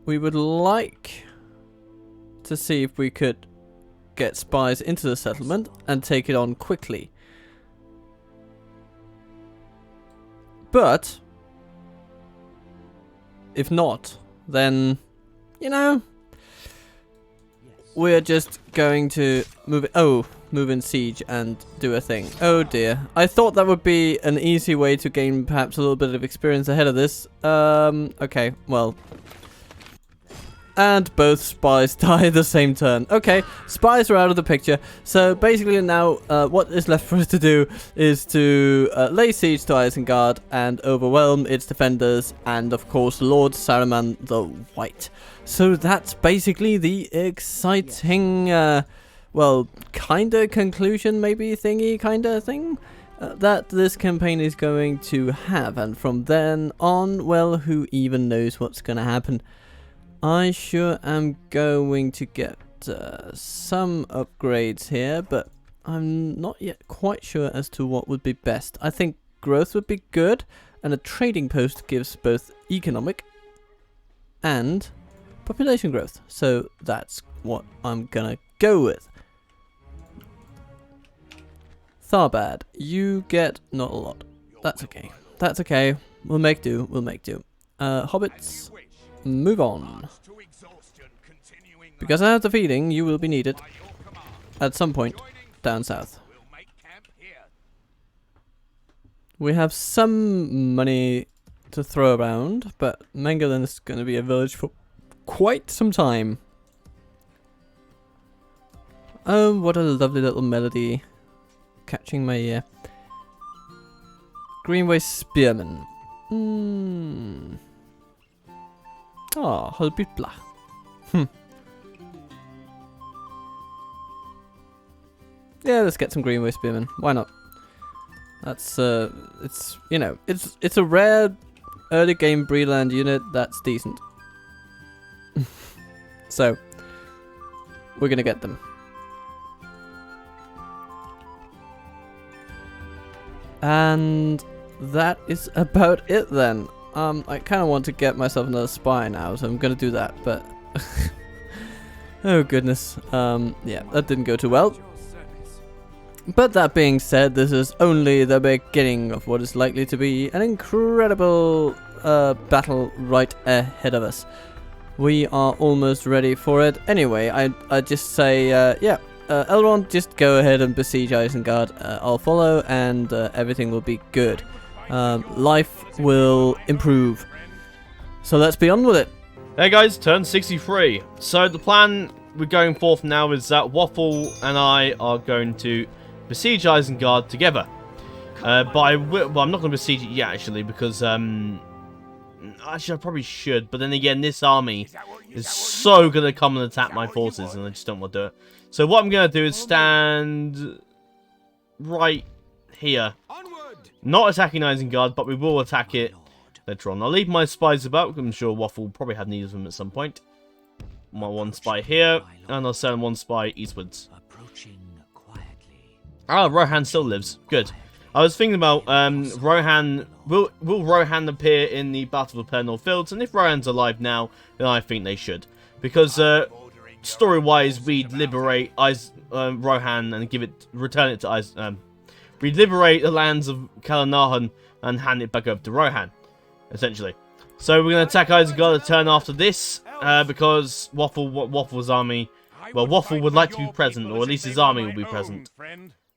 we would like to see if we could get spies into the settlement and take it on quickly. But if not, then, you know, we're just going to move in siege and do a thing. Oh dear. I thought that would be an easy way to gain perhaps a little bit of experience ahead of this. Okay, well. And both spies die the same turn. Okay, spies are out of the picture. So basically now what is left for us to do is to lay siege to Isengard and overwhelm its defenders and of course Lord Saruman the White. So that's basically the exciting, well, kinda conclusion, maybe thingy kinda thing that this campaign is going to have. And from then on, well, who even knows what's gonna happen. I sure am going to get some upgrades here, but I'm not yet quite sure as to what would be best. I think growth would be good, and a trading post gives both economic and population growth. So that's what I'm gonna go with. Tharbad, you get not a lot. That's okay. That's okay. We'll make do. We'll make do. Hobbits, move on. Because I have the feeling you will be needed at some point down south. We have some money to throw around, but Mengelin is going to be a village for quite some time. Oh, what a lovely little melody catching my ear. Greenway Spearman. Ah, Holbitbla. Yeah, let's get some Greenway Spearmen. Why not? That's it's, you know, it's a rare early game Breeland unit that's decent. So we're gonna get them. And that is about it then. I kind of want to get myself another spy now, so I'm gonna do that, but oh goodness. Yeah, that didn't go too well. But that being said, this is only the beginning of what is likely to be an incredible battle right ahead of us. We are almost ready for it. Anyway, I just say, yeah, Elrond, just go ahead and besiege Isengard. I'll follow, and everything will be good. Life will improve. So let's be on with it. Hey guys, turn 63. So the plan we're going forth now is that Waffle and I are going to besiege Isengard together. But well, I'm not going to besiege it yet, actually, because actually I probably should. But then again, this army is so going to come and attack my forces, and I just don't want to do it. So what I'm going to do is stand right here, not attacking Isengard, but we will attack it later on. I'll leave my spies about. I'm sure Waffle will probably have need of them at some point. My one spy here, and I'll send one spy eastwards. Ah, Rohan still lives. Good. I was thinking about Rohan. Will Rohan appear in the Battle of Pelennor Fields? And if Rohan's alive now, then I think they should, because story-wise, we'd liberate Rohan and return it to we'd liberate the lands of Pelennor and hand it back over to Rohan, essentially. So we're going to attack Isengard a turn after this, because Waffle's army, well, Waffle would like to be present, or at least his army will be present.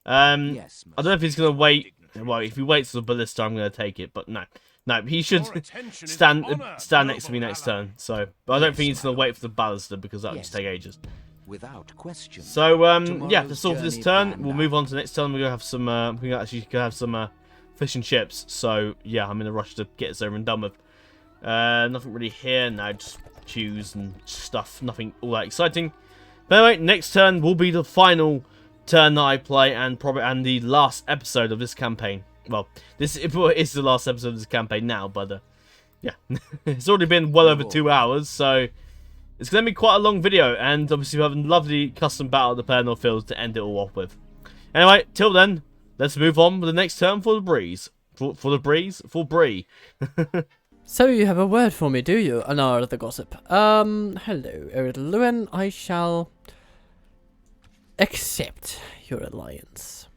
I don't know if he's going to wait. Well, if he waits for the ballista, I'm going to take it, but no. No, he should stand next to me next turn. So, but I don't think he's going to wait for the ballista, because that would just take ages. Without question. So, yeah, that's all for this turn. We'll move on to the next turn. We're going to have some, fish and chips. So, yeah, I'm in a rush to get this over and done with. Nothing really here. No, just chews and stuff. Nothing all that exciting. But anyway, next turn will be the final turn that I play, and the last episode of this campaign. Well, this is the last episode of this campaign now, but yeah, it's already been well over 2 hours, so it's going to be quite a long video, and obviously we have a lovely custom battle at the Pelennor Fields to end it all off with. Anyway, till then, let's move on with the next turn for the breeze. For Bree. So you have a word for me, do you, Anar the Gossip? Hello, Eridluin. I shall accept your alliance.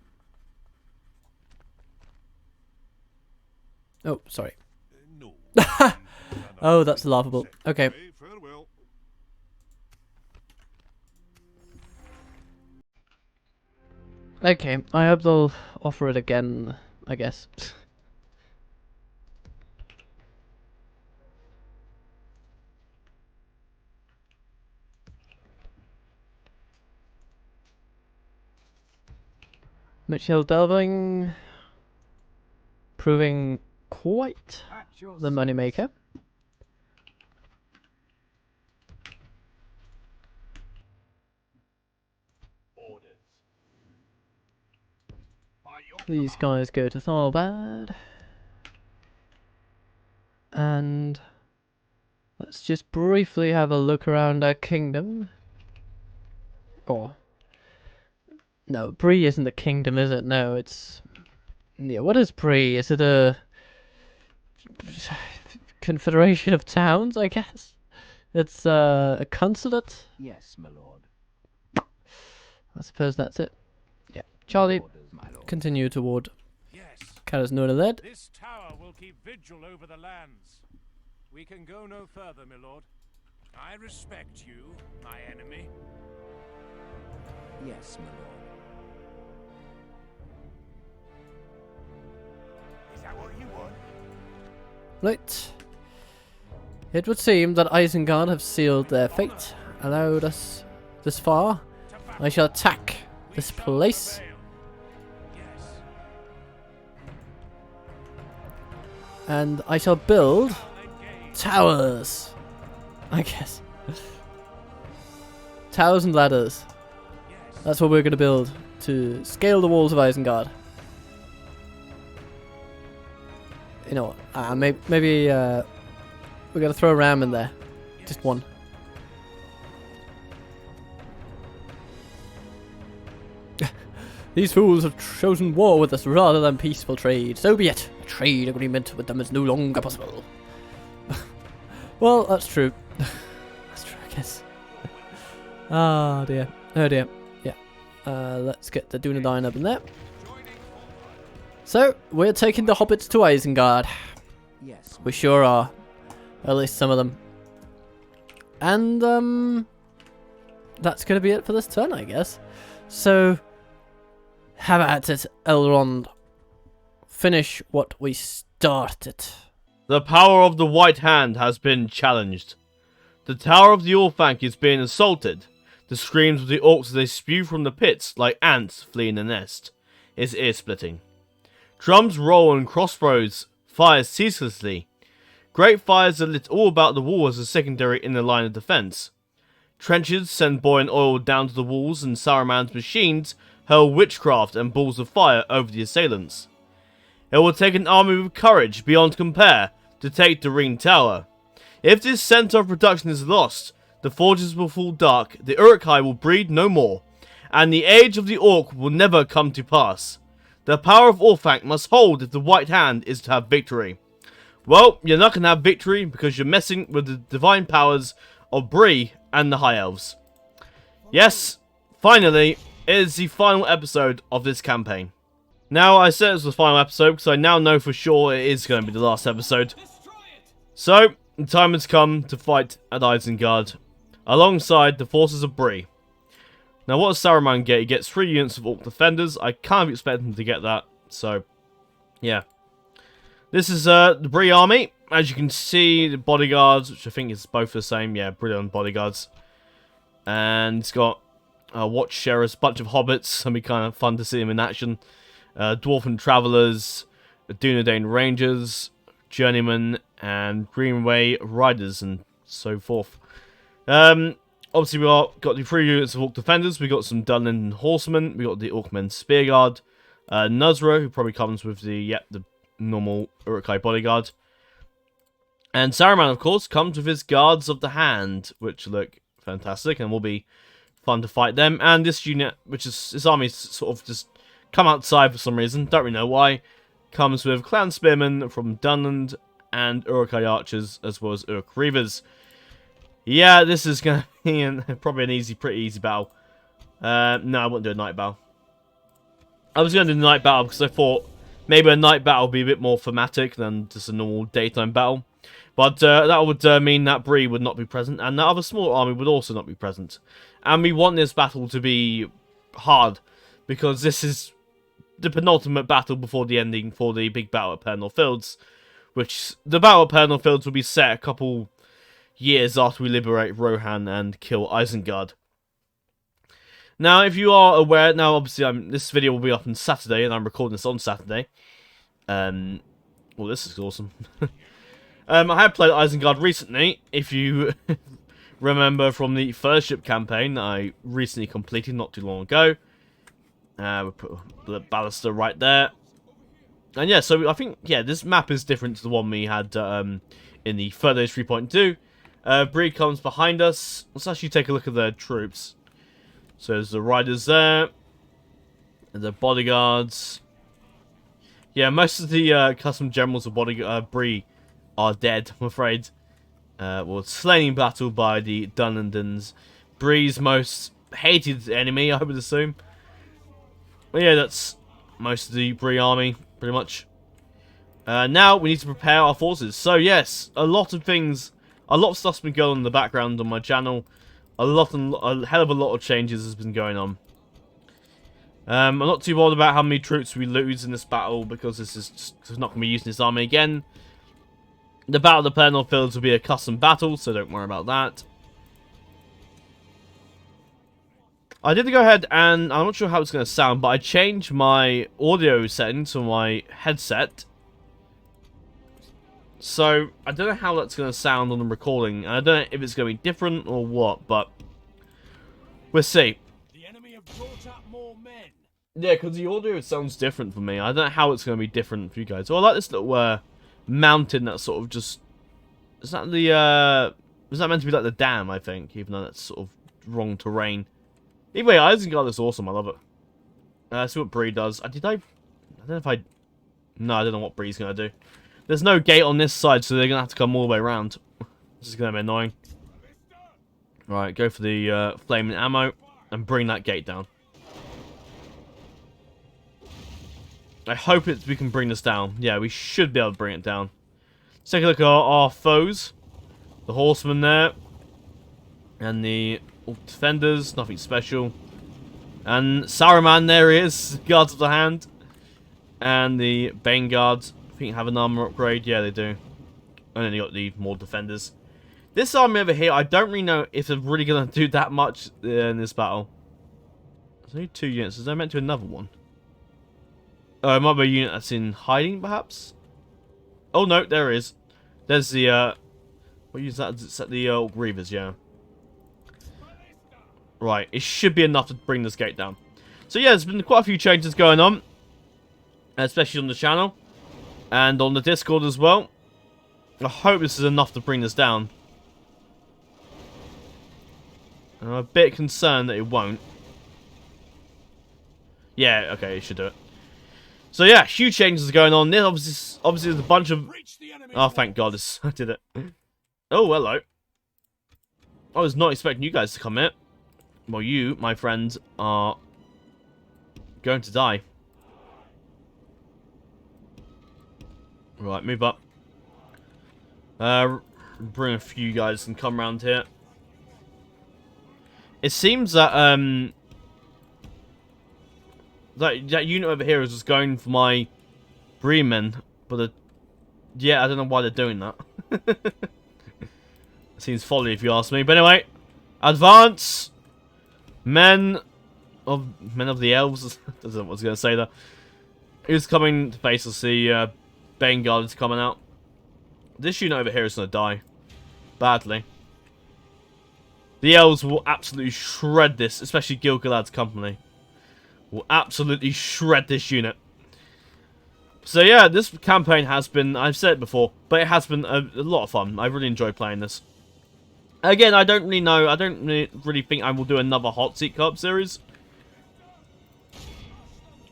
Oh, sorry. No. Oh, that's laughable. Okay. Farewell. Okay, I hope they'll offer it again, I guess. Mitchell delving, proving quite the moneymaker. These guys go to Tharbad. And let's just briefly have a look around our kingdom. Or no, Bree isn't the kingdom, is it? No, it's yeah. What is Bree? Is it a confederation of towns? I guess it's a consulate. Yes, my lord. I suppose that's it. Yeah, Charlie, Orders, my lord. Continue toward Yes, Caras Nordeled. this tower will keep vigil over the lands. We can go no further, my lord. I respect you, my enemy. Yes, my lord. Is that what you want? Right. It would seem that Isengard have sealed their fate, allowed us this far. I shall attack this place. Bale. Yes. And I shall build Engage. towers. I guess. Towers and ladders. Yes. That's what we're going to build to scale the walls of Isengard. You know what? Maybe we're going to throw a ram in there. Just one. These fools have chosen war with us rather than peaceful trade. So be it. A trade agreement with them is no longer possible. Well, that's true. That's true, I guess. Ah, dear. Oh, dear. Yeah. Let's get the Dunedain up in there. So, we're taking the hobbits to Isengard. Yes. We sure are. At least some of them. And, that's going to be it for this turn, I guess. So, have at it, Elrond. Finish what we started. The power of the White Hand has been challenged. The tower of the Orthanc is being assaulted. The screams of the orcs as they spew from the pits like ants fleeing a nest is ear-splitting. Drums roll and crossbows fire ceaselessly. Great fires are lit all about the wall as a secondary inner line of defense. Trenches send boiling oil down to the walls, and Saruman's machines hurl witchcraft and balls of fire over the assailants. It will take an army with courage beyond compare to take the Ring Tower. If this centre of production is lost, the forges will fall dark, the Uruk-hai will breed no more, and the age of the Orc will never come to pass. The power of Orthanc must hold if the White Hand is to have victory. Well, you're not going to have victory because you're messing with the divine powers of Bree and the High Elves. Yes, finally, it is the final episode of this campaign. Now, I said it was the final episode because I now know for sure it is going to be the last episode. So, the time has come to fight at Isengard, alongside the forces of Bree. Now, what does Saruman get? He gets 3 units of Orc Defenders. I kind of expect him to get that, so, yeah. This is the Bree army. As you can see, the bodyguards, which I think is both the same. Yeah, brilliant bodyguards. And it's got Watch Sheriffs, bunch of hobbits. It'll be kind of fun to see them in action. Dwarven Travellers, Dunedain Rangers, Journeymen, and Greenway Riders, and so forth. Obviously, we got the 3 units of Orc Defenders. We got some Dunland and Horsemen. We got the Orcmen Spearguard. Nuzra, who probably comes with the normal Uruk-hai bodyguard. And Saruman, of course, comes with his Guards of the Hand, which look fantastic and will be fun to fight them. And this unit, which is his army, sort of just come outside for some reason, don't really know why, comes with Clan Spearmen from Dunland and Uruk-hai Archers, as well as Uruk Reavers. Yeah, this is going to be probably an pretty easy battle. No, I wouldn't do a night battle. I was going to do a night battle because I thought maybe a night battle would be a bit more thematic than just a normal daytime battle. But that would mean that Bree would not be present, and that other small army would also not be present. And we want this battle to be hard, because this is the penultimate battle before the ending for the big battle at Pelennor Fields. Which, the battle at Pelennor Fields will be set a couple years after we liberate Rohan and kill Isengard. Now, if you are aware, now obviously this video will be up on Saturday, and I'm recording this on Saturday. Well, this is awesome. I have played Isengard recently. If you remember from the first ship campaign that I recently completed not too long ago. We put the baluster right there. And yeah, so I think, yeah, this map is different to the one we had in the Third Age 3.2. Bree comes behind us. Let's actually take a look at the troops. So there's the riders there. And the bodyguards. Yeah, most of the custom generals of Brie are dead, I'm afraid. Well, slain in battle by the Dunlandans. Bree's most hated enemy, I would assume. But yeah, that's most of the Brie army, pretty much. Now we need to prepare our forces. So yes, a lot of stuff's been going on in the background on my channel. A hell of a lot of changes has been going on. I'm not too bothered about how many troops we lose in this battle, because this is just not going to be using this army again. The Battle of the Pelennor Fields will be a custom battle, so don't worry about that. I did go ahead and, I'm not sure how it's going to sound, but I changed my audio setting to my headset. So, I don't know how that's going to sound on the recording, and I don't know if it's going to be different or what, but we'll see. The enemy have brought up more men. Yeah, because the audio sounds different for me. I don't know how it's going to be different for you guys. So I like this little mountain that sort of just... Is that meant to be like the dam, I think, even though that's sort of wrong terrain. Anyway, Isengard is awesome. I love it. Let's see what Bree does. I don't know if I... No, I don't know what Bree's going to do. There's no gate on this side, so they're going to have to come all the way around. This is going to be annoying. Right, go for the flaming ammo and bring that gate down. I hope we can bring this down. Yeah, we should be able to bring it down. Let's take a look at our foes. The horsemen there. And the defenders, nothing special. And Saruman, there he is, guards of the hand. And the Bane guards, I think have an armor upgrade. Yeah, they do. And then you got the more defenders. This army over here, I don't really know if they're really going to do that much in this battle. There's only 2 units. Is there meant to be another one? Oh, it might be a unit that's in hiding, perhaps? Oh, no, there is. There's the, what use that? Is that the Reavers, yeah. Right, it should be enough to bring this gate down. So yeah, there's been quite a few changes going on. Especially on the channel. And on the Discord as well. I hope this is enough to bring this down. I'm a bit concerned that it won't. Yeah, okay, it should do it. So yeah, huge changes are going on. There obviously there's a bunch of... Oh, thank God, I did it. Oh, hello. I was not expecting you guys to come here. Well, you, my friends, are going to die. Right, move up. Bring a few guys and come around here. It seems that that unit over here is just going for my Brie men, but yeah, I don't know why they're doing that. Seems folly if you ask me. But anyway, advance, men of the Elves. I don't know what I was going to say there. Who's coming to face us? The Bane Guard is coming out. This unit over here is going to die badly. The Elves will absolutely shred this, especially Gil-galad's company. Will absolutely shred this unit. So yeah, this campaign has been, I've said it before, but it has been a lot of fun. I really enjoy playing this. Again, I don't really know, I don't really think I will do another Hot Seat Co-op series.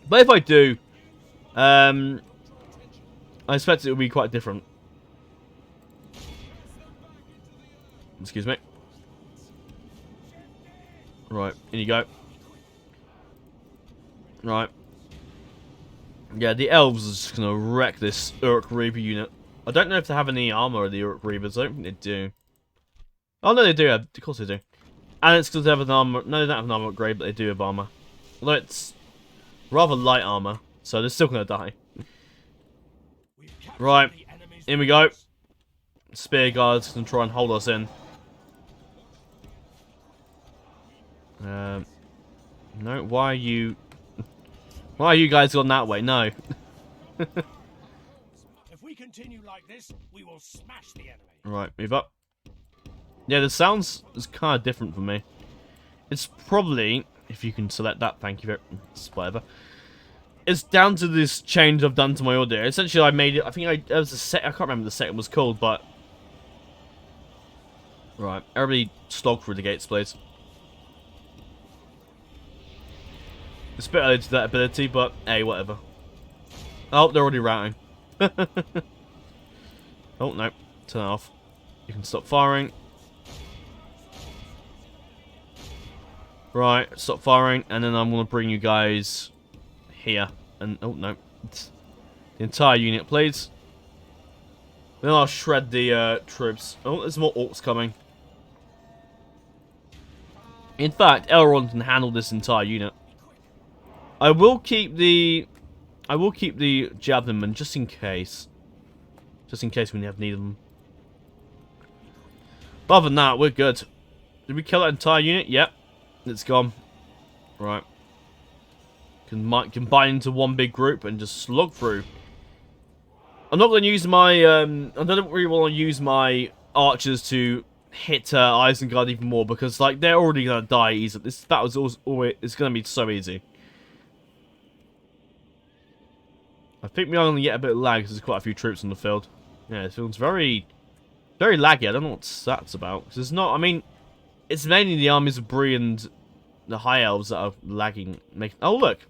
But if I do, I expect it will be quite different. Excuse me. Right, in you go. Right. Yeah, the Elves are just going to wreck this Uruk Reaver unit. I don't know if they have any armor of the Uruk Reavers. I don't think they do. Oh, no, they do. Of course they do. And it's because they have an armor. No, they don't have an armor upgrade, but they do have armor. Although it's rather light armor, so they're still going to die. Right. In we go. Spear guards can try and hold us in. No, why are you... Why are you guys gone that way? No. If we continue like this, we will smash the enemy. Right, move up. Yeah, the sounds is kind of different for me. It's probably, if you can select that, thank you very whatever. It's down to this change I've done to my audio. Essentially, I made it, I think there was a set, I can't remember the setting was called, but... Right, everybody slog through the gates, please. It's a bit early to that ability, but hey, whatever. Oh, they're already routing. Oh, no. Turn it off. You can stop firing. Right, stop firing, and then I'm going to bring you guys here. And, oh, no. The entire unit, please. Then I'll shred the troops. Oh, there's more orcs coming. In fact, Elrond can handle this entire unit. I will keep the javelinmen just in case. Just in case we need them. But other than that, we're good. Did we kill that entire unit? Yep. It's gone. Right. Combine into one big group and just slog through. I'm not going to use my... I don't really want to use my archers to hit Isengard even more because, like, they're already going to die easily. This battle's always... It's going to be so easy. I think we're going to get a bit of lag because there's quite a few troops on the field. Yeah, it feels very laggy. I don't know what that's about. Because it's not... I mean, it's mainly the armies of Bree and the High Elves that are lagging. Oh, look.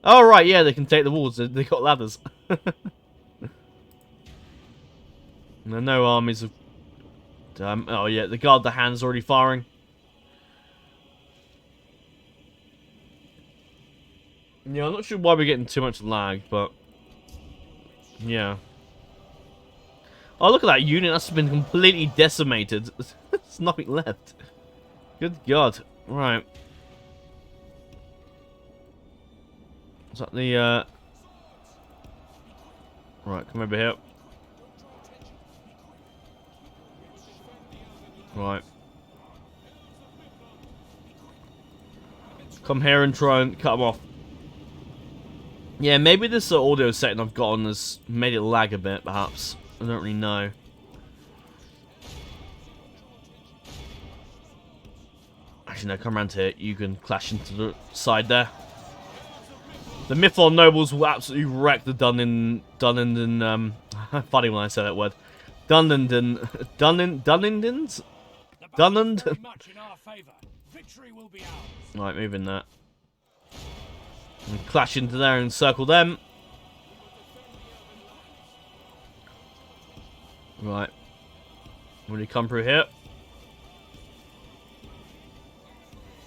Oh, right, yeah, they can take the walls. They got ladders. No armies of... oh, yeah, the guard the hand's already firing. Yeah, I'm not sure why we're getting too much lag, but... Yeah. Oh, look at that unit. That's been completely decimated. There's nothing left. Good God. Right. Is that the, Right, come over here. Right. Come here and try and cut them off. Yeah, maybe this audio setting I've got on has made it lag a bit, perhaps. I don't really know. Actually, no, come around here. You can clash into the side there. The Mithlond nobles will absolutely wreck the Dunland and funny when I say that word. Dunland. Right, move in there. And clash into there and circle them. Right. When you come through here.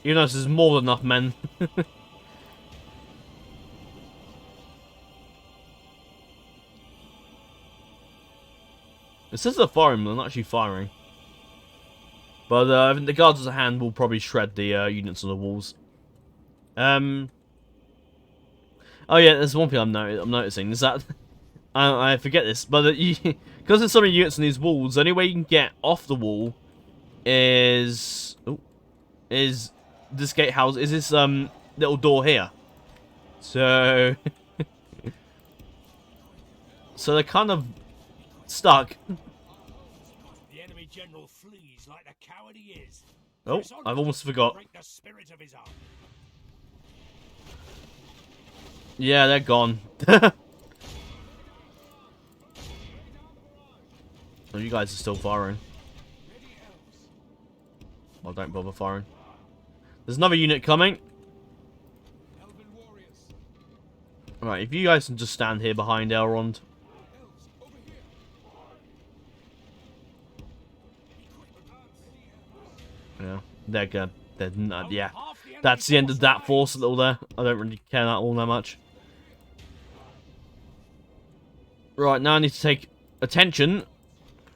You notice there's more than enough men. It says they're firing, but they're not actually firing. But I think the guards at hand will probably shred the units on the walls. Oh yeah, there's one thing I'm noticing is that I forget this, but because there's so many units on these walls, the only way you can get off the wall is this gatehouse, is this little door here. So so they're kind of stuck. The enemy general flees like the coward he is. Oh, I've almost forgot. Break the spirit of his arm. Yeah, they're gone. Oh, you guys are still firing. Well, don't bother firing. There's another unit coming. Right, if you guys can just stand here behind Elrond. Yeah, they're good. They're not, yeah. That's the end of that force a little there. I don't really care that all that much. Right, now I need to take attention.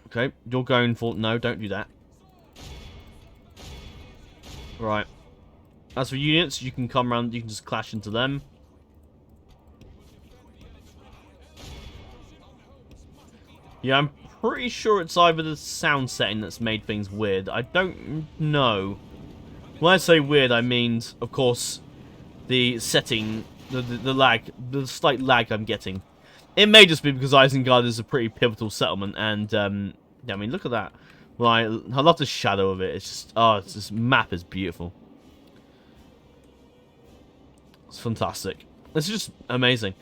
Okay, you're going for... No, don't do that. Right. As for units, you can come around, you can just clash into them. Yeah, I'm pretty sure it's either the sound setting that's made things weird. I don't know. When I say weird, I mean, of course, the setting, the lag, the slight lag I'm getting. It may just be because Isengard is a pretty pivotal settlement, and yeah, I mean, look at that. Well, I love the shadow of it. It's just, oh, this map is beautiful. It's fantastic. It's just amazing.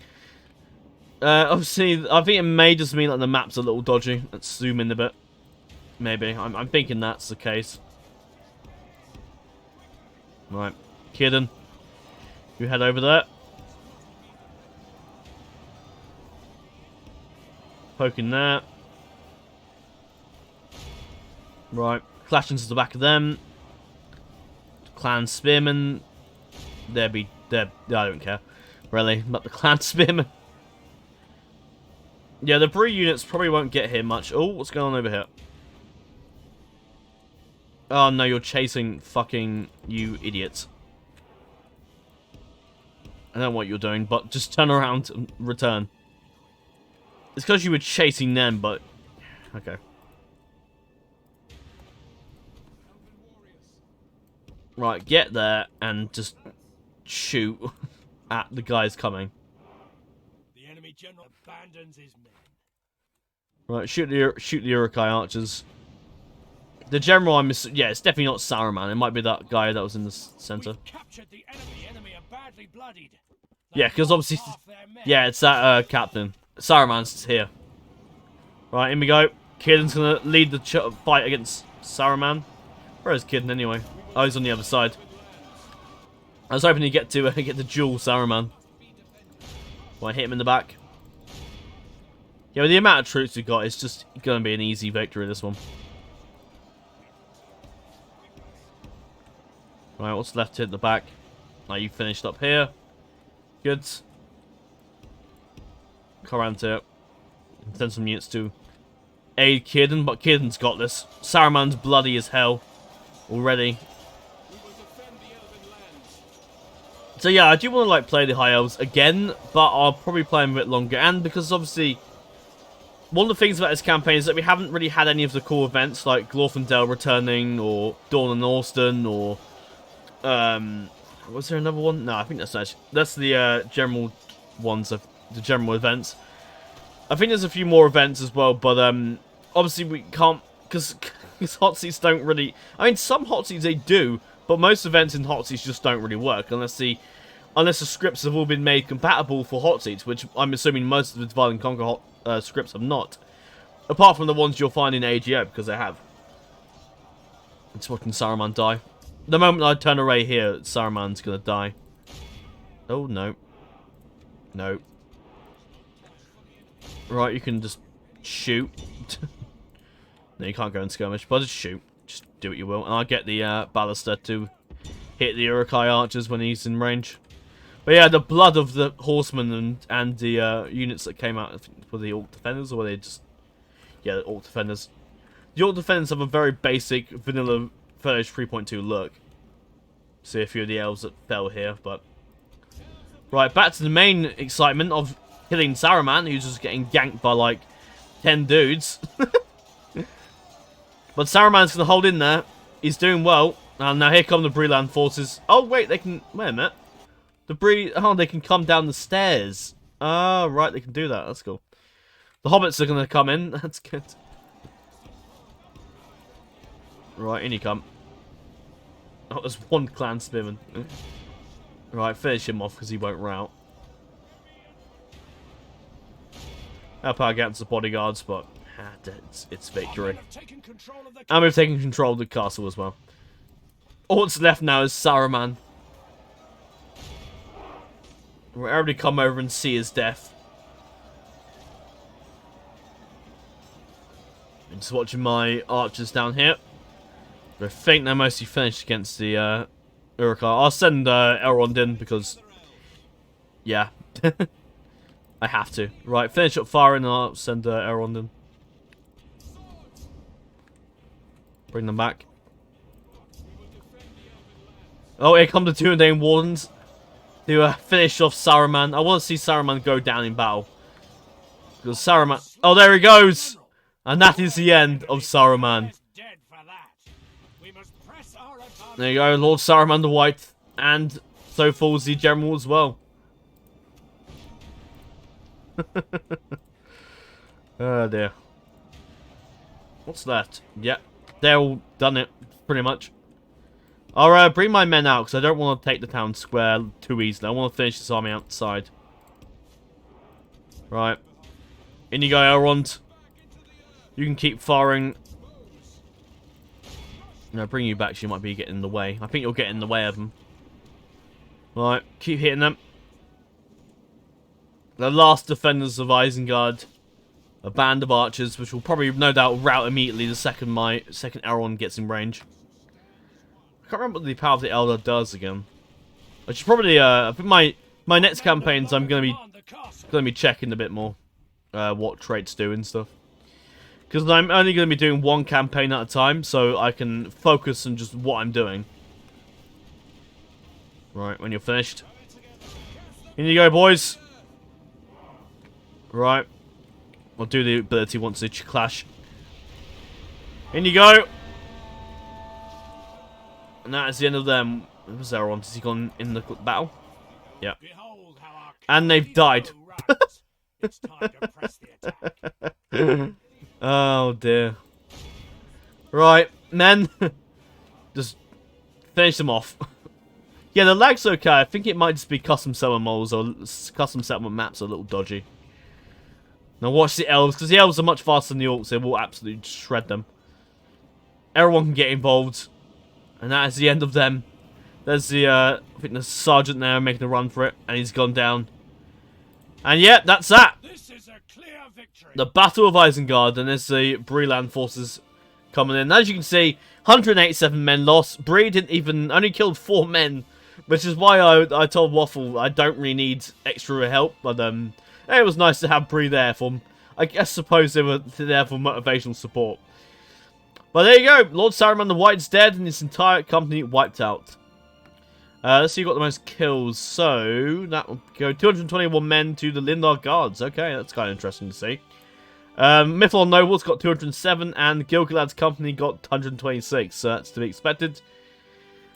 Obviously, I think it may just mean that the map's a little dodgy. Let's zoom in a bit. Maybe. I'm thinking that's the case. Right. Kidden. You head over there. Poking there. Right. Clash into the back of them. Clan Spearmen. I don't care. Really. But the Clan Spearmen. Yeah, the Bree units probably won't get here much. Oh, what's going on over here? Oh no, you're chasing fucking you idiots. I don't know what you're doing, but just turn around and return. It's because you were chasing them, but... Okay. Right, get there and just shoot at the guys coming. The enemy general abandons his men. Right, shoot the Uruk-hai archers. The general, yeah, it's definitely not Saruman. It might be that guy that was in the center. Captured the enemy are badly bloodied. Yeah, because obviously, yeah, it's that captain. Saruman's here. Right, in we go. Kidden's gonna lead the fight against Saruman. Where is Kidden anyway? Oh, he's on the other side. I was hoping to get to get the duel Saruman. Well, I hit him in the back. Yeah, with the amount of troops we've got, it's just gonna be an easy victory, this one. Right, what's left to hit the back? Now you finished up here. Good. Come around to it. Send some units to aid Kidden, but Kidden's got this. Saruman's bloody as hell already. So yeah, I do want to like play the High Elves again, but I'll probably play them a bit longer. And because obviously, one of the things about this campaign is that we haven't really had any of the cool events like Glorfindel returning, or Dawn and Austen, or was there another one? No, I think that's the general ones of the general events. I think there's a few more events as well, but obviously we can't because hot seats don't really. I mean, some hot seats they do, but most events in hot seats just don't really work unless the scripts have all been made compatible for hot seats, which I'm assuming most of the Divide and Conquer scripts have not, apart from the ones you'll find in AGO because they have. It's watching Saruman die. The moment I turn away here, Saruman's gonna die. Oh no, no. Right, you can just shoot. No, you can't go and skirmish, but just shoot. Just do what you will. And I'll get the Ballister to hit the Uruk-hai archers when he's in range. But yeah, the blood of the horsemen and the units that came out, I think, were the Orc Defenders, or were they just... Yeah, the Orc Defenders. The Orc Defenders have a very basic, vanilla Furnish 3.2 look. See a few of the elves that fell here, but... Right, back to the main excitement of killing Saruman, who's just getting ganked by, like, 10 dudes. But Saruman's going to hold in there. He's doing well. And now here come the Bree land forces. Oh, wait, they can... Wait a minute. The Bree... Oh, they can come down the stairs. Ah, right, they can do that. That's cool. The hobbits are going to come in. That's good. Right, in you come. Oh, there's one clan spearman. Right, finish him off because he won't rout. Help out against the bodyguards, but it's victory. And we've taken control of the castle as well. All that's left now is Saruman. We'll everybody come over and see his death. I'm just watching my archers down here. I think they're mostly finished against the Uruk-hai. I'll send Elrond in because, yeah, I have to. Right, finish up firing and I'll send Elrond in. Bring them back. Oh, here come the Dunland Wardens to finish off Saruman. I want to see Saruman go down in battle. Because Saruman... Oh, there he goes! And that is the end of Saruman. We must press our advantage. There you go, Lord Saruman the White, and so falls the general as well. Oh dear. What's that? Yep, they're all done it, pretty much. I'll bring my men out, because I don't want to take the town square too easily. I want to finish this army outside. Right. In you go, Elrond. You can keep firing. No, bring you back, so you might be getting in the way. I think you'll get in the way of them. Right, keep hitting them. The last defenders of Isengard. A band of archers, which will probably, no doubt, rout immediately the second Elrond gets in range. I can't remember what the Power of the Elder does again. I should probably, I think my next campaigns I'm gonna be checking a bit more what traits do and stuff. Because I'm only gonna be doing one campaign at a time, so I can focus on just what I'm doing. Right, when you're finished. In you go, boys. Right. I'll do the ability once they clash. In you go. And that is the end of them. Was there on? Has he gone in the battle? Yeah. And they've died. It's time to press the attack. Oh dear. Right, men. Just finish them off. Yeah, the lag's okay. I think it might just be custom settlement models or custom settlement maps are a little dodgy. Now watch the elves, because the elves are much faster than the orcs. They will absolutely shred them. Everyone can get involved. And that is the end of them. There's the, I think the sergeant there making a run for it. And he's gone down. And yeah, that's that. This is a clear victory. The Battle of Isengard. And there's the Bree land forces coming in. As you can see, 187 men lost. Bree didn't even, only killed 4 men. Which is why I told Waffle I don't really need extra help. But it was nice to have Bree there for, I suppose they were there for motivational support. But there you go, Lord Saruman the White's dead and his entire company wiped out. Let's see who got the most kills. So, that will go 221 men to the Lindar Guards. Okay, that's kind of interesting to see. Mithril Nobles got 207 and Gil-galad's company got 126. So that's to be expected.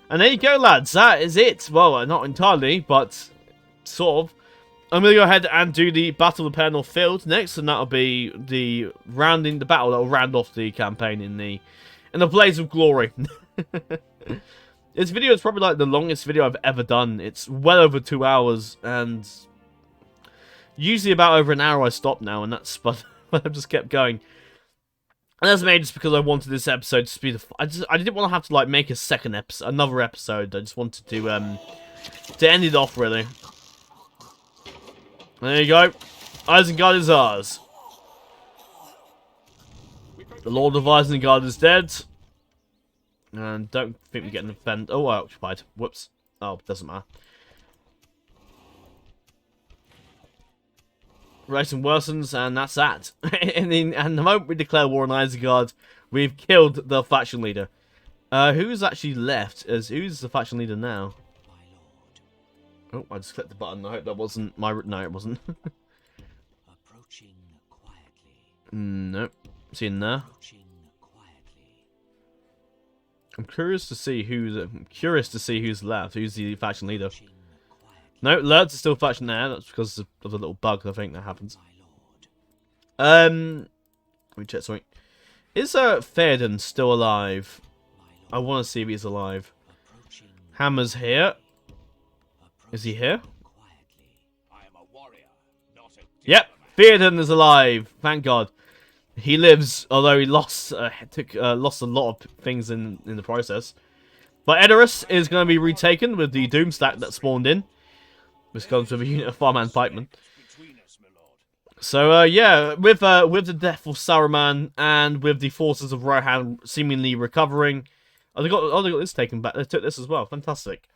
And there you go, lads. That is it. Well, not entirely, but sort of. I'm going to go ahead and do the Battle of the Pelennor Fields next, and that'll be the battle that'll round off the campaign in the blaze of glory. This video is probably like the longest video I've ever done. It's well over 2 hours, and usually about over an hour I stop now, and that's but I've just kept going. And that's made just because I wanted this episode to be I didn't want to have to like make another episode. I just wanted to end it off really. There you go. Isengard is ours. The Lord of Isengard is dead. And don't think we're getting offended. Oh, I occupied. Whoops. Oh, doesn't matter. Racing worsens, and that's that. And the moment we declare war on Isengard, we've killed the faction leader. Who's actually left? Who's the faction leader now? Oh, I just clicked the button. I hope that wasn't my... No, it wasn't. Approaching quietly. Nope. See in there. I'm curious to see who's left. Who's the faction leader? No, Lurtz is still faction there. That's because of the little bug I think that happens. Let me check something. Is Theoden still alive? I want to see if he's alive. Hammer's here. Is he here? I am a warrior, not a Yep, Theoden is alive. Thank God. He lives, although he lost lost a lot of things in the process. But Edoras is going to be retaken with the Doomstack that spawned in. Which comes with a unit of Farman Pikemen. So, yeah, with the death of Saruman and with the forces of Rohan seemingly recovering, they got this taken back. They took this as well. Fantastic.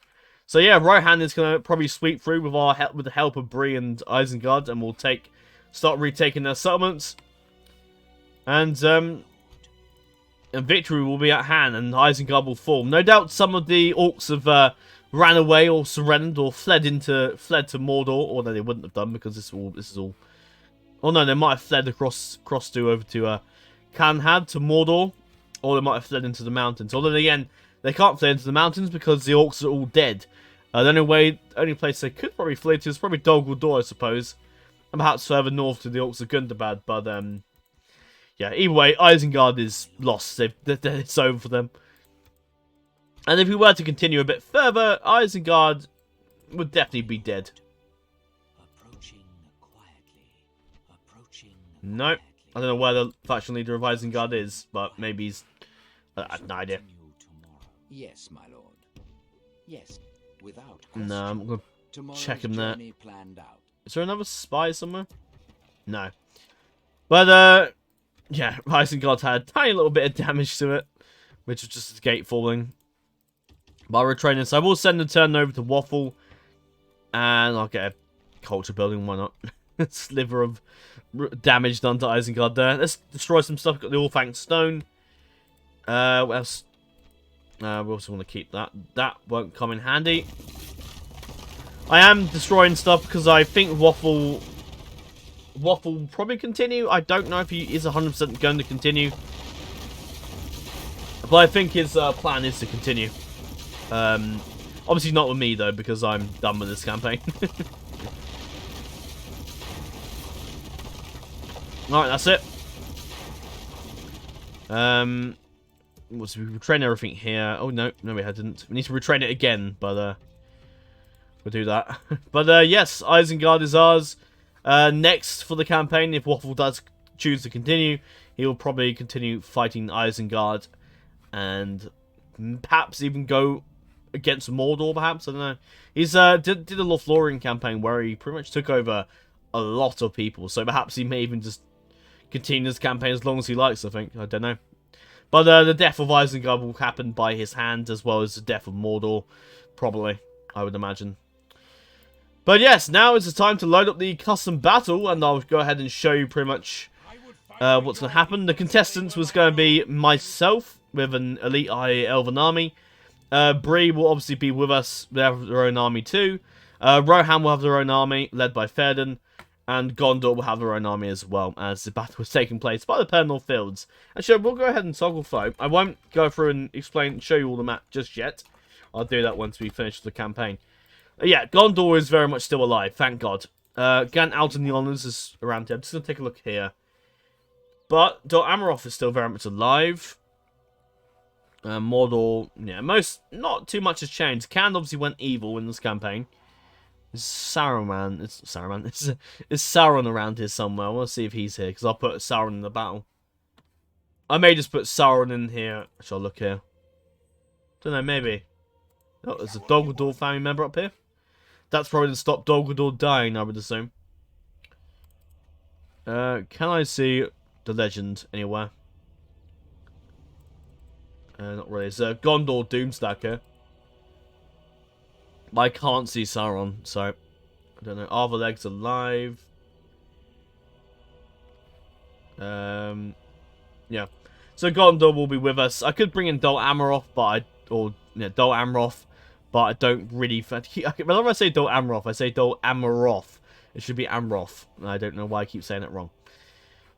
So yeah, Rohan is gonna probably sweep through with the help of Bree and Isengard, and we'll start retaking their settlements. And victory will be at hand, and Isengard will fall. No doubt some of the orcs have ran away or surrendered or fled to Mordor, or no, they wouldn't have done because this is all. Oh no, they might have fled over to Canhad to Mordor, or they might have fled into the mountains. Although again, they can't flee into the mountains because the orcs are all dead. The only place they could probably flee to is probably Dol Guldur, I suppose, and perhaps further north to the orcs of Gundabad. But yeah, either way, Isengard is lost. It's over for them. And if we were to continue a bit further, Isengard would definitely be dead. Nope. I don't know where the faction leader of Isengard is, but maybe he's... I have no idea. Yes, my lord. Yes, without question. No, I'm going to check him there. Planned out. Is there another spy somewhere? No. But, yeah, Isengard had a tiny little bit of damage to it, which was just his gate falling. But I'll retrain this. I will send the turn over to Waffle, and I'll get a culture building, why not? Sliver of damage done to Isengard there. Let's destroy some stuff. Got the Orthanc stone. What else? We also want to keep that. That won't come in handy. I am destroying stuff because I think Waffle will probably continue. I don't know if he is 100% going to continue. But I think his plan is to continue. Obviously not with me though, because I'm done with this campaign. Alright, that's it. We retrain everything here. Oh no, we didn't. We need to retrain it again, but we'll do that. But yes, Isengard is ours. Next for the campaign, if Waffle does choose to continue, he will probably continue fighting Isengard, and perhaps even go against Mordor. Perhaps, I don't know. He's did a Lothlorien campaign where he pretty much took over a lot of people, so perhaps he may even just continue this campaign as long as he likes. I think, I don't know. But the death of Isengard will happen by his hand, as well as the death of Mordor, probably, I would imagine. But yes, now is the time to load up the custom battle, and I'll go ahead and show you pretty much what's going to happen. The contestants was going to be myself, with an elite high Elven army. Bree will obviously be with us, they have their own army too. Rohan will have their own army, led by Théoden. And Gondor will have their own army as well, as the battle was taking place by the Pelennor Fields. Actually, we'll go ahead and toggle flow. I won't go through and explain and show you all the map just yet. I'll do that once we finish the campaign. Yeah, Gondor is very much still alive, thank God. Gant out in the honours is around here. I'm just going to take a look here. But Dol Amroth is still very much alive. Mordor, yeah, not too much has changed. Khand obviously went evil in this campaign. Saruman. It's Sauron around here somewhere. I want to see if he's here, because I'll put Sauron in the battle. I may just put Sauron in here. Shall I look here? Don't know, maybe. Oh, there's a Dol Guldur family member up here. That's probably to stop Dol Guldur dying, I would assume. Can I see the legend anywhere? Not really. It's a Gondor Doomstack here. I can't see Sauron, so I don't know. Are the legs alive? Yeah. So Gondor will be with us. I could bring in Dol Amroth, Dol Amroth, but I don't really. Whenever I say Dol Amroth, I say Dol Amaroth. It should be Amroth. I don't know why I keep saying it wrong.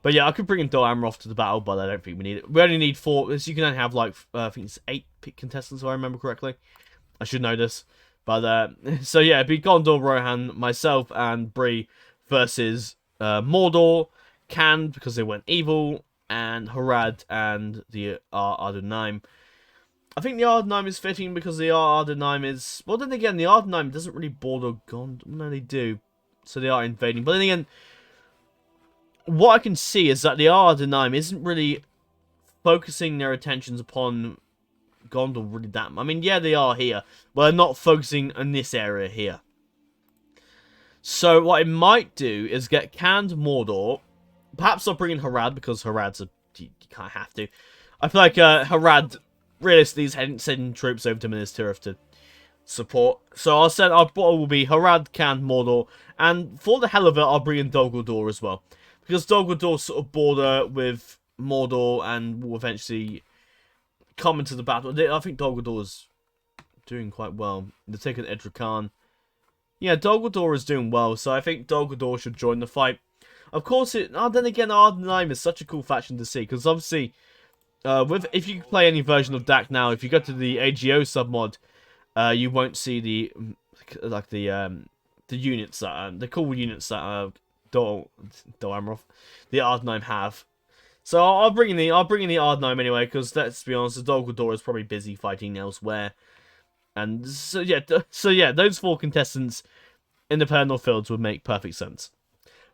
But yeah, I could bring in Dol Amroth to the battle, but I don't think we need it. We only need 4. So you can only have like I think it's 8 contestants, if I remember correctly. I should know this. But, so yeah, it'd be Gondor, Rohan, myself, and Bree versus Mordor, Khand, because they went evil, and Harad and the Ardenaim. I think the Ardenaim is fitting because the Ardenaim is... Well, then again, the Ardenaim doesn't really border Gondor. No, they do. So they are invading. But then again, what I can see is that the Ardenaim isn't really focusing their attentions upon Gondor really that much. I mean, yeah, they are here, but they're not focusing on this area here. So what I might do is get Khand Mordor. Perhaps I'll bring in Harad, because Harad's you kind of have to. I feel like Harad realistically is sending troops over to Minas Tirith to support. So our bottle will be Harad, Khand, Mordor, and for the hell of it, I'll bring in Dol Guldur as well, because Dol Guldur sort of border with Mordor and will eventually come into the battle. I think Dol Guldur is doing quite well. They're taking Edric Khan. Yeah, Dol Guldur is doing well, so I think Dol Guldur should join the fight. Of course, then again, Ardenaim is such a cool faction to see, because obviously if you play any version of DAC now, if you go to the AGO submod, you won't see the units that the cool units that Dol Amroth, the Ardnime have. So I'll bring in the Ardnime anyway, because let's be honest, the Dol Guldur is probably busy fighting elsewhere. And so yeah, those 4 contestants in the Pelennor Fields would make perfect sense.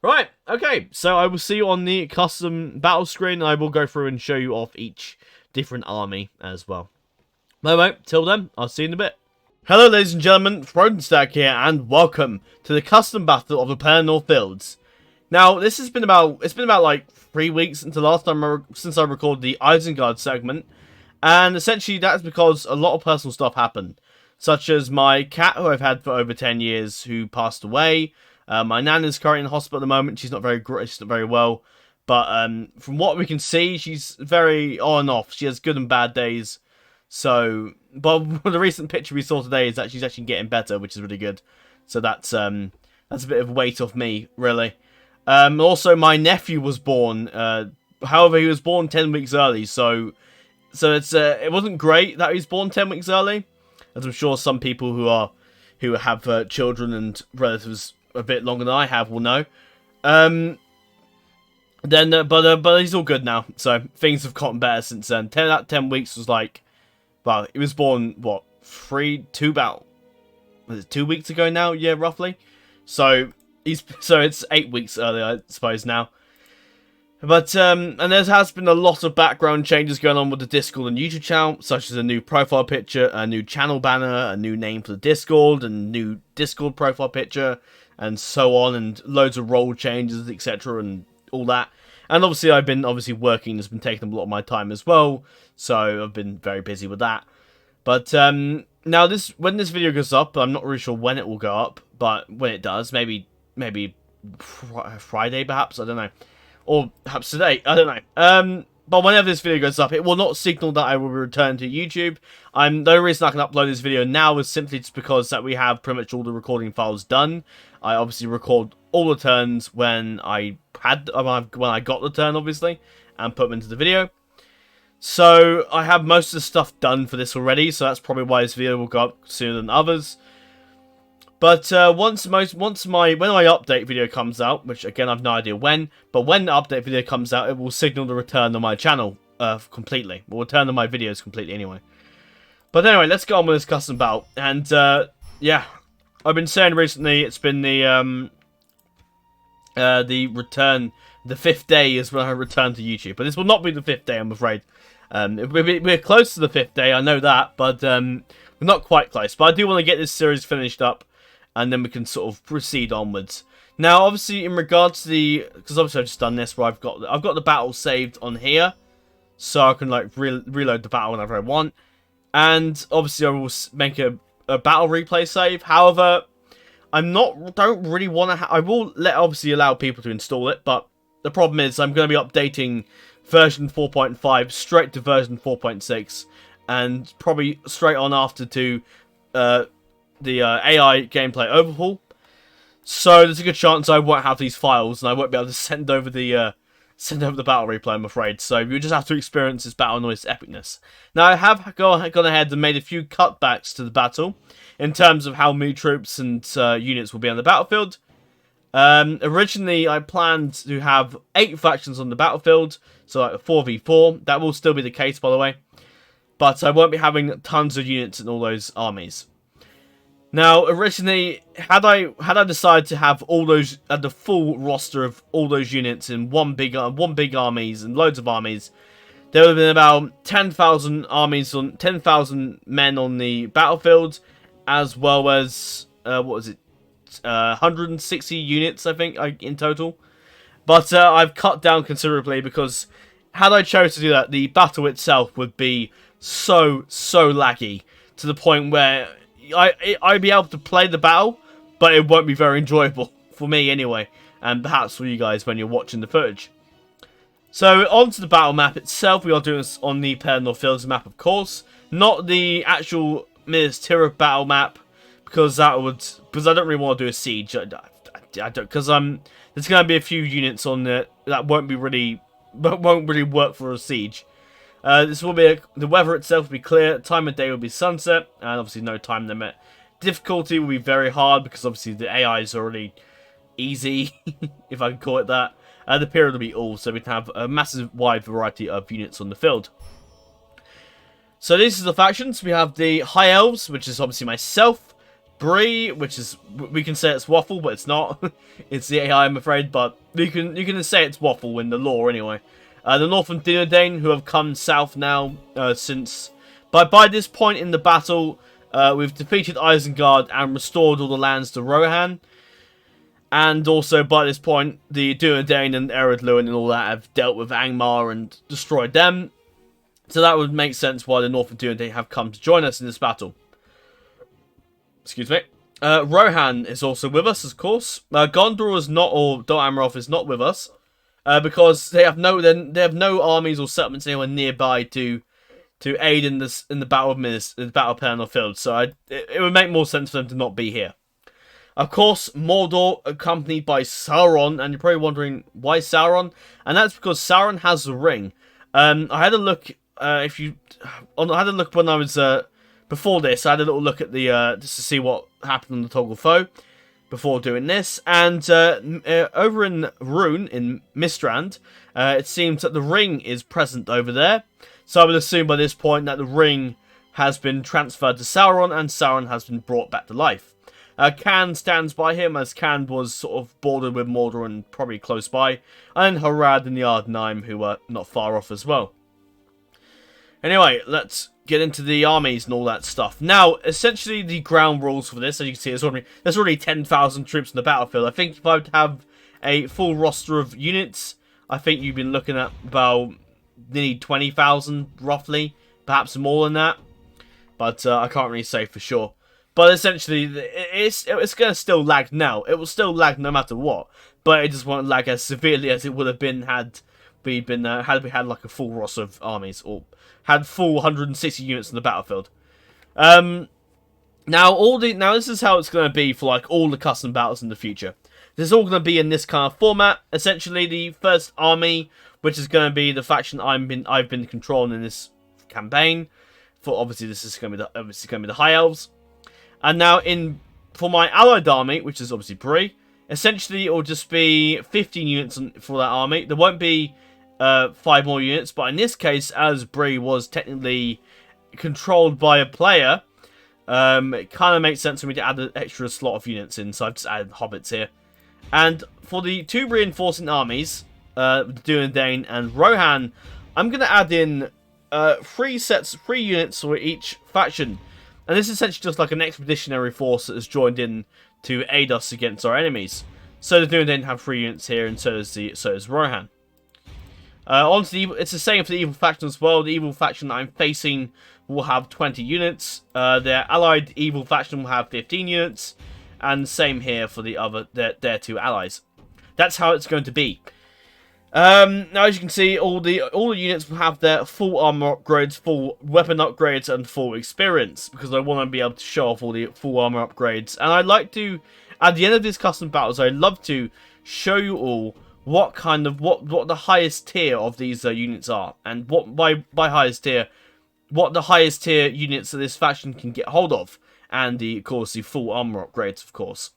Right, okay, so I will see you on the custom battle screen. I will go through and show you off each different army as well. Anyway, till then, I'll see you in a bit. Hello ladies and gentlemen, Thronestack here, and welcome to the custom battle of the Pelennor Fields. Now, this has been about, like 3 weeks since the last time since I recorded the Isengard segment, and essentially that's because a lot of personal stuff happened, such as my cat, who I've had for over 10 years, who passed away. My nan is currently in hospital at the moment. She's not very well, but from what we can see, she's very on and off. She has good and bad days. So, but the recent picture we saw today is that she's actually getting better, which is really good. So that's a bit of weight off me, really. Also, my nephew was born. However, he was born 10 weeks early, so it wasn't great that he was born 10 weeks early, as I'm sure some people who have children and relatives a bit longer than I have will know. But he's all good now, so things have gotten better since then. 10 weeks was like, well, he was born what, 2 weeks ago now, yeah, roughly. So it's 8 weeks early, I suppose now. But and there has been a lot of background changes going on with the Discord and YouTube channel, such as a new profile picture, a new channel banner, a new name for the Discord, and new Discord profile picture, and so on, and loads of role changes, etc., and all that. And obviously, I've been working. It's been taking a lot of my time as well, so I've been very busy with that. But now when this video goes up, I'm not really sure when it will go up, but when it does, maybe Friday perhaps, I don't know, or perhaps today, I don't know. But whenever this video goes up, it will not signal that I will return to YouTube. The only reason I can upload this video now is simply just because that we have pretty much all the recording files done. I obviously record all the turns when I got the turn, obviously, and put them into the video. So I have most of the stuff done for this already, so that's probably why this video will go up sooner than others. But when my update video comes out, which again I've no idea when, but when the update video comes out, it will signal the return of my channel completely. It will return to my videos completely anyway. But anyway, let's go on with this custom battle. And yeah, I've been saying recently it's been the return. The 5th day is when I return to YouTube, but this will not be the 5th day, I'm afraid. We're close to the 5th day, I know that, but we're not quite close. But I do want to get this series finished up, and then we can sort of proceed onwards. Now, obviously, in regards to because obviously I've just done this, where I've got the battle saved on here, so I can like reload the battle whenever I want. And obviously, I will make a battle replay save. However, I don't really want to. I will obviously allow people to install it, but the problem is I'm going to be updating version 4.5 straight to version 4.6, and probably straight on after to the AI gameplay overhaul. So there's a good chance I won't have these files, and I won't be able to send over the battle replay, I'm afraid. So you just have to experience this battle noise epicness. Now I have gone ahead and made a few cutbacks to the battle in terms of how many troops and units will be on the battlefield. Originally, I planned to have 8 factions on the battlefield, so like a 4v4. That will still be the case, by the way. But I won't be having tons of units in all those armies. Now, originally, had I decided to have all those, the full roster of all those units in one big armies and loads of armies, there would have been about 10,000 men on the battlefield, as well as 160 units, I think, in total. But I've cut down considerably because had I chose to do that, the battle itself would be so laggy to the point where I'd be able to play the battle, but it won't be very enjoyable for me anyway, and perhaps for you guys when you're watching the footage. So onto the battle map itself. We are doing this on the Pelennor Fields map, of course, not the actual Minas Tirith battle map, because I don't really want to do a siege. I don't, because there's going to be a few units on there that won't really work for a siege. This will be the weather itself will be clear. Time of day will be sunset, and obviously no time limit. Difficulty will be very hard because obviously the AI is already easy, if I can call it that. The period will be all, so we can have a massive wide variety of units on the field. So these are the factions. We have the High Elves, which is obviously myself. Bree, which is, we can say it's Waffle, but it's not. It's the AI, I'm afraid, but you can say it's Waffle in the lore anyway. The Northern Dunland, who have come south now since... By this point in the battle, we've defeated Isengard and restored all the lands to Rohan. And also, by this point, the Dunland and Eredluin and all that have dealt with Angmar and destroyed them. So that would make sense why the Northern Dunland have come to join us in this battle. Excuse me. Rohan is also with us, of course. Gondor is not, or Dol Amroth is not with us. Because they have no armies or settlements anywhere nearby to aid in the battle of the battle of Pelennor Fields. So it would make more sense for them to not be here. Of course, Mordor accompanied by Sauron, and you're probably wondering why Sauron, and that's because Sauron has the ring. I had a look. I had a look when I was before this. I had a little look at the just to see what happened on the Toggle Foe before doing this, and over in Rune, in Mistrand, it seems that the ring is present over there, so I would assume by this point that the ring has been transferred to Sauron, and Sauron has been brought back to life. Can stands by him, as Can was sort of bordered with Mordor and probably close by, and Harad and the Ardenheim, who were not far off as well. Anyway, let's get into the armies and all that stuff. Now, essentially, the ground rules for this, as you can see, there's already 10,000 troops in the battlefield. I think if I would have a full roster of units, I think you've been looking at about nearly 20,000, roughly. Perhaps more than that. But I can't really say for sure. But essentially, it's going to still lag now. It will still lag no matter what. But it just won't lag as severely as it would have been had we had like a full roster of armies, or had full 160 units in the battlefield. Now this is how it's going to be for like all the custom battles in the future. This is all going to be in this kind of format. Essentially, the first army, which is going to be the faction I've been controlling in this campaign. For obviously, this is going to be the High Elves. And now for my allied army, which is obviously Brie, essentially it will just be 15 units for that army. There won't be 5 more units, but in this case, as Brie was technically controlled by a player, it kind of makes sense for me to add an extra slot of units in, so I've just added hobbits here. And for the 2 reinforcing armies, Dunland and Rohan, I'm going to add in 3 units for each faction. And this is essentially just like an expeditionary force that has joined in to aid us against our enemies. So the Dunland have 3 units here, and so does Rohan. It's the same for the evil faction as well. The evil faction that I'm facing will have 20 units. Their allied evil faction will have 15 units, and same here for their 2 allies. That's how it's going to be. Now, as you can see, all the units will have their full armor upgrades, full weapon upgrades, and full experience, because I want to be able to show off all the full armor upgrades. And I'd like to, at the end of these custom battles, I'd love to show you all what the highest tier of these units are, and what by highest tier, what the highest tier units that this faction can get hold of, and of course the full armor upgrades, of course.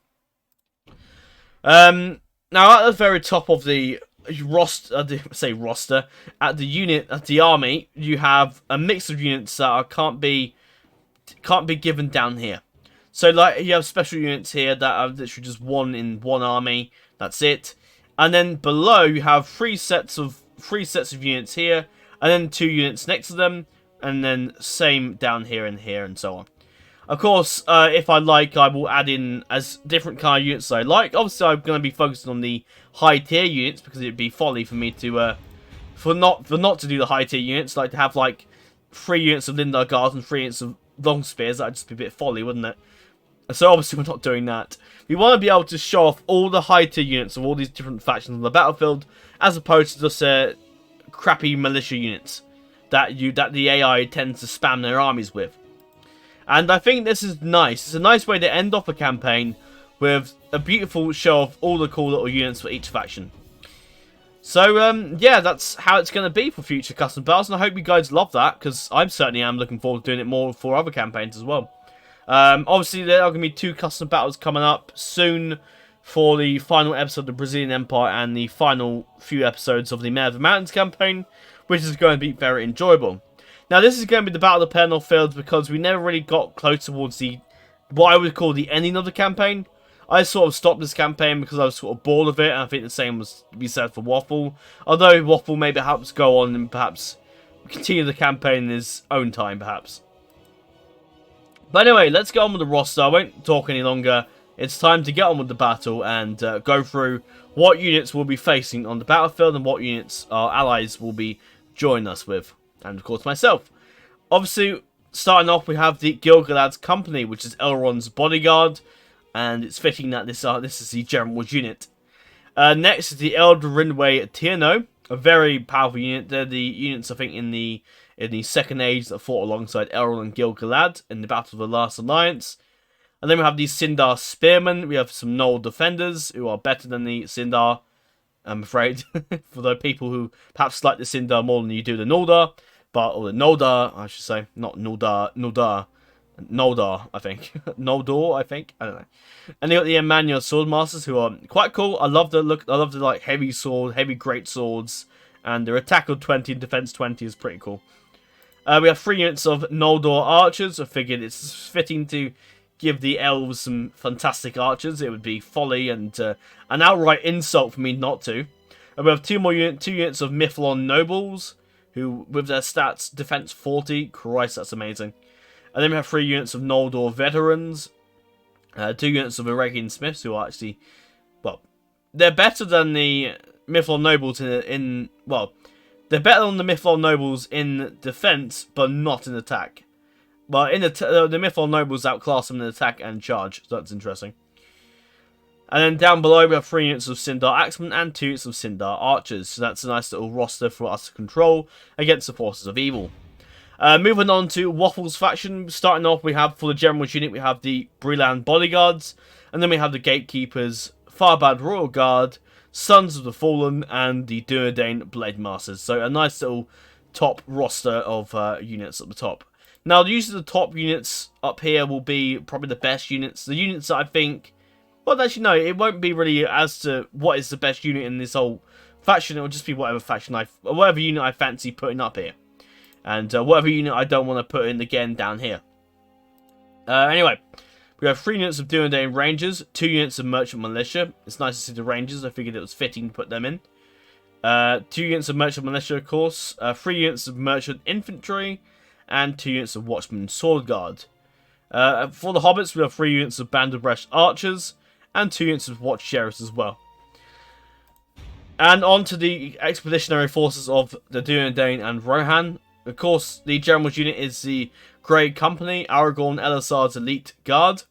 Now at the very top of the roster, at the army, you have a mix of units that can't be given down here. So like you have special units here that are literally just one in one army. That's it. And then below you have three sets of units here, and then 2 units next to them, and then same down here and so on. Of course, if I like, I will add in as different kind of units I like. Obviously, I'm going to be focusing on the high tier units because it'd be folly for me to for not to do the high tier units. Like to have like 3 units of Lindar Guards and 3 units of long spears. That'd just be a bit folly, wouldn't it? So obviously, we're not doing that. We want to be able to show off all the high tier units of all these different factions on the battlefield, as opposed to just crappy militia units that the AI tends to spam their armies with. And I think this is nice. It's a nice way to end off a campaign with a beautiful show of all the cool little units for each faction. So, yeah, that's how it's going to be for future custom battles, and I hope you guys love that, because I certainly am looking forward to doing it more for other campaigns as well. Obviously, there are going to be 2 custom battles coming up soon for the final episode of the Brazilian Empire and the final few episodes of the Man of the Mountains campaign, which is going to be very enjoyable. Now, this is going to be the Battle of the Pelennor Fields, because we never really got close towards what I would call the ending of the campaign. I sort of stopped this campaign because I was sort of bored of it, and I think the same was to be said for Waffle. Although Waffle may perhaps go on and perhaps continue the campaign in his own time, perhaps. But anyway, let's get on with the roster. I won't talk any longer. It's time to get on with the battle and go through what units we'll be facing on the battlefield and what units our allies will be joining us with. And of course myself. Obviously, starting off we have the Gil-galad's company, which is Elrond's bodyguard. And it's fitting that this is the general's unit. Next is the Eldrinway Tierno, a very powerful unit. They're the units, I think, in the Second Age that fought alongside Elrond and Gil-galad in the Battle of the Last Alliance. And then we have the Sindar Spearmen. We have some Knoll Defenders, who are better than the Sindar, I'm afraid. For the people who perhaps like the Sindar more than you do the Noldar. Or the Noldar, I should say. Not Noldar. Noldar, I think. Noldor, I think. I don't know. And they got the Emmanuel Swordmasters, who are quite cool. I love the look. I love the like heavy great swords, and their attack of 20 and defense 20 is pretty cool. We have 3 units of Noldor archers. I figured it's fitting to give the elves some fantastic archers. It would be folly and an outright insult for me not to. And we have 2 units of Mithlon nobles, who with their stats defense 40. Christ, that's amazing. And then we have 3 units of Noldor veterans, 2 units of Eregion Smiths, who are actually, well, they're better than the Mithlon nobles well, they're better than the Mithlon nobles in defense, but not in attack. But in the Mithlon nobles outclass them in attack and charge, so that's interesting. And then down below we have 3 units of Sindar Axemen and 2 units of Sindar Archers, so that's a nice little roster for us to control against the forces of evil. Moving on to Waffle's faction, starting off we have, for the general's unit, we have the Breland Bodyguards, and then we have the Gatekeepers, Farbad Royal Guard, Sons of the Fallen, and the Dunedain Blade Masters. So a nice little top roster of units at the top. Now, usually the top units up here will be probably the best units. The units that I think, well, actually no, it won't be really as to what is the best unit in this whole faction. It will just be whatever whatever unit I fancy putting up here. And whatever unit I don't want to put in again down here. Anyway, we have 3 units of Dunedain Rangers, 2 units of Merchant Militia. It's nice to see the Rangers. I figured it was fitting to put them in. 2 units of Merchant Militia, of course. 3 units of Merchant Infantry. And 2 units of Watchman Sword Guard. For the Hobbits, we have 3 units of Banderbrecht Archers. And 2 units of Watch Sheriffs as well. And on to the expeditionary forces of the Dunedain and Rohan. Of course, the general's unit is the Grey Company, Aragorn Elisard's elite guard.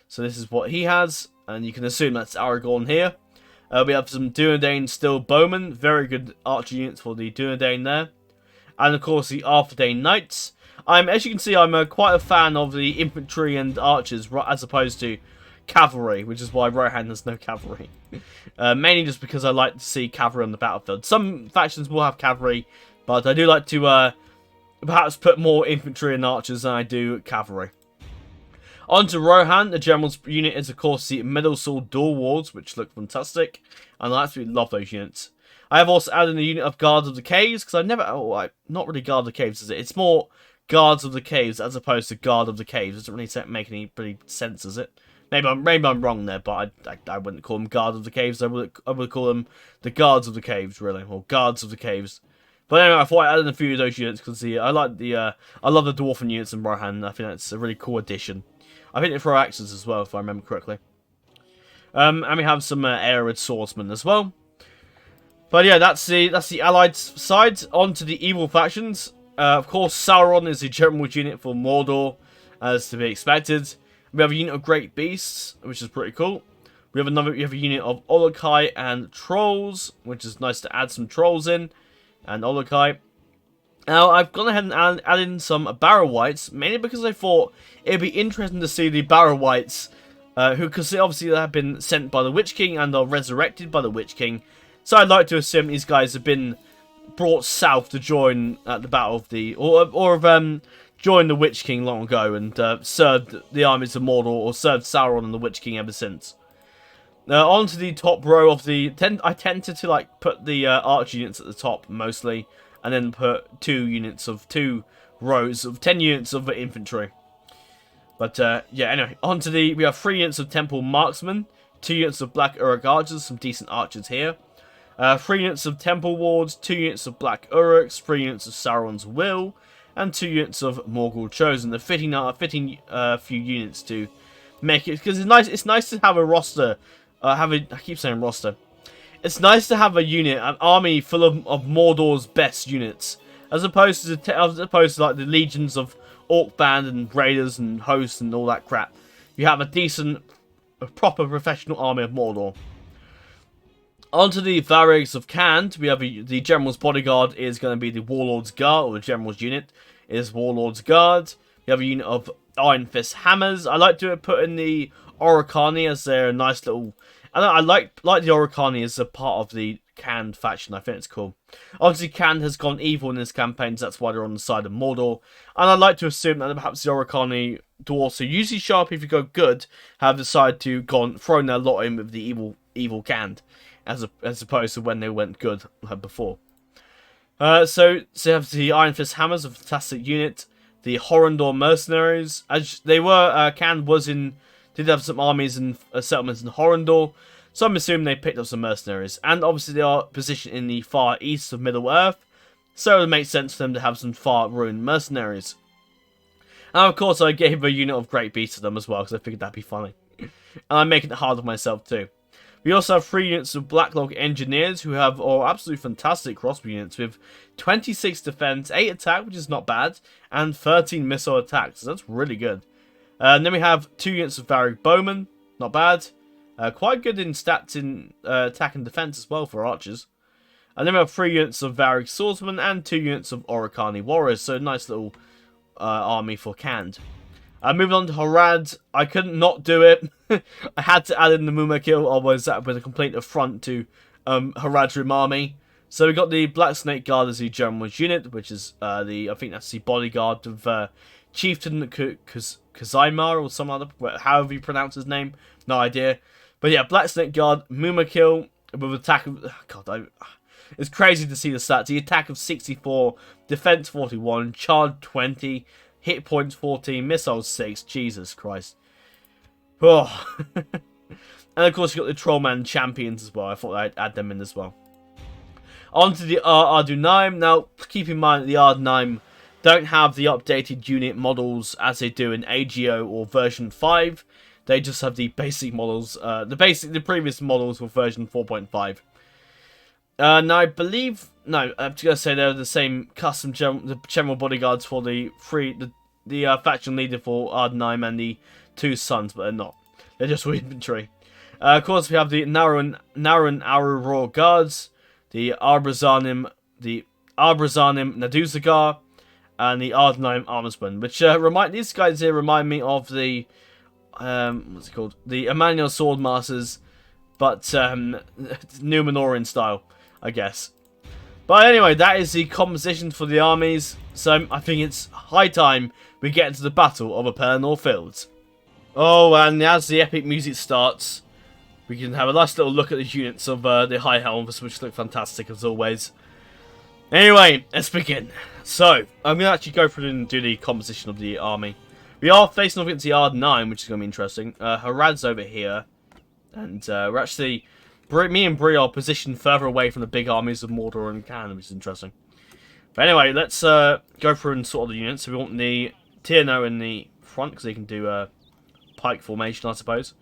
So this is what he has, and you can assume that's Aragorn here. We have some Dunedain Steel Bowmen, very good archer units for the Dunedain there. And of course the Arthedain Knights. As you can see, I'm quite a fan of the infantry and archers as opposed to cavalry, which is why Rohan has no cavalry. Mainly just because I like to see cavalry on the battlefield. Some factions will have cavalry, but I do like to perhaps put more infantry and archers than I do cavalry. On to Rohan. The general's unit is, of course, the Middle Sword Dual Wards, which look fantastic. And I absolutely love those units. I have also added a unit of Guards of the Caves, because not really Guard of the Caves, is it? It's more Guards of the Caves as opposed to Guard of the Caves. It doesn't really make any pretty sense, does it? Maybe I'm wrong there, but I wouldn't call them Guard of the Caves. I would call them the Guards of the Caves, really, or Guards of the Caves. But anyway, I thought I added a few of those units because I love the Dwarven units in Rohan. I think that's a really cool addition. I think they throw axes as well, if I remember correctly. And we have some Arid swordsmen as well. But yeah, that's the Allied side. On to the evil factions. Of course, Sauron is the general's unit for Mordor, as to be expected. We have a unit of Great Beasts, which is pretty cool. We have a unit of Olokai and Trolls, which is nice to add some Trolls in. And Olokai. Now, I've gone ahead and added in some Barrow Wights, mainly because I thought it'd be interesting to see the Barrow Wights, who, because obviously they have been sent by the Witch King and are resurrected by the Witch King, So I'd like to assume these guys have been brought south to join at the Battle of the... Or have joined the Witch King long ago and served the armies of Mordor or served Sauron and the Witch King ever since. Onto the top row of the... I tend to like put the archer units at the top mostly, and then put 2 rows of 10 units of infantry. But yeah, anyway, onto the... We have 3 units of Temple Marksmen, 2 units of Black Uruk archers, some decent archers here. 3 units of Temple Wards, 2 units of Black Uruks, 3 units of Sauron's Will, and 2 units of Morgul Chosen. The fitting few units to make it, because it's nice to have a roster. I keep saying roster. It's nice to have a unit, an army full of Mordor's best units, as opposed to like the legions of Orc Band and Raiders and Hosts and all that crap. You have a decent, proper professional army of Mordor. Onto the Varrigs of Khand, we have the General's Bodyguard is going to be the Warlord's Guard, or the General's unit is Warlord's Guard. You have a unit of Iron Fist Hammers. I like to put in the Orocani as their nice little... I like the Orocani as a part of the Khand faction. I think it's cool. Obviously, Khand has gone evil in this campaign, so that's why they're on the side of Mordor. And I'd like to assume that perhaps the Orocani dwarves, who usually show up if you go good, have decided to thrown their lot in with the evil Khand, as opposed to when they went good before. So you have the Iron Fist Hammers, a fantastic unit. The Horrendor Mercenaries, as they were, Khand did have some armies and settlements in Horrendor, so I'm assuming they picked up some mercenaries. And obviously they are positioned in the far east of Middle-earth, so it makes sense for them to have some far ruined mercenaries. And of course I gave a unit of Great Beasts to them as well, because I figured that'd be funny. And I'm making it hard on myself too. We also have 3 units of Blacklog Engineers, who have absolutely fantastic crossbow units with 26 defense, 8 attack, which is not bad, and 13 missile attacks, so that's really good. And then we have 2 units of Varrig Bowmen, not bad. Quite good in stats in attack and defense as well for archers. And then we have 3 units of Varrig Swordsmen and 2 units of Orocani Warriors, so a nice little army for Khand. Moving on to Harad, I couldn't not do it. I had to add in the Mumakil, otherwise that would be a complete affront to Harad's Rim army. So we got the Black Snake Guard as the General's unit, which is I think that's the bodyguard of Chieftain Kazaimar or some other, however you pronounce his name, no idea. But yeah, Black Snake Guard, Mumakil with attack of, it's crazy to see the stats. The attack of 64, defense 41, charge 20, hit points 14, missiles 6. Jesus Christ. Oh. And of course you got the Trollman Champions as well. I thought I'd add them in as well. On to the Ardunaim. Now, keep in mind that the Ardunaim don't have the updated unit models as they do in AGO or version 5. They just have the basic models. The previous models were version 4.5. Now I believe I'm just gonna say they're the same custom general bodyguards for the faction leader for Ardunaim and the 2 sons, but they're not. They're just infantry. Of course, we have the Naran Aurora Guards, the Arbrazanim Naduzagar, and the Ardunaim Armorsmen, which these guys here remind me of the what's it called? The Emmanuel Swordmasters, but Numenorian style, I guess. But anyway, that is the composition for the armies, so I think it's high time we get into the Battle of the Pelennor Fields. Oh, and as the epic music starts, we can have a nice little look at the units of the High Elves, which look fantastic as always. Anyway, let's begin. So, I'm going to actually go through and do the composition of the army. We are facing off against the Ardunaim, which is going to be interesting. Harad's over here, and we're actually... me and Bree are positioned further away from the big armies of Mordor and Khand, which is interesting. But anyway, let's go through and sort the units. So we want the Tierno in the front, because they can do pike formation, I suppose.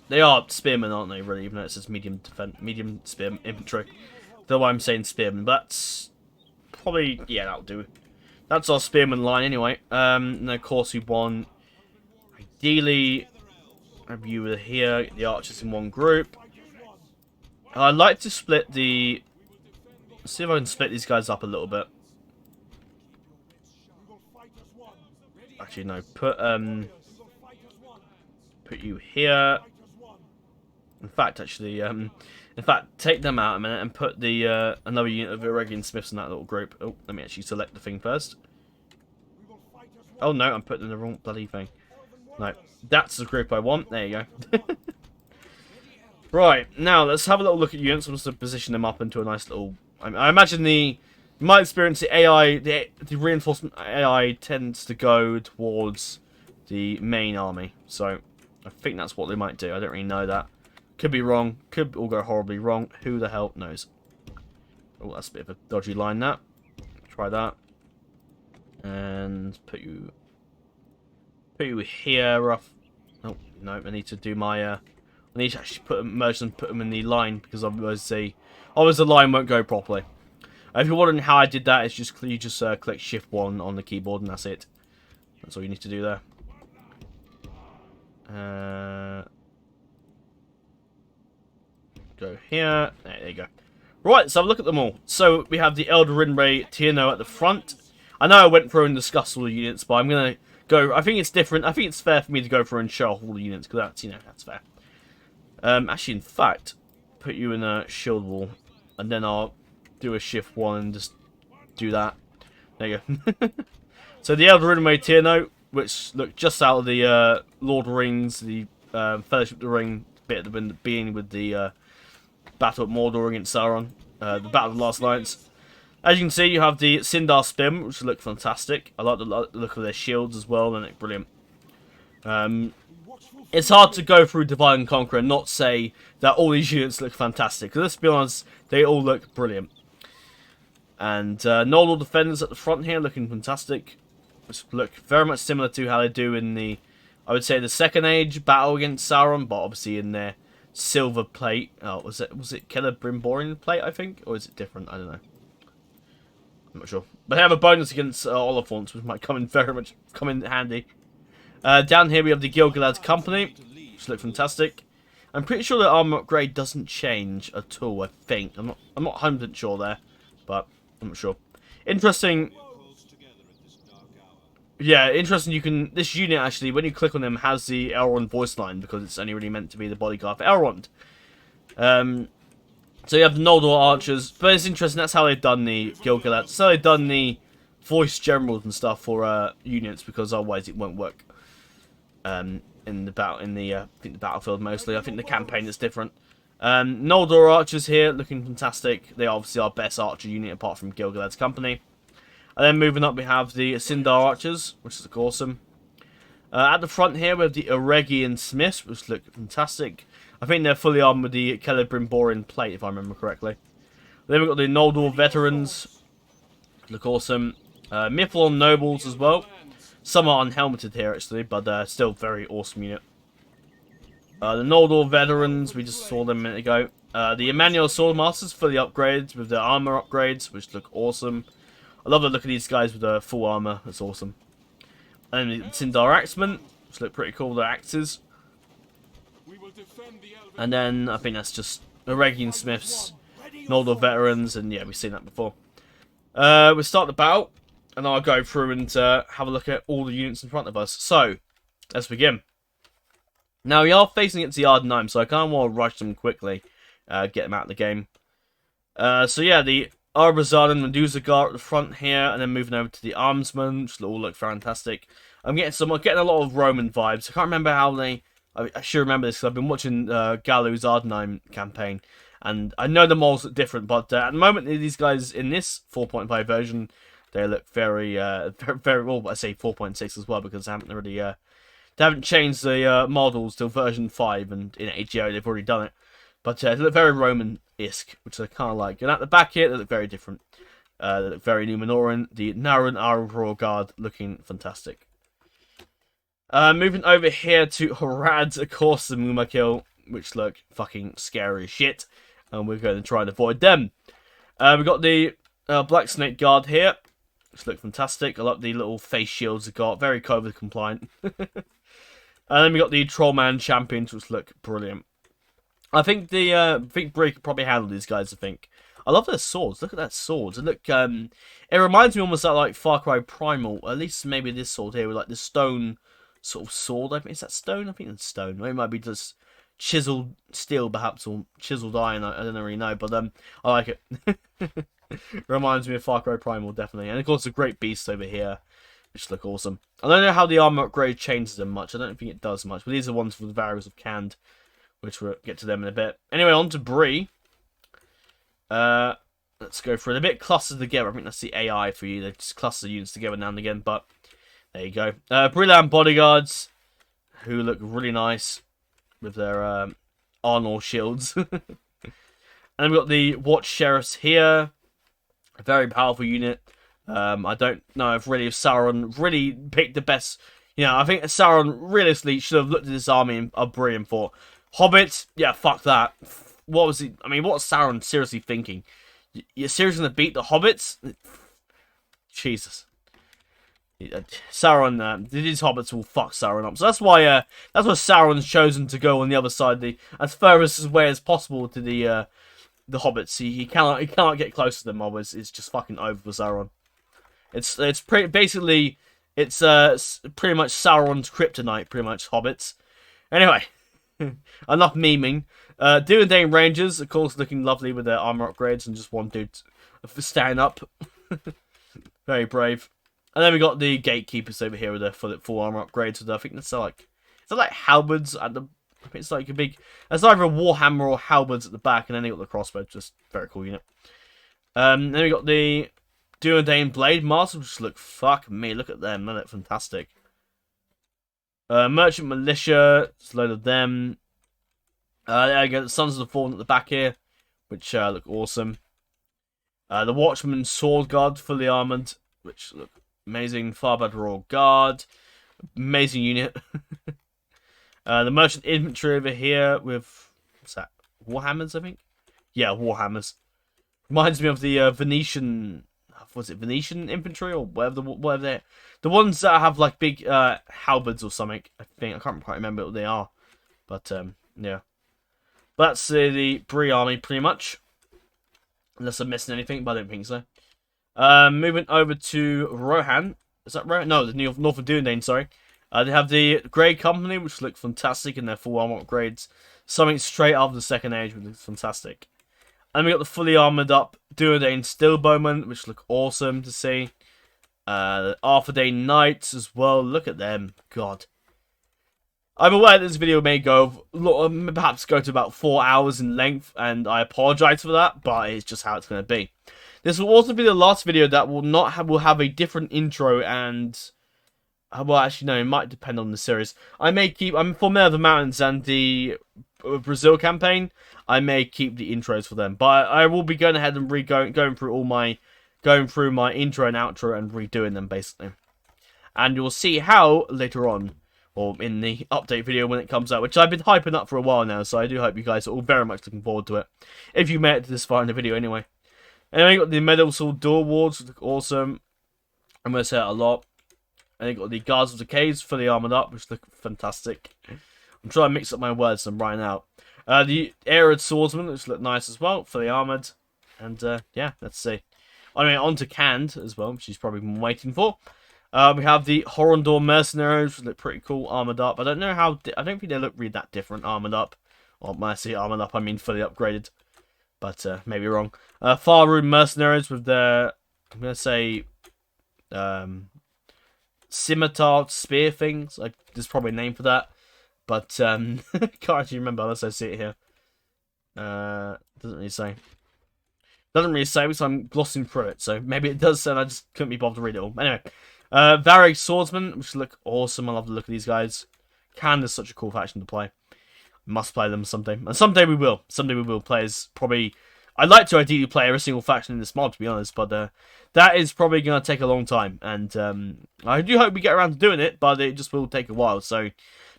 They are spearmen, aren't they, really, even though it says medium spear infantry. Though I'm saying spearmen, but that's probably, yeah, that'll do. That's our spearman line anyway. And of course we want, ideally, you were here, the archers in one group. I'd like to split the... Let's see if I can split these guys up a little bit. Actually, no. Put you here. In fact, actually, take them out a minute and put the another unit of Irregular Smiths in that little group. Oh, let me actually select the thing first. Oh no, I'm putting in the wrong bloody thing. No, that's the group I want. There you go. Right, now let's have a little look at units. I'm just going to position them up into a nice little... I imagine in my experience, the AI, the reinforcement AI tends to go towards the main army. So, I think that's what they might do. I don't really know that. Could be wrong. Could all go horribly wrong. Who the hell knows? Oh, that's a bit of a dodgy line, that. Try that. And put you here, rough. Oh, no, I need to do my... I need to actually merge them, put them in the line, because otherwise the line won't go properly. If you're wondering how I did that, it's just you just click Shift 1 on the keyboard and that's it. That's all you need to do there. Go here. There you go. Right, so have a look at them all. So we have the Elder Rinray Tierno at the front. I know I went through and discussed all the units, but I'm gonna go. I think it's different. I think it's fair for me to go through and show off all the units because that's that's fair. Actually, in fact, put you in a shield wall, and then I'll do a Shift 1 and just do that. There you go. So the Elder Rinray Tierno, which look just out of the Lord of the Rings, the Fellowship of the Ring bit at the beginning with the Battle at Mordor against Sauron, the Battle of the Last Alliance. As you can see, you have the Sindar Spim, which look fantastic. I like the look of their shields as well, they look brilliant. It's hard to go through Divide and Conquer and not say that all these units look fantastic, because let's be honest, they all look brilliant. And Noldor Defenders at the front here looking fantastic. Which look very much similar to how they do in the, I would say, the Second Age battle against Sauron, but obviously in their silver plate. Oh, was it Celebrimborian plate, I think? Or is it different? I don't know. I'm not sure. But they have a bonus against Oliphants, which might come in handy. Down here we have the Gil-galad Company, which look fantastic. I'm pretty sure the armor upgrade doesn't change at all, I think. I'm not 100% sure there, but I'm not sure. Interesting. Yeah, interesting. This unit actually, when you click on them, has the Elrond voice line because it's only really meant to be the bodyguard for Elrond. So you have the Noldor archers, but it's interesting. That's how they've done the Gil-galad. So they've done the voice generals and stuff for units because otherwise it won't work. In the battlefield mostly. I think the campaign is different. Noldor archers here looking fantastic. They are obviously our best archer unit apart from Gil-galad's Company. And then moving up we have the Sindar archers, which is awesome. At the front here we have the Eregian Smiths, which look fantastic. I think they're fully armed with the Celebrimborian plate, if I remember correctly. Then we've got the Noldor veterans, look awesome. Mithlond nobles as well. Some are unhelmeted here actually, but still very awesome unit. The Noldor veterans, we just saw them a minute ago. The Emmanuel Swordmasters fully upgraded with their armor upgrades, which look awesome. I love the look of these guys with the full armor. That's awesome. And the Sindar Axemen, which look pretty cool. Their axes. And then I think that's just Eregian Smiths, Noldor veterans, and yeah, we've seen that before. We'll start the battle, and I'll go through and have a look at all the units in front of us. So, let's begin. Now, we are facing against the Ardenheim, so I kind of want to rush them quickly, get them out of the game. So yeah, the Arbazan and Medusagar at the front here, and then moving over to the Armsmen, which all look fantastic. I'm getting a lot of Roman vibes. I can't remember how they... I should remember this because I've been watching Gallo's Ardenheim campaign, and I know the models look different, but at the moment, these guys in this 4.5 version, they look very, very well. I say 4.6 as well because they haven't really, they haven't changed the models till version 5, and in AGO they've already done it. But they look very Roman-esque, which I kind of like. And at the back here, they look very different. They look very Numenoran. The Naryn Arrow Guard looking fantastic. Moving over here to Harad, of course, the Mumakil, which look fucking scary as shit. And we're going to try and avoid them. We've got the Black Snake Guard here, which look fantastic. I like the little face shields they've got. Very COVID compliant. And then we got the Trollman Champions, which look brilliant. I think Bree could probably handle these guys, I think. I love their swords. Look at that swords. And look, it reminds me almost like Far Cry Primal. At least maybe this sword here with like the stone sort of sword. I think is that stone? I think it's stone. Or it might be just chiseled steel, perhaps, or chiseled iron. I don't really know, but I like it. Reminds me of Far Cry Primal, definitely. And of course, the great beasts over here, which look awesome. I don't know how the armor upgrade changes them much. I don't think it does much, but these are ones for the variants of canned, which we'll get to them in a bit. Anyway, on to Bree. Let's go for it. A bit clustered together. I think that's the AI for you. They just cluster units together now and again, but there you go. Brilliant bodyguards, who look really nice with their Arnor shields. And then we've got the Watch Sheriffs here. A very powerful unit. I don't know if Sauron really picked the best. You know, I think Sauron realistically should have looked at this army of Bree and thought, Hobbits? Yeah, fuck that. What was he? I mean, what's Sauron seriously thinking? You're seriously going to beat the Hobbits? Jesus. Sauron, these Hobbits will fuck Sauron up. So that's why Sauron's chosen to go on the other side, as furthest away as possible to the Hobbits. He cannot get close to them. Otherwise, it's just fucking over for Sauron. It's pretty basically it's pretty much Sauron's kryptonite. Pretty much Hobbits. Anyway, enough memeing. Dunland Rangers, of course, looking lovely with their armor upgrades and just one dude standing up. Very brave. And then we got the gatekeepers over here with their full armor upgrades. So I think that's like halberds at the. I think it's like a big. It's either a warhammer or halberds at the back, and then they got the crossbow. Just very cool unit. Then we got the Dunland Blade Masters, which look fuck me. Look at them. They look fantastic. Merchant Militia, just a load of them. There you go. The Sons of the Fallen at the back here, which look awesome. The Watchman Sword Guard, fully armored, which look amazing. Farbad Royal Guard, amazing unit. The Merchant Infantry over here with, what's that? Warhammers, I think? Yeah, Warhammers. Reminds me of the Venetian, was it Venetian Infantry or whatever they're. The ones that have like big halberds or something, I think. I can't quite remember what they are. But, yeah. But that's the Bree army, pretty much. Unless I'm missing anything, but I don't think so. Moving over to Rohan. Is that Rohan? No, the Northern Dunland, sorry. They have the Grey Company, which look fantastic in their full armor upgrades. Something straight after the Second Age, which looks fantastic. And we got the fully armored up Dunland Stillbowmen, which look awesome to see. The Arthur Knights as well. Look at them. God. I'm aware this video may perhaps go to about 4 hours in length, and I apologize for that, but it's just how it's going to be. This will also be the last video that will have a different intro, and well, actually no, it might depend on the series. I'm for Mayor of the Mountains and the Brazil campaign. I may keep the intros for them, but I will be going ahead and going through my intro and outro and redoing them basically, and you'll see how later on. Or in the update video when it comes out, which I've been hyping up for a while now, so I do hope you guys are all very much looking forward to it. If you made it to this far in the video anyway. Anyway, got the Medal Sword Door Wards, which look awesome. I'm going to say that a lot. And then got the Guards of the Caves, fully armoured up, which look fantastic. I'm trying to mix up my words, so I'm writing out. The Arid Swordsman, which look nice as well, fully armoured. And yeah, let's see. Anyway, on to Canned as well, which he's probably been waiting for. We have the Horrendor Mercenaries, which look pretty cool, armoured up. I don't know how. I don't think they look really that different, armoured up. Or when I say armoured up, I mean fully upgraded. But maybe wrong. Faerun Mercenaries with their, I'm gonna say, scimitar spear things. Like, there's probably a name for that, but can't actually remember unless I see it here. Doesn't really say. Doesn't really say because I'm glossing through it. So maybe it does say, and I just couldn't be bothered to read it all. Anyway. Varric Swordsman, which look awesome. I love the look of these guys. Canned is such a cool faction to play. Must play them someday. And someday we will. Someday we will play as probably... I'd like to ideally play every single faction in this mod, to be honest. But that is probably going to take a long time. And I do hope we get around to doing it. But it just will take a while. So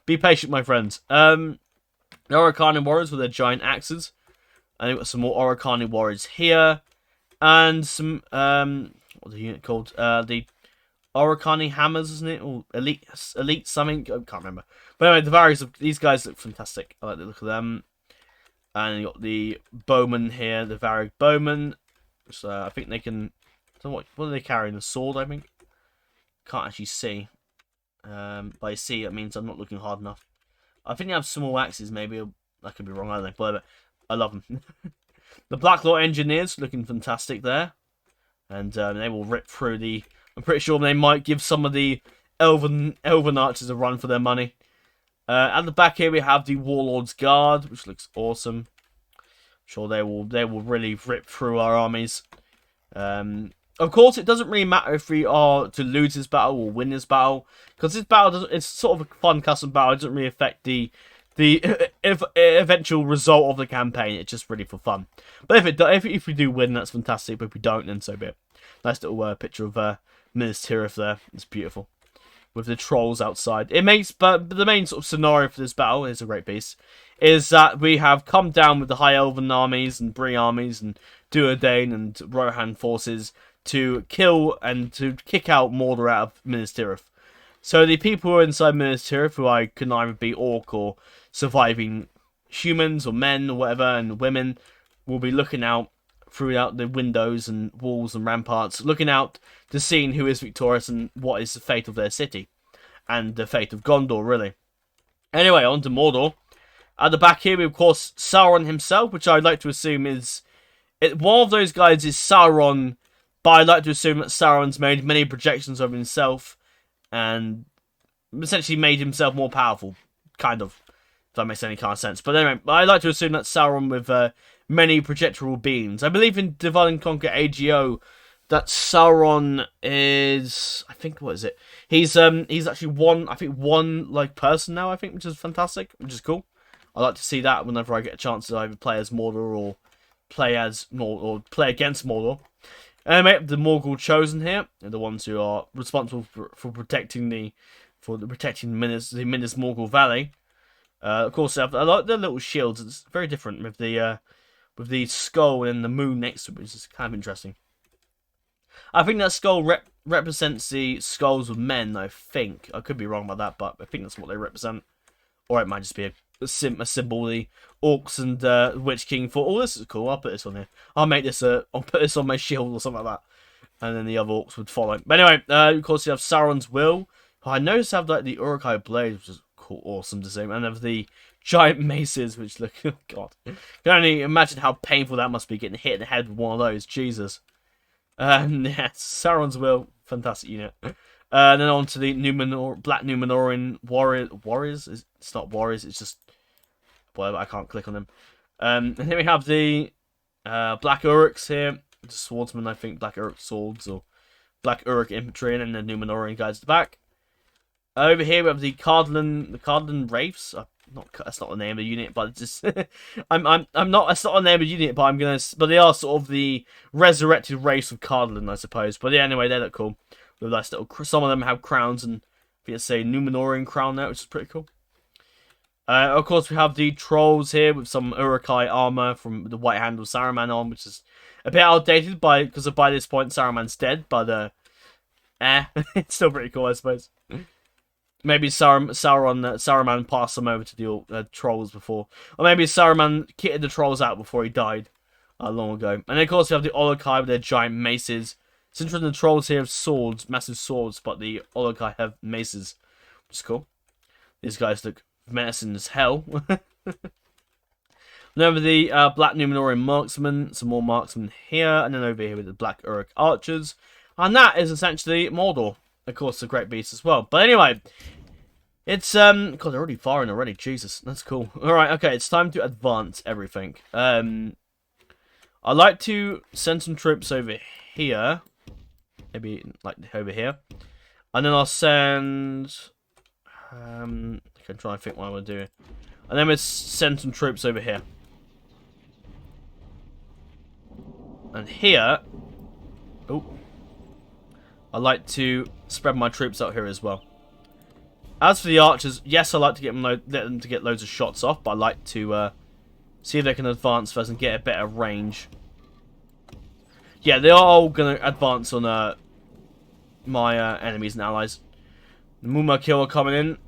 be patient, my friends. The Oricani Warriors with their giant axes. And we've got some more Oricani Warriors here. And some... what's the unit called? The... Oricani Hammers, isn't it? Or Elite something? I can't remember. But anyway, the various of these guys look fantastic. I like the look of them. And you got the Bowman here, the Varric Bowman. So I think they can. So what are they carrying? A sword, I think. Can't actually see. By see, that means I'm not looking hard enough. I think they have small axes, maybe. I could be wrong, I don't know, but I love them. The Black Law Engineers looking fantastic there. And they will rip through the... I'm pretty sure they might give some of the Elven archers a run for their money. At the back here we have the Warlord's Guard, which looks awesome. I'm sure they will really rip through our armies. Of course, it doesn't really matter if we are to lose this battle or win this battle, because this battle it's sort of a fun custom battle. It doesn't really affect the eventual result of the campaign. It's just really for fun. But if we do win, that's fantastic. But if we don't, then so be it. Nice little picture of Minas Tirith there. It's beautiful with the trolls outside. But the main sort of scenario for this battle is a great piece. Is that we have come down with the High Elven armies and Brie armies and Duodane and Rohan forces to kill and to kick out Mordor out of Minas Tirith. So the people who are inside Minas Tirith, who can either be orc or surviving humans or men or whatever, and women, will be looking out throughout the windows and walls and ramparts, looking out to see who is victorious and what is the fate of their city. And the fate of Gondor, really. Anyway, on to Mordor. At the back here, we of course Sauron himself, which I'd like to assume is... one of those guys is Sauron, but I'd like to assume that Sauron's made many projections of himself and essentially made himself more powerful. Kind of. If that makes any kind of sense. But anyway, I'd like to assume that Sauron with many projectile beings. I believe in Divide and Conquer AGO that Sauron is... I think, what is it? He's actually one like person now, I think, which is fantastic, which is cool. I like to see that whenever I get a chance to either play as Mordor or play against Mordor. Anyway, the Morgul chosen here are the ones who are responsible for protecting Minas Morgul Valley. Of course, I like their little shields. It's very different with the skull and the moon next to it, which is kind of interesting. I think that skull represents the skulls of men. I think I could be wrong about that, but I think that's what they represent. Or it might just be a symbol the orcs and Witch King thought, oh, this is cool, I'll put this on here. I'll put this on my shield or something like that. And then the other orcs would follow. But anyway, of course you have Sauron's Will, who I noticed have like the Uruk-hai blade, which is cool, awesome to see. And have the giant maces, which look, oh god. I can only imagine how painful that must be, getting hit in the head with one of those, Jesus. Yeah, Sauron's Will, fantastic unit. And then on to the Black Numenorean warriors. It's not warriors, it's just whatever. I can't click on them. And here we have the Black Uruks here, the swordsmen. I think Black Uruk swords or Black Uruk infantry, and then the Numenorean guys at the back. Over here we have the Cardlan Wraiths. That's not the name of the unit, but it's just I'm not. That's not the name of the unit, but but they are sort of the resurrected race of Cardlan, I suppose. But yeah, anyway, they look cool. With nice little, some of them have crowns, and I think it's a Numenorean crown there, which is pretty cool. Of course, we have the trolls here with some Uruk-hai armor from the White Hand of Saruman on, which is a bit outdated because by this point Saruman's dead. But it's still pretty cool, I suppose. Maybe Saruman passed them over to the trolls before, or maybe Saruman kitted the trolls out before he died long ago. And then, of course, we have the Uruk-hai with their giant maces. It's interesting, the trolls here have swords, massive swords, but the Uruk-hai have maces, which is cool. These guys look menacing as hell. Then over the Black Numenorean marksmen, some more marksmen here, and then over here with the Black Uruk archers. And that is essentially Mordor. Of course, a great beast as well. But anyway, it's, God, they're already firing already, Jesus, that's cool. Alright, okay, it's time to advance everything. I'd like to send some troops over here. Maybe, like, over here. And then I'll send... I can try and think what I want to do. And then we'll send some troops over here. And here... Oh. I'd like to spread my troops out here as well. As for the archers, yes, I like to let them to get loads of shots off, but I like to see if they can advance first and get a better range. Yeah, they are all going to advance on my enemies and allies. The Mumakil are coming in.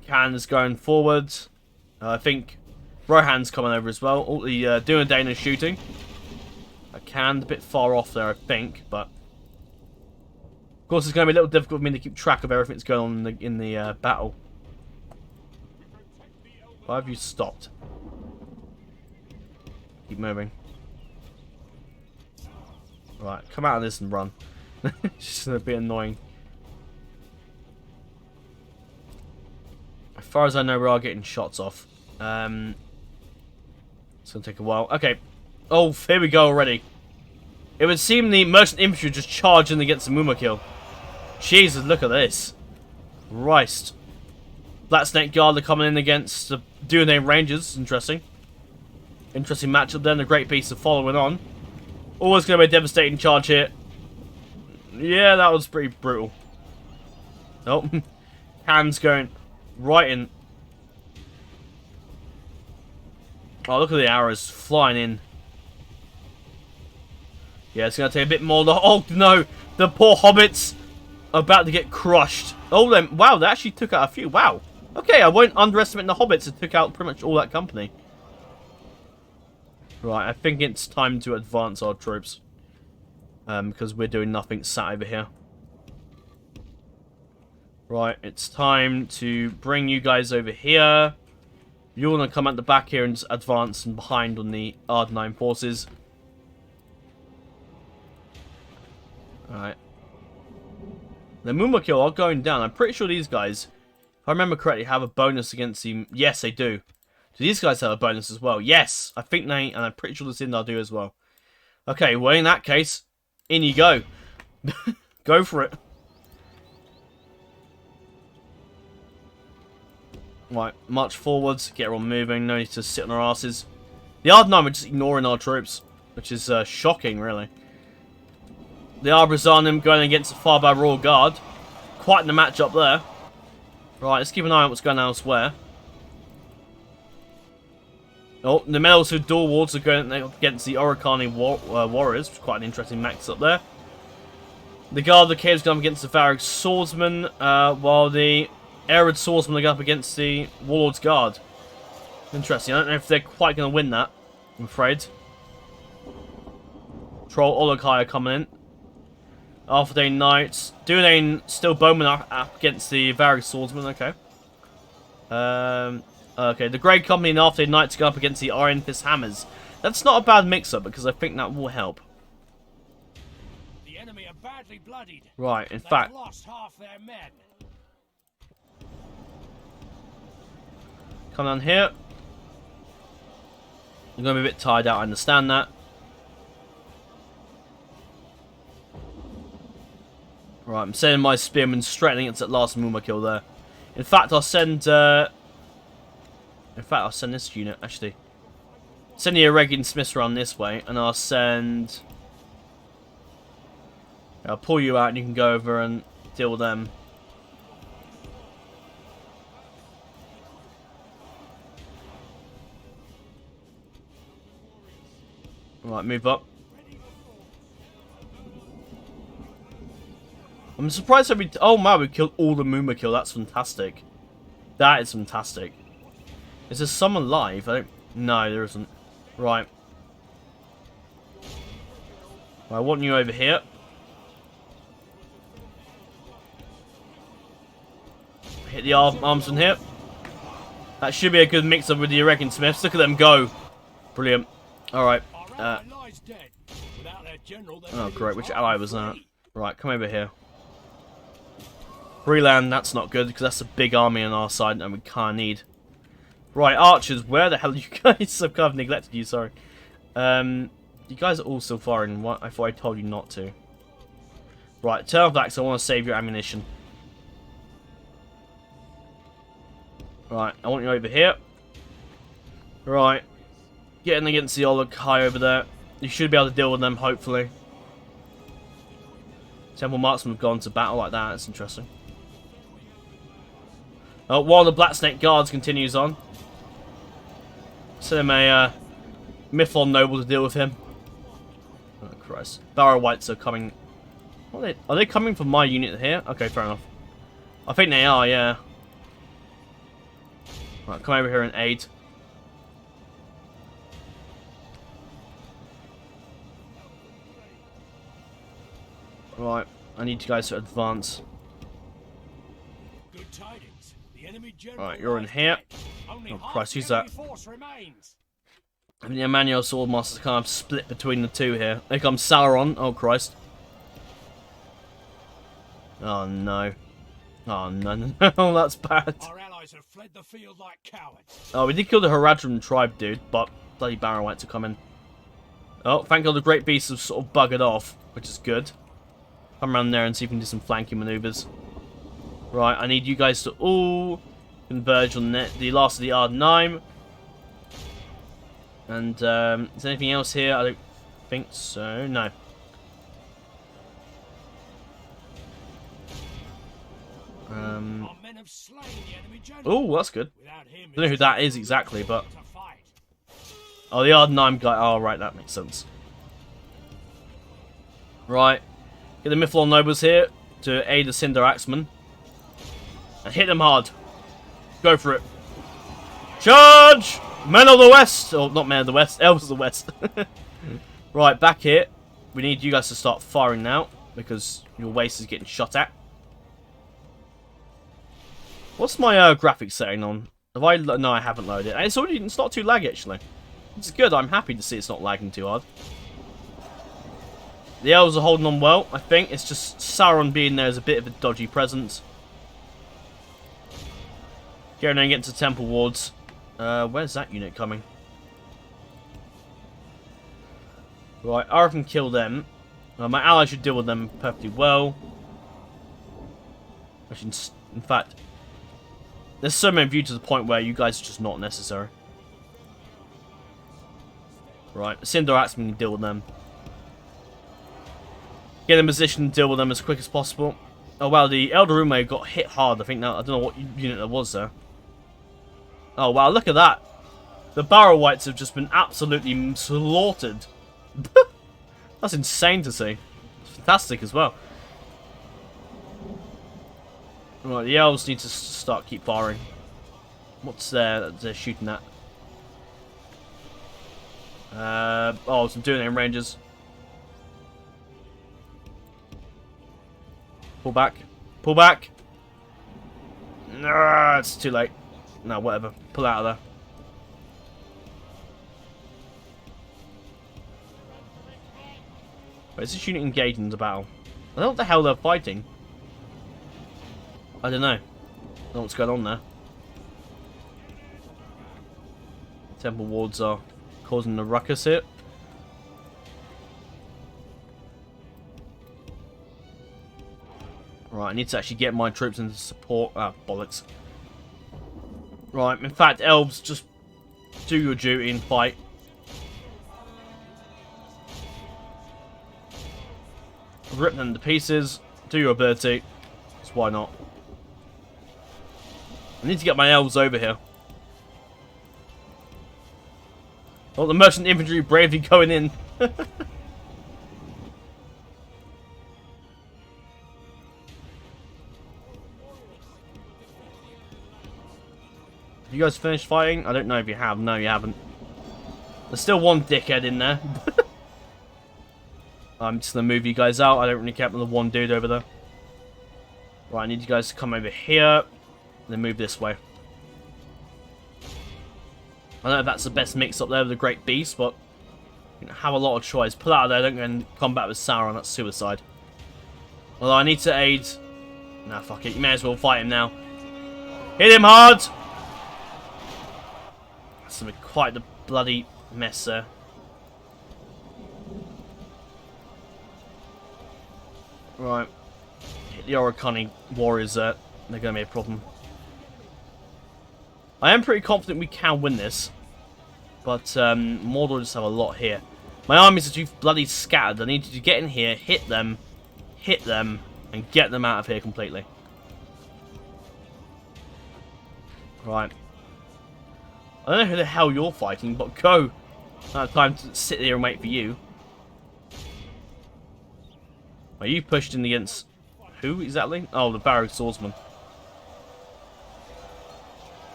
Khan is going forward. I think Rohan's coming over as well. All the Duodane is shooting. Khan's a bit far off there, I think, but of course it's going to be a little difficult for me to keep track of everything that's going on in the battle. Why have you stopped? Keep moving. Right, come out of this and run. It's just a bit annoying. As far as I know, we are getting shots off. It's gonna take a while. Okay. Oh, here we go already. It would seem the merchant infantry just charged in against the Mumakil. Jesus, look at this. Christ. Black Snake Guard are coming in against the Dunland Rangers. Interesting. Interesting matchup then. The Great Beasts are following on. Always going to be a devastating charge here. Yeah, that was pretty brutal. Oh. Hands going right in. Oh, look at the arrows flying in. Yeah, it's going to take a bit more. Oh, no. The poor hobbits are about to get crushed. Oh, then. Wow, they actually took out a few. Wow. Okay, I won't underestimate the hobbits. It took out pretty much all that company. Right, I think it's time to advance our troops. Because we're doing nothing sat over here. Right, it's time to bring you guys over here. You want to come at the back here and just advance and behind on the Ardenine forces. Alright. The Mumakil are going down. I'm pretty sure these guys, if I remember correctly, have a bonus against the... Yes, they do. Do these guys have a bonus as well? Yes, I think they... And I'm pretty sure the Sindar do as well. Okay, well, in that case, in you go. Go for it. Right, march forwards, get everyone moving, no need to sit on our asses. The Ardenine are just ignoring our troops, which is shocking, really. The Arbrizanim going against the Farbar Royal Guard. Quite the matchup there. Right, let's keep an eye on what's going on elsewhere. Oh, the Medals who Dual Wards are going against the Oricani Warriors, which is quite an interesting match up there. The Guard of the Caves going up against the Varric Swordsman, while the Arid Swordsman are going up against the Warlord's Guard. Interesting, I don't know if they're quite going to win that, I'm afraid. Troll Olokai are coming in. Alpha Knights. Dunane still Bowman up against the Varric Swordsman, okay. Okay, the Grey Company and After Knights go up against the Iron Fist Hammers. That's not a bad mix-up because I think that will help. The enemy are badly bloodied. Right, in They've fact, lost half their men. come down here. I'm going to be a bit tired out, I understand that. Right, I'm sending my spearmen straight against that last Mumakil there. In fact, I'll send... I'll send this unit, actually. Send the Eregian Smiths around this way, and I'll send... I'll pull you out and you can go over and deal with them. Right, move up. I'm surprised that we... Oh, man, we killed all the Mumakil. That's fantastic. That is fantastic. Is there someone live? I don't... No, there isn't. Right. I want you over here. Hit the arms from here. That should be a good mix-up with the Eregian Smiths. Look at them go. Brilliant. Alright. Oh, great. Which ally was that? Right, come over here. Breeland, that's not good, because that's a big army on our side, and we can't need. Right, archers, where the hell are you guys? I've kind of neglected you, sorry. You guys are all still firing. What? I thought I told you not to. Right, turn off that, because I want to save your ammunition. Right, I want you over here. Right. Getting against the Olokai over there. You should be able to deal with them, hopefully. Temple Marksmen have gone to battle like that. That's interesting. While the Black Snake Guards continues on. Send him a Mython Noble to deal with him. Oh, Christ. Barrow Whites are coming... Are they coming from my unit here? Okay, fair enough. I think they are, yeah. Right, come over here and aid. Right, I need you guys to advance. Good tidings. The enemy general Right, you're in here. Only Oh half Christ, the who's that? enemy force remains. I think the Emmanuel Swordmaster's kind of split between the two here. Here comes Sauron. Oh, Christ. Oh, no. Oh, no, no, no. That's bad. Our allies have fled the field like cowards. Oh, we did kill the Haradrim tribe, dude, but bloody Baron went to come in. Oh, thank God the Great Beasts have sort of buggered off, which is good. Come around there and see if we can do some flanking maneuvers. Right, I need you guys to all converge on the last of the Ardenheim. And, is there anything else here? I don't think so. No. Our men have slain the enemy general. Oh, that's good. Without him, I don't know who that is exactly, but... to fight. Oh, the Ardenheim guy. Oh, right, that makes sense. Right. Get the Mithril Nobles here to aid the Cinder Axemen. And hit them hard. Go for it. Charge! Men of the West! Oh, not Men of the West. Elves of the West. Right, back here. We need you guys to start firing now. Because your waste is getting shot at. What's my graphics setting on? Have I... No, I haven't loaded it. It's not too laggy, actually. It's good. I'm happy to see it's not lagging too hard. The elves are holding on well, I think. It's just Sauron being there is a bit of a dodgy presence. Going and getting to Temple Wards. Where's that unit coming? Right, I can kill them. My ally should deal with them perfectly well. Actually, in fact, there's so many of you to the point where you guys are just not necessary. Right, Cinder Axemen can deal with them. Get in position to deal with them as quick as possible. Oh wow, the Elder Rune got hit hard. I think that I don't know what unit that was there. Oh wow, look at that. The Barrow Wights have just been absolutely slaughtered. That's insane to see. It's fantastic as well. Right, the elves need to keep firing. What's there that they're shooting at? Oh, some doing it in ranges. Pull back. Pull back. Nah, it's too late. No, whatever. Pull out of there. Wait, is this unit engaged in the battle? I don't know what the hell they're fighting. I don't know. I don't know what's going on there. Temple wards are causing the ruckus here. Right, I need to actually get my troops into support. Ah, bollocks. Right, in fact, elves, just do your duty and fight. Rip them to pieces. Do your ability. So why not? I need to get my elves over here. Oh, the merchant infantry bravely going in. You guys finished fighting? I don't know if you have. No, you haven't. There's still one dickhead in there. I'm just going to move you guys out. I don't really care about the one dude over there. Right, I need you guys to come over here. And then move this way. I don't know if that's the best mix up there with the Great Beast, but you know, have a lot of choice. Pull out of there, don't go and combat with Sauron. That's suicide. Although I need to aid... Nah, fuck it. You may as well fight him now. Hit him hard! That's been quite the bloody mess there. Right. Hit the Oricani warriors there. They're going to be a problem. I am pretty confident we can win this. But Mordor just have a lot here. My armies are too bloody scattered. I need you to get in here, hit them, and get them out of here completely. Right. I don't know who the hell you're fighting, but go. I don't have time to sit there and wait for you. Are you pushed in against who exactly? Oh, the Barrow Swordsman.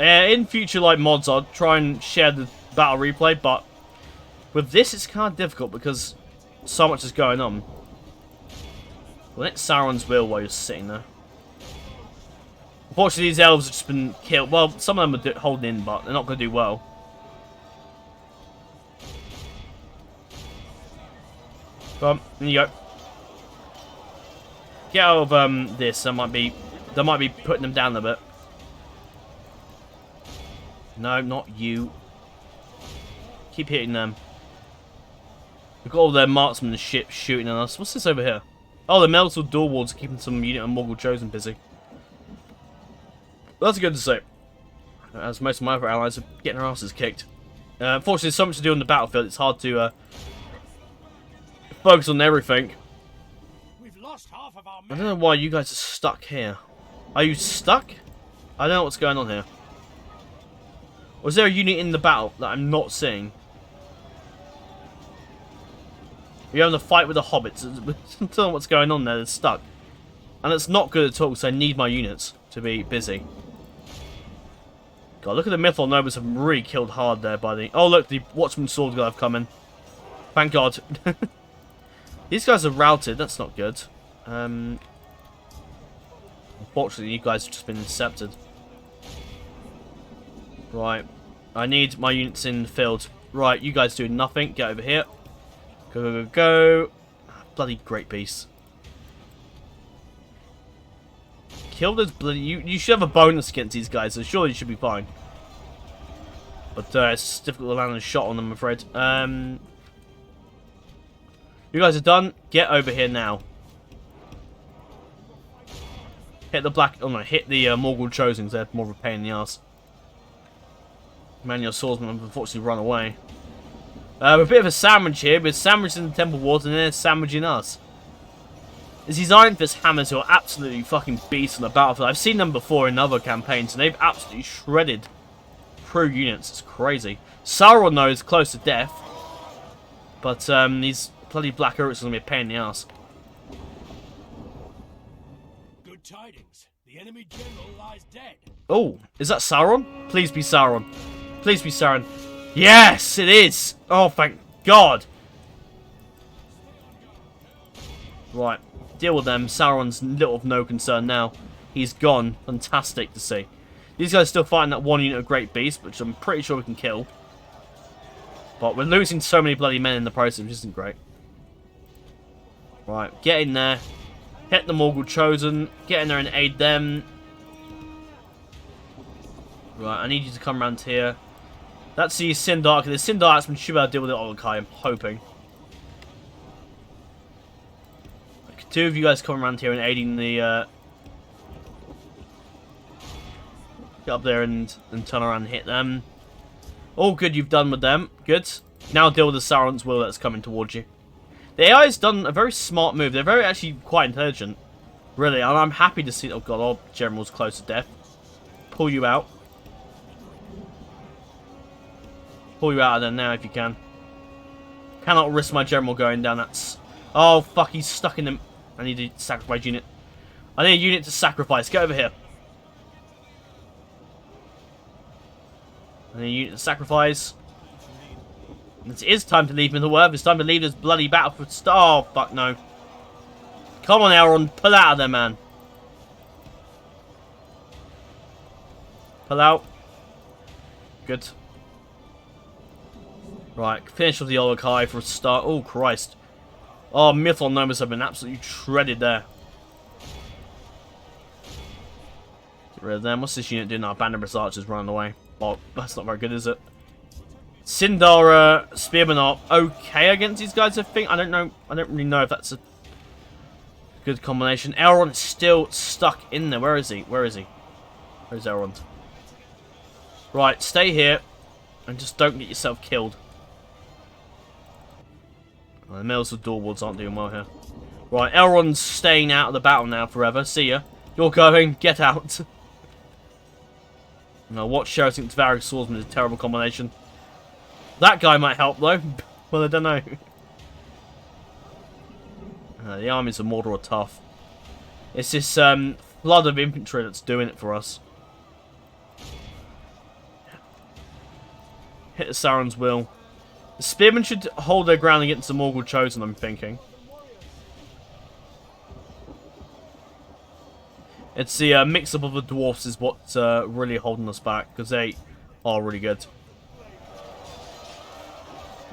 In future, like mods, I'll try and share the battle replay, but with this, it's kind of difficult because so much is going on. Well, it's Sauron's will while you're sitting there. Unfortunately, these elves have just been killed. Well, some of them are holding in, but they're not going to do well. Come on, in you go. Get out of this. That might be putting them down a bit. No, not you. Keep hitting them. We've got all their marksmen and shit shooting at us. What's this over here? Oh, the metal door walls are keeping some unit of Morgul Chosen busy. That's good to see. As most of my other allies are getting their asses kicked. Unfortunately, there's so much to do on the battlefield, it's hard to focus on everything. We've lost half of our I men. don't know why you guys are stuck here. Are you stuck? I don't know what's going on here. Or is there a unit in the battle that I'm not seeing? You're having a fight with the hobbits. I don't know what's going on there, they're stuck. And it's not good at all, because I need my units to be busy. God, look at the Mythol Nobles have really killed hard there by the... Oh, look, the Watchman Sword guy have come in. Thank God. These guys are routed, that's not good. Unfortunately, you guys have just been intercepted. Right. I need my units in the field. Right, you guys do nothing. Get over here. Go, go, go, go. Bloody great beasts. Kill those bloody... You should have a bonus against these guys, so surely you should be fine. But it's difficult to land a shot on them, I'm afraid. You guys are done. Get over here now. Hit the black... Oh no, hit the Morgul Chosen, they're more of a pain in the ass. Man, your swordsman have unfortunately run away. We're a bit of a sandwich here. We're sandwiched in the temple walls and then they're sandwiching us. There's these Iron Fist hammers who are absolutely fucking beasts on the battlefield. I've seen them before in other campaigns and they've absolutely shredded through units. It's crazy. Sauron, though, is close to death. But these bloody Black Orcs are going to be a pain in the ass. Good tidings. The enemy general lies dead. Oh, is that Sauron? Please be Sauron. Please be Sauron. Yes, it is. Oh, thank God. Right, deal with them. Sauron's little of no concern now. He's gone. Fantastic to see. These guys are still fighting that one unit of Great Beast, which I'm pretty sure we can kill. But we're losing so many bloody men in the process, which isn't great. Right, get in there. Hit the Morgul Chosen. Get in there and aid them. Right, I need you to come around here. That's the Sindark. The Sindarksman should be able to deal with it all okay, I'm hoping. Like, two of you guys come around here and aiding the... Get up there and turn around and hit them. All good, you've done with them. Good. Now deal with the Sauron's will that's coming towards you. The AI's done a very smart move. They're very actually quite intelligent. Really, and I'm happy to see... Oh god, our general's close to death. Pull you out. Pull you out of there now if you can. Cannot risk my general going down. That's... Oh fuck, he's stuck in them. I need a sacrifice unit. I need a unit to sacrifice. Get over here. I need a unit to sacrifice. It is time to leave Middle-earth. It's time to leave this bloody battlefield. Oh, fuck no. Come on, Elrond. Pull out of there, man. Pull out. Good. Right, finish with the Olokai for a start. Oh, Christ. Oh, Mythol Nobles have been absolutely shredded there. Get rid of them. What's this unit doing now? Bandit archers running away. Oh, that's not very good, is it? Sindar, Spearmen are okay against these guys, I think. I don't know. I don't really know if that's a good combination. Elrond is still stuck in there. Where is he? Where is he? Where's Elrond? Right, stay here. And just don't get yourself killed. Oh, the Mills of Doorwards aren't doing well here. Right, Elrond's staying out of the battle now forever. See ya. You're going. Get out. No, watch shouting to Varric Swordsman is a terrible combination. That guy might help though. Well, I don't know. The armies of Mordor are tough. It's this flood of infantry that's doing it for us. Hit the Sauron's will. The spearmen should hold their ground against the Morgul Chosen, I'm thinking. It's the mix-up of the dwarfs is what's really holding us back, because they are really good.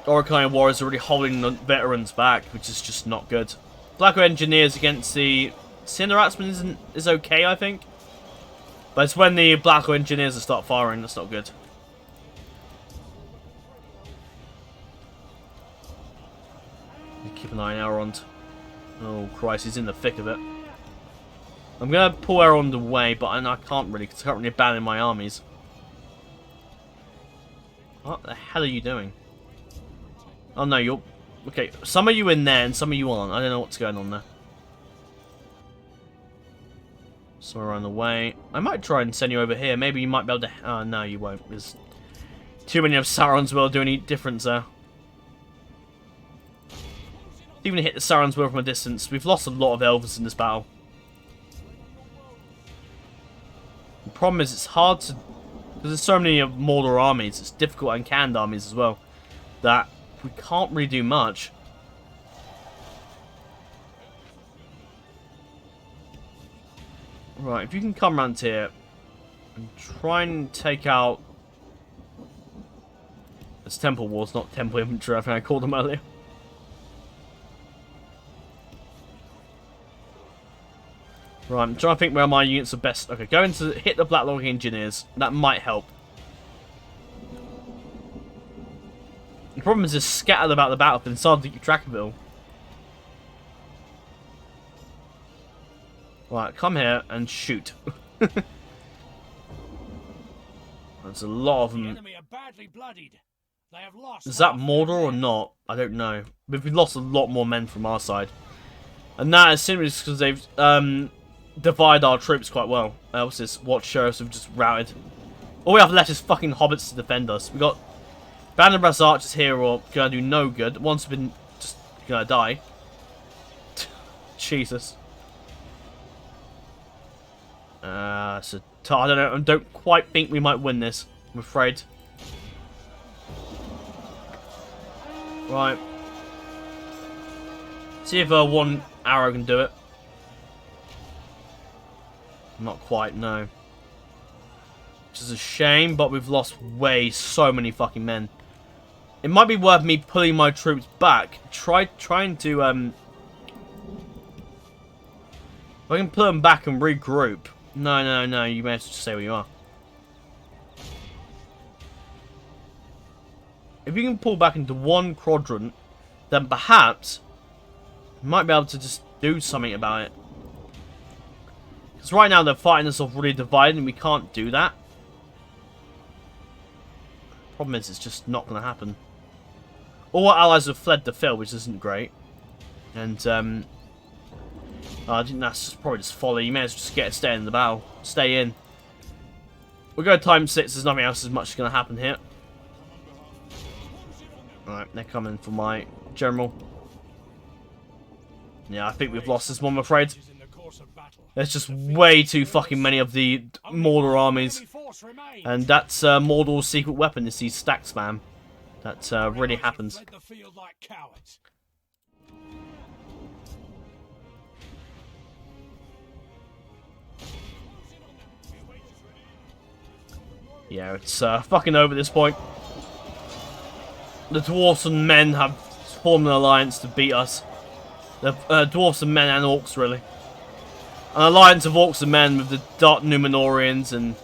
Orthanc warriors are really holding the veterans back, which is just not good. Black engineers against the Cinderatsmen is okay, I think. But it's when the Black engineers start firing that's not good. Keep an eye on Elrond. Oh Christ, he's in the thick of it. I'm gonna pull Elrond away, but I can't really, because I can't really abandon my armies. What the hell are you doing? Oh no, you're... Okay, some of you in there and some of you aren't. I don't know what's going on there. Somewhere around the way. I might try and send you over here. Maybe you might be able to... Oh, no, you won't. There's too many of Sauron's will do any difference there. Even hit the Sauron's will from a distance. We've lost a lot of Elves in this battle. The problem is it's hard to... Because there's so many of Mordor armies. It's difficult, and canned armies as well. That we can't really do much. Right, if you can come around here and try and take out... It's Temple Wars, not Temple Infantry, I think I called them earlier. Right, I'm trying to think where my units are best. Okay, go into hit the Blacklog Engineers. That might help. The problem is it's scattered about the battlefield and it's hard to keep track of it all. Right, come here and shoot. There's a lot of them. The enemy are badly bloodied. They have lost. Is that Mordor or not? I don't know. But we've lost a lot more men from our side. And that is simply because they've divided our troops quite well. What's this? Watch sheriffs have just routed. All we have left is fucking hobbits to defend us. We got Band of Brass archers here who are gonna do no good. One's been just gonna die. Jesus. So I don't know. I don't quite think we might win this. I'm afraid. Right. See if one arrow can do it. Not quite, no. Which is a shame, but we've lost so many fucking men. It might be worth me pulling my troops back. Trying to if I can pull them back and regroup. No, you may as well just stay where you are. If you can pull back into one quadrant, then perhaps you might be able to just do something about it. Because right now they're fighting us off really divided and we can't do that. Problem is, it's just not going to happen. All our allies have fled the field, which isn't great. And, I think that's probably just folly. You may as well just stay in the battle. Stay in. We'll go time 6. There's nothing else as much going to happen here. Alright, they're coming for my general. Yeah, I think we've lost this one, I'm afraid. There's just way too fucking many of the Mordor armies. And that's Mordor's secret weapon, is these stack spam. That really happens. Yeah, it's fucking over at this point. The dwarfs and men have formed an alliance to beat us. The dwarfs and men and orcs, really. An alliance of orcs and men with the Dark Numenorians and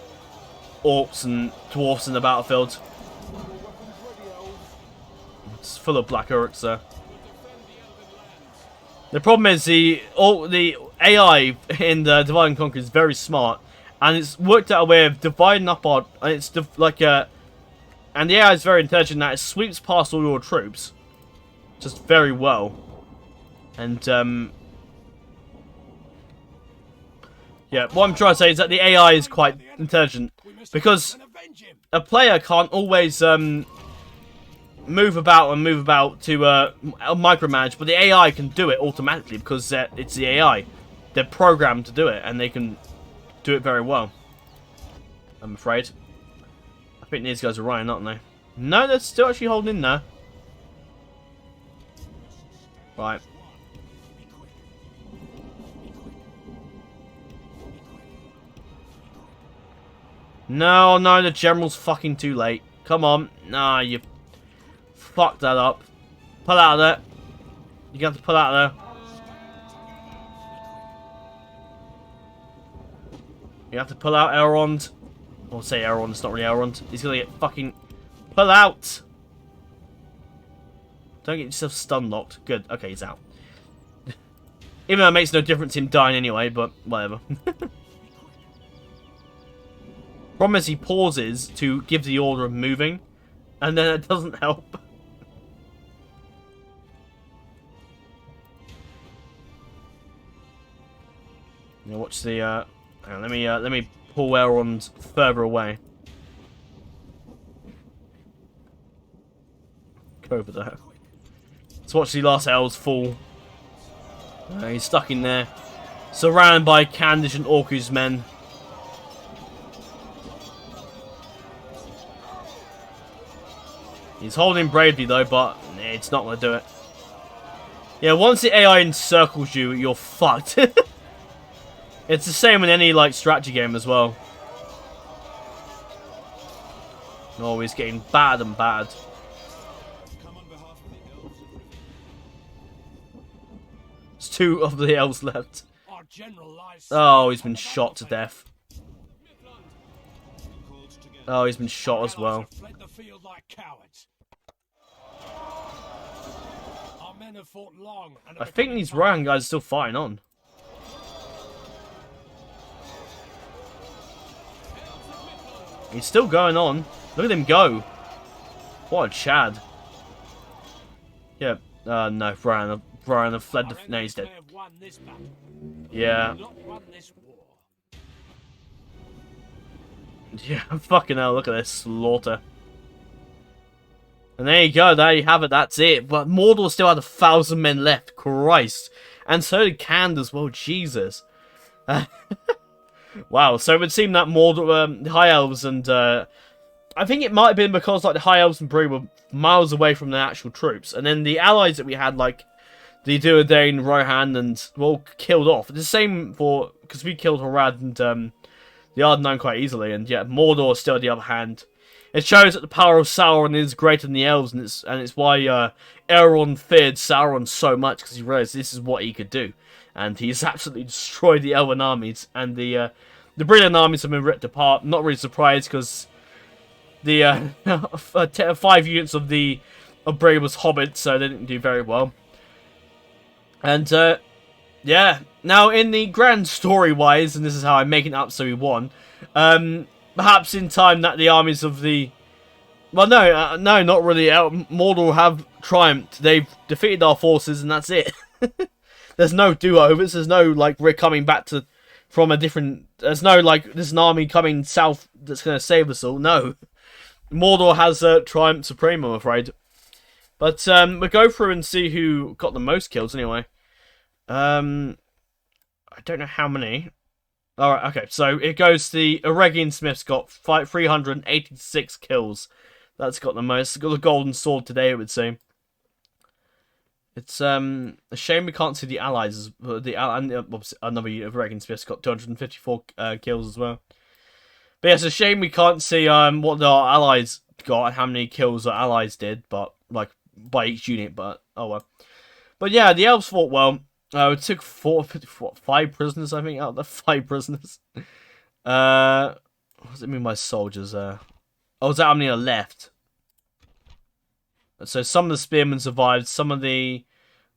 orcs and dwarfs in the battlefield. It's full of black orcs there. The problem is the AI in the Divide and Conquer is very smart, and it's worked out a way of dividing up our. And it's like a. And the AI is very intelligent that it sweeps past all your troops, just very well. And yeah, what I'm trying to say is that the AI is quite intelligent, because a player can't always move about to micromanage, but the AI can do it automatically because it's the AI. They're programmed to do it, and they can do it very well. I'm afraid. I think these guys are running, aren't they? No, they're still actually holding in there. Right. No, the general's fucking too late. Come on. Nah, you Fuck that up. Pull out of there. You have to pull out of there. You have to pull out Elrond. Or say Elrond, it's not really Elrond. He's gonna get fucking... Pull out! Don't get yourself stun locked. Good. Okay, he's out. Even though it makes no difference him dying anyway, but whatever. Problem is he pauses to give the order of moving, and then it doesn't help. Now watch the hang on, let me pull Elrond further away. Go over there. Let's watch the last elves fall. He's stuck in there, surrounded by Candish and Orcu's men. He's holding bravely though, but it's not going to do it. Yeah, once the AI encircles you, you're fucked. It's the same in any like strategy game as well. Oh, he's getting bad and bad. There's 2 of the elves left. Oh, he's been shot to death. Oh, he's been shot as well. I think these Rohan guys are still fighting on. He's still going on. Look at him go. What a Chad. Yeah, no, Brian have fled the... No, he's dead. Yeah. Yeah, fucking hell, look at this slaughter. And there you go, there you have it, that's it. But Mordor still had 1,000 men left, Christ. And so did Cand as well, Jesus. Wow, so it would seem that Mordor, the High Elves and, I think it might have been because, like, the High Elves and Bree were miles away from the actual troops. And then the allies that we had, like, the Duodane, Rohan, and were all killed off. It's the same for, because we killed Horad and, the Ardenine quite easily. And, yeah, Mordor still on the other hand. It shows that the power of Sauron is greater than the Elves, and it's why, Elrond feared Sauron so much, because he realized this is what he could do. And he's absolutely destroyed the Elven armies, and the Brilliant armies have been ripped apart. I'm not really surprised, because the 5 units of Bree was hobbits, so they didn't do very well. And yeah, now in the grand story-wise, and this is how I'm making it up so we won. Perhaps in time that the armies of the... Well, no, no, not really. Mordor have triumphed. They've defeated our forces, and that's it. There's no do-overs. There's no, like, we're coming back from a different... There's no, like, there's an army coming south that's going to save us all. No. Mordor has triumphed supreme, I'm afraid. But we'll go through and see who got the most kills, anyway. I don't know how many. Alright, okay, so it goes the Eregion Smith's got 386 kills. That's got the most. Got the golden sword today, it would seem. It's a shame we can't see the allies. Another unit of Eregion Smith's got 254 kills as well. But yeah, it's a shame we can't see what our allies got and how many kills our allies did, but like by each unit. But oh well. But yeah, the elves fought well. It took 5 prisoners, I think, out of the 5 prisoners. What does it mean by soldiers? Oh, is that how many are left? So some of the spearmen survived, some of the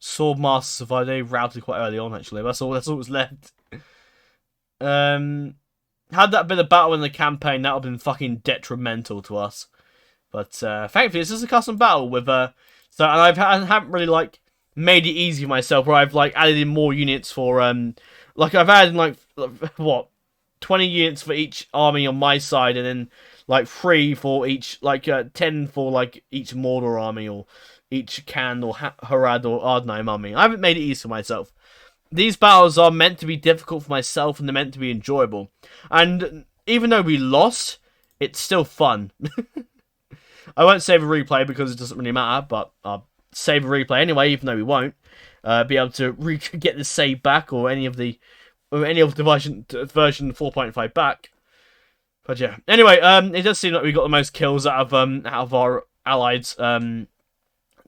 swordmasters survived. They routed quite early on, actually. That's all was left. Had that been a battle in the campaign, that would have been fucking detrimental to us. But thankfully, this is a custom battle with so, and I haven't really like made it easy for myself, where I've like added in more units for like I've added like what 20 units for each army on my side, and then like 3 for each, like 10 for like each Mordor army, or each Can or Harad or Ardenheim army. I haven't made it easy for myself. These battles are meant to be difficult for myself, and they're meant to be enjoyable. And even though we lost, it's still fun. I won't save a replay because it doesn't really matter, but I'll save a replay anyway, even though we won't be able to get the save back, or any of the version 4.5 back. But yeah, anyway, it does seem like we got the most kills out of our allies.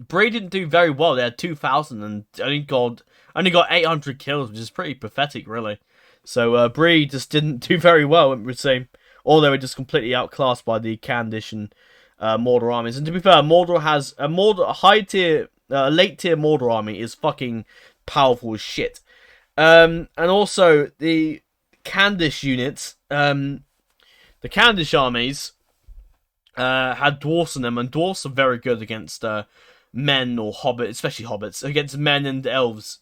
Bree didn't do very well. They had 2,000 and only got 800 kills, which is pretty pathetic, really. So Bree just didn't do very well, I would say. Or they were just completely outclassed by the Candish and Mordor armies. And to be fair, Mordor has a high tier, late tier Mordor army is fucking powerful as shit. And also the Candish units, the Candish armies had dwarfs in them, and dwarfs are very good against men or hobbits, especially hobbits, against men and elves.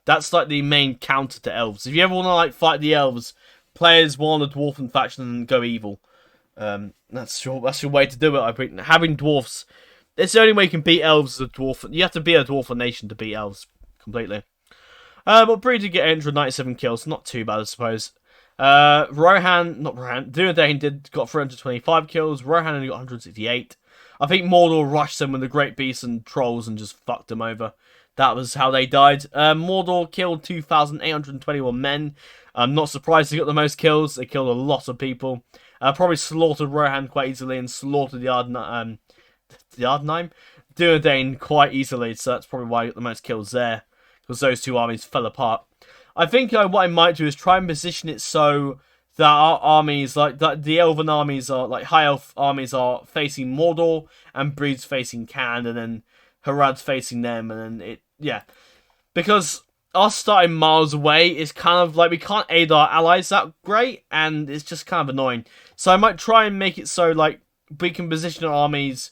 That's like the main counter to elves. If you ever want to like fight the elves, players one the dwarfen faction and go evil. That's your way to do it. I think having dwarfs, it's the only way you can beat elves as a dwarf. You have to be a dwarfen nation to beat elves completely. But Bree did get 897 kills, not too bad I suppose. Dunland got 325 kills. Rohan only got 168. I think Mordor rushed them with the Great Beasts and Trolls and just fucked them over. That was how they died. Mordor killed 2,821 men. I'm not surprised they got the most kills. They killed a lot of people. Probably slaughtered Rohan quite easily and slaughtered the Ardenheim, Dunland quite easily. So that's probably why I got the most kills there, because those two armies fell apart. I think what I might do is try and position it so that our armies, like that the Elven armies are, like High Elf armies are facing Mordor, and Bree's facing Can, and then Harad's facing them, and then because us starting miles away is kind of like we can't aid our allies that great, and it's just kind of annoying. So I might try and make it so like we can position our armies,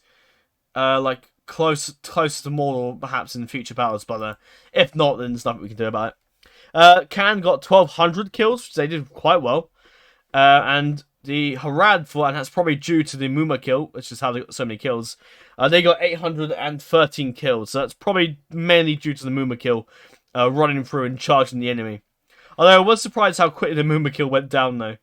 like close to Mordor, perhaps in future battles. But if not, then there's nothing we can do about it. Can got 1,200 kills, which they did quite well. And the Harad fought, and that's probably due to the Muma kill, which is how they got so many kills. They got 813 kills, so that's probably mainly due to the Muma kill, running through and charging the enemy. Although I was surprised how quickly the Muma kill went down, though.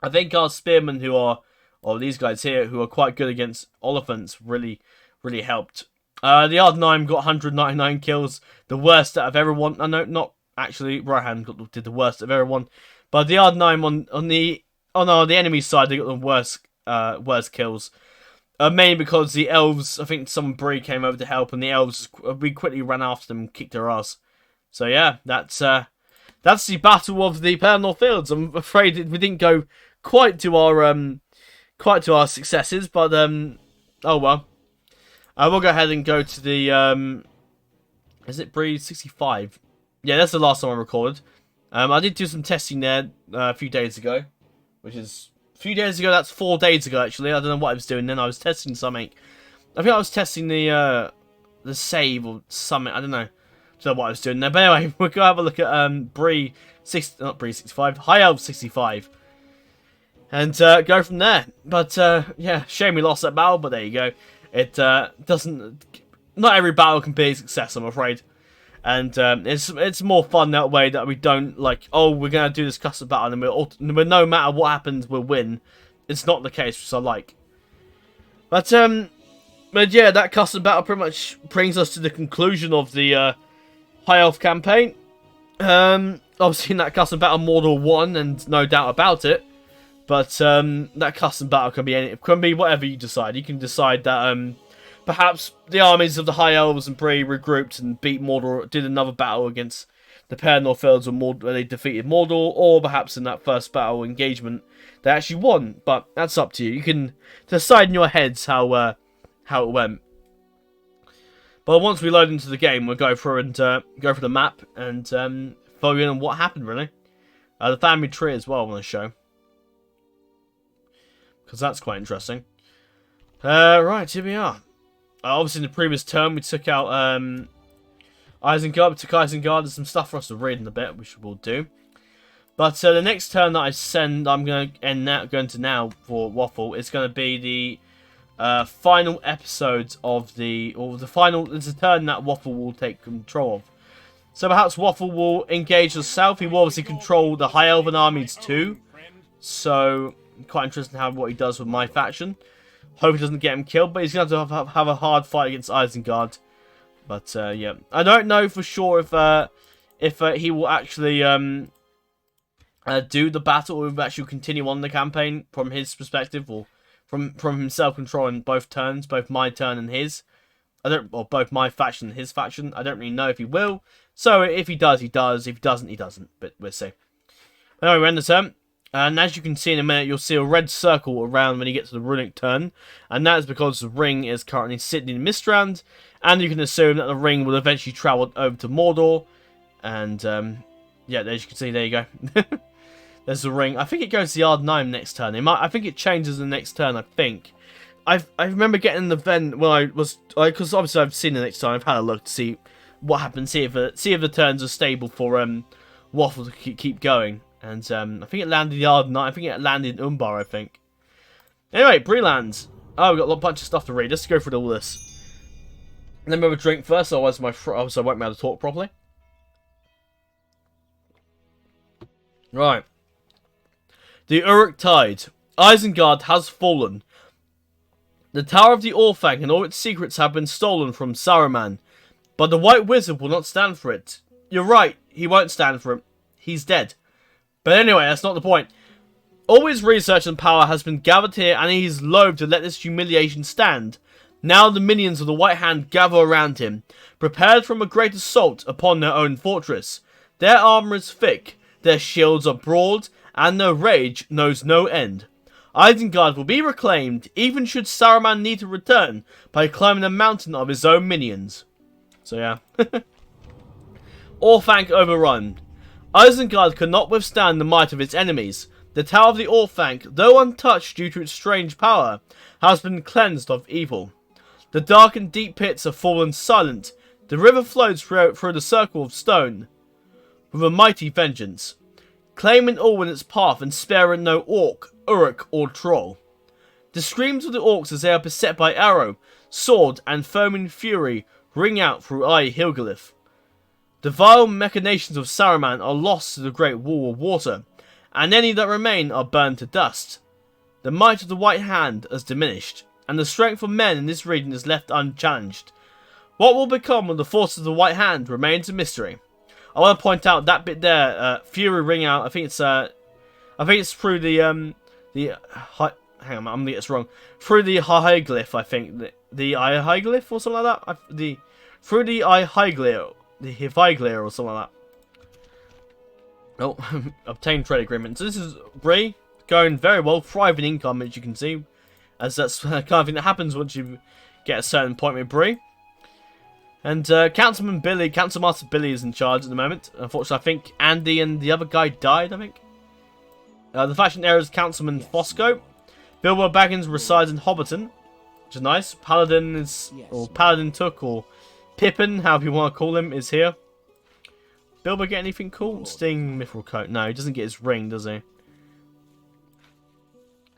I think our spearmen, these guys here, who are quite good against elephants, really helped. The Ardenheim got 199 kills, the worst out of everyone. No, not actually. Rohan did the worst of everyone, but the Ardenheim on the enemy side, they got the worst kills. Mainly because the elves, I think some Bree came over to help, and the elves, we quickly ran after them and kicked their ass. So yeah, that's the battle of the Pelennor Fields. I'm afraid we didn't go quite to our successes, but oh well. I will go ahead and go to the is it Bree 65? Yeah, that's the last time I recorded. I did do some testing there a few days ago, which is a few days ago. That's 4 days ago actually. I don't know what I was doing then. I was testing something. I think I was testing the save or something. I don't know what I was doing there. But anyway, we're gonna have a look at Bree 65, High Elves 65, and go from there. But yeah, shame we lost that battle. But there you go. It doesn't. Not every battle can be a success, I'm afraid. And it's more fun that way, that we don't like, oh, we're gonna do this custom battle and we're no matter what happens we'll win. It's not the case, which I like. But yeah, that custom battle pretty much brings us to the conclusion of the High Elf campaign. Obviously in that custom battle Mordor won, and no doubt about it. But that custom battle can be whatever you decide. You can decide that perhaps the armies of the High Elves and Bree regrouped and beat Mordor, did another battle against the Pelennor Fields where they defeated Mordor, or perhaps in that first battle engagement they actually won. But that's up to you. You can decide in your heads how it went. But once we load into the game, we'll go through the map and fill you in on what happened really. The family tree as well I want to show, because that's quite interesting. Right, here we are. Obviously, in the previous turn, we took out Isengard. We took Isengard. There's some stuff for us to read in a bit, which we'll do. But the next turn that I'm going to now for Waffle, is going to be the final episodes of it's a turn that Waffle will take control of. So perhaps Waffle will engage the south. He will obviously control the High Elven armies too. So quite interesting what he does with my faction. Hope he doesn't get him killed, but he's going to have a hard fight against Isengard. But yeah, I don't know for sure if he will actually do the battle, or if he actually continue on the campaign from his perspective, or from himself controlling both turns, both my turn and his. or both my faction and his faction. I don't really know if he will. So if he does, he does. If he doesn't, he doesn't. But we'll see. Anyway, we're in the turn. And as you can see in a minute, you'll see a red circle around when you get to the runic turn. And that is because the ring is currently sitting in Mistbrand. And you can assume that the ring will eventually travel over to Mordor. And, yeah, as you can see, there you go. There's the ring. I think it goes to Yard 9 next turn. I think it changes the next turn, I think. I remember getting the event when because obviously I've seen the next turn. I've had a look to see what happens, see if the turns are stable for Waffle to keep going. And I think it landed Yard 9. I think it landed in Umbar, I think. Anyway, Brie lands. Oh, we've got a bunch of stuff to read. Let's go through all this. Let me have a drink first, otherwise I won't be able to talk properly. Right. The Uruk tide. Isengard has fallen. The Tower of the Orthanc and all its secrets have been stolen from Saruman. But the White Wizard will not stand for it. You're right, he won't stand for it. He's dead. But anyway, that's not the point. All his research and power has been gathered here, and he is loath to let this humiliation stand. Now the minions of the White Hand gather around him, prepared for a great assault upon their own fortress. Their armour is thick, their shields are broad, and their rage knows no end. Isengard will be reclaimed, even should Saruman need to return, by climbing the mountain of his own minions. So yeah. Orthanc overrun. Isengard could not withstand the might of its enemies. The Tower of the Orthanc, though untouched due to its strange power, has been cleansed of evil. The dark and deep pits have fallen silent. The river flows through the circle of stone with a mighty vengeance, claiming all in its path and sparing no orc, uruk, or troll. The screams of the orcs as they are beset by arrow, sword, and foaming fury ring out through Hilgalith. The vile machinations of Saruman are lost to the great wall of water, and any that remain are burned to dust. The might of the White Hand has diminished, and the strength of men in this region is left unchallenged. What will become of the forces of the White Hand remains a mystery. I want to point out that bit there, fury ring out. I think it's through the hang on, I'm gonna get this wrong. Through the hieroglyph, I think the hieroglyph or something like that. Through the hieroglyph. The Hiviglia or something like that. Oh, obtained trade agreement. So this is Bree going very well, thriving income as you can see, as that's the kind of thing that happens once you get a certain point with Bree. And Councilmaster Billy is in charge at the moment. Unfortunately, I think Andy and the other guy died. I think. The faction heir is Councilman Fosco. Bilbo Baggins resides in Hobbiton, which is nice. Paladin is, or Paladin Took, or Pippin, however you want to call him, is here. Bilbo get anything cool? Sting, Mithril Coat. No, he doesn't get his ring, does he?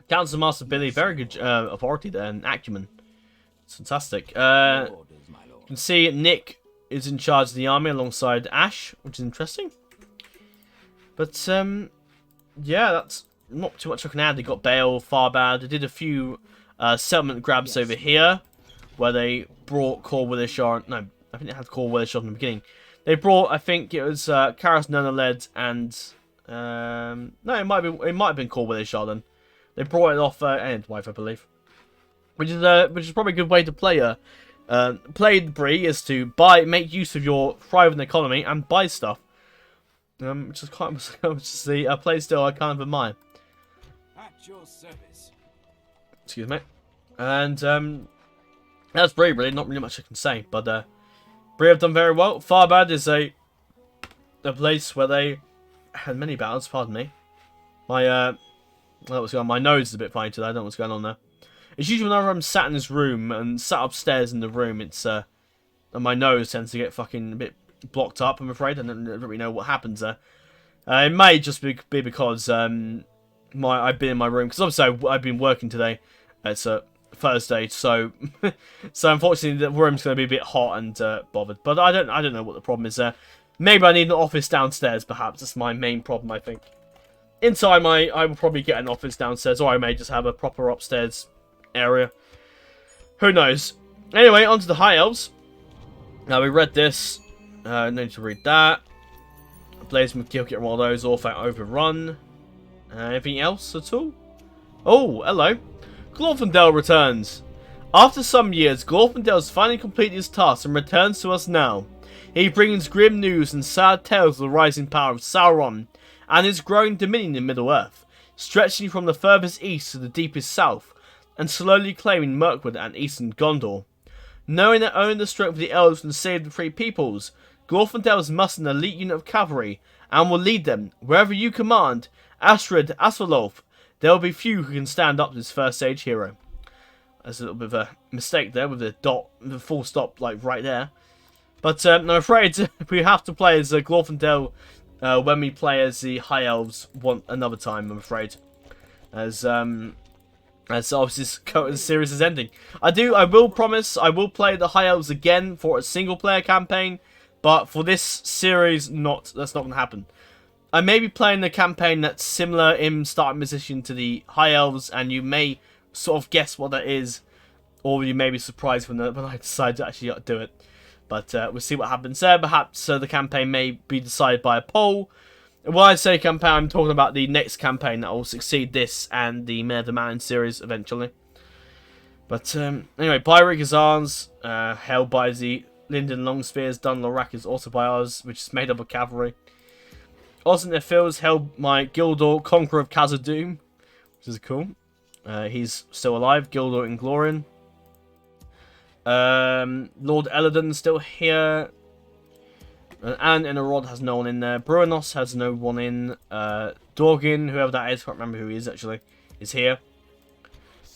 Council Master Billy, very good authority there, and acumen. It's fantastic. You can see Nick is in charge of the army alongside Ash, which is interesting. But, yeah, that's not too much I can add. They got Bale, Farbad. They did a few settlement grabs over here, where they brought Cor Willishar. No, I think they had Cor Willishar in the beginning. They brought, I think it was Karas Nunaled and no, it might have been Cor Willishar then. They brought it off Endwife, I believe, which is probably a good way to play play Brie, is to make use of your thriving economy and buy stuff, which is the play still I kind of admire. At your service. Excuse me, and that's Brie, really. Not really much I can say, but Brie have done very well. Farbad is a place where they had many battles. Pardon me. My my nose is a bit funny today. I don't know what's going on there. It's usually whenever I'm sat in this room and sat upstairs in the room, it's and my nose tends to get fucking a bit blocked up. I'm afraid I don't really know what happens there. It may just be because I've been in my room, because obviously I've been working today. It's a Thursday, so unfortunately the room's going to be a bit hot and bothered. But I don't know what the problem is there. Maybe I need an office downstairs. Perhaps that's my main problem. I think in time I will probably get an office downstairs, or I may just have a proper upstairs area. Who knows? Anyway, on to the High Elves. Now we read this. No need to read that. Blaze McGill, get one of those. Orthanc overrun. Anything else at all? Oh, hello. Glorfindel returns. After some years, Glorfindel has finally completed his task and returns to us now. He brings grim news and sad tales of the rising power of Sauron and his growing dominion in Middle-earth, stretching from the furthest east to the deepest south, and slowly claiming Mirkwood and eastern Gondor. Knowing that only the strength of the Elves can save the free peoples, Glorfindel has mustered an elite unit of cavalry and will lead them. Wherever you command, Astrid, Asfalolf, there will be few who can stand up to this first age hero. There's a little bit of a mistake there with the dot, the full stop, like right there. But I'm afraid we have to play as Glorfindel when we play as the High Elves another time, I'm afraid. As obviously this series is ending. I will promise I will play the High Elves again for a single player campaign, but for this series, that's not going to happen. I may be playing a campaign that's similar in starting position to the High Elves, and you may sort of guess what that is, or you may be surprised when I decide to actually do it. But we'll see what happens there. Perhaps the campaign may be decided by a poll. When I say campaign, I'm talking about the next campaign that will succeed this and the Mayor of the Mountain series eventually. But anyway, Byrick is ours, held by the Linden Longspears. Dunland is also by ours, which is made up of cavalry. Orthanc Fields held by Gildor, Conqueror of Khazad-dûm, which is cool. He's still alive, Gildor Inglorian. Lord Elladan still here. And Inarod has no one in there. Bruinos has no one in. Dorgin, whoever that is, can't remember who he is actually, is here.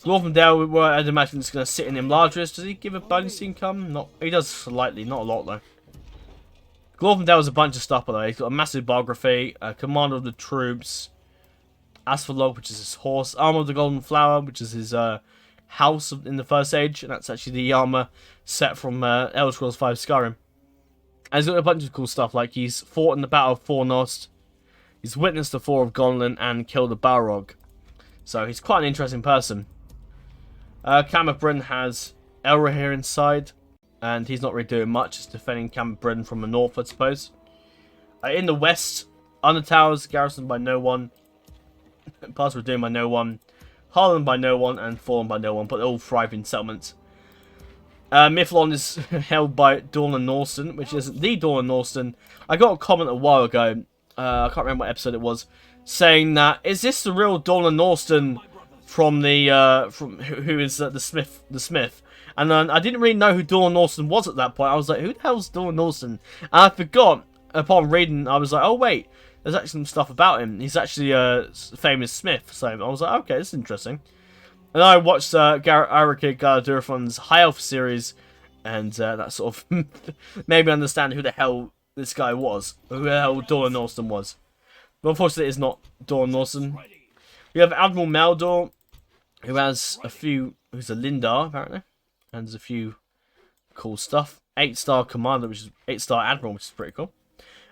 Glorfindel, I'd imagine, is going to sit in Imladris. Does he give a bonus income? Not. He does slightly, not a lot though. Glorfindel has a bunch of stuff, by the way. He's got a massive biography, commander of the troops, Asphalog, which is his horse, armor of the Golden Flower, which is his house in the First Age, and that's actually the armor set from Elder Scrolls V Skyrim. And he's got a bunch of cool stuff, like he's fought in the Battle of Fornost, he's witnessed the Fall of Gonlin, and killed the Balrog. So he's quite an interesting person. Camerbrin has Elra here inside, and he's not really doing much, just defending Camerbrin from the north, I suppose. In the west, Undertowers, garrisoned by no one, Pass were doing by no one, Harlan by no one, and Fallen by no one, but they're all thriving settlements. Mithlond is held by Dawn Norston, which isn't the Dawn Norston. I got a comment a while ago, I can't remember what episode it was, saying that, is this the real Dawn Norston from the, who is the Smith? And I didn't really know who Dawn Norston was at that point. I was like, who the hell's Dawn Norston? And I forgot, upon reading, I was like, oh wait, there's actually some stuff about him. He's actually a famous Smith, so I was like, okay, this is interesting. And I watched Arika Galadurfan's High Elf series, and that sort of made me understand who the hell this guy was, who the hell Dawn Norston was. But unfortunately, it's not Dawn Norston. We have Admiral Meldor, who has a few, who's a Lindar, apparently, and there's a few cool stuff. 8-star Commander, which is 8-star Admiral, which is pretty cool.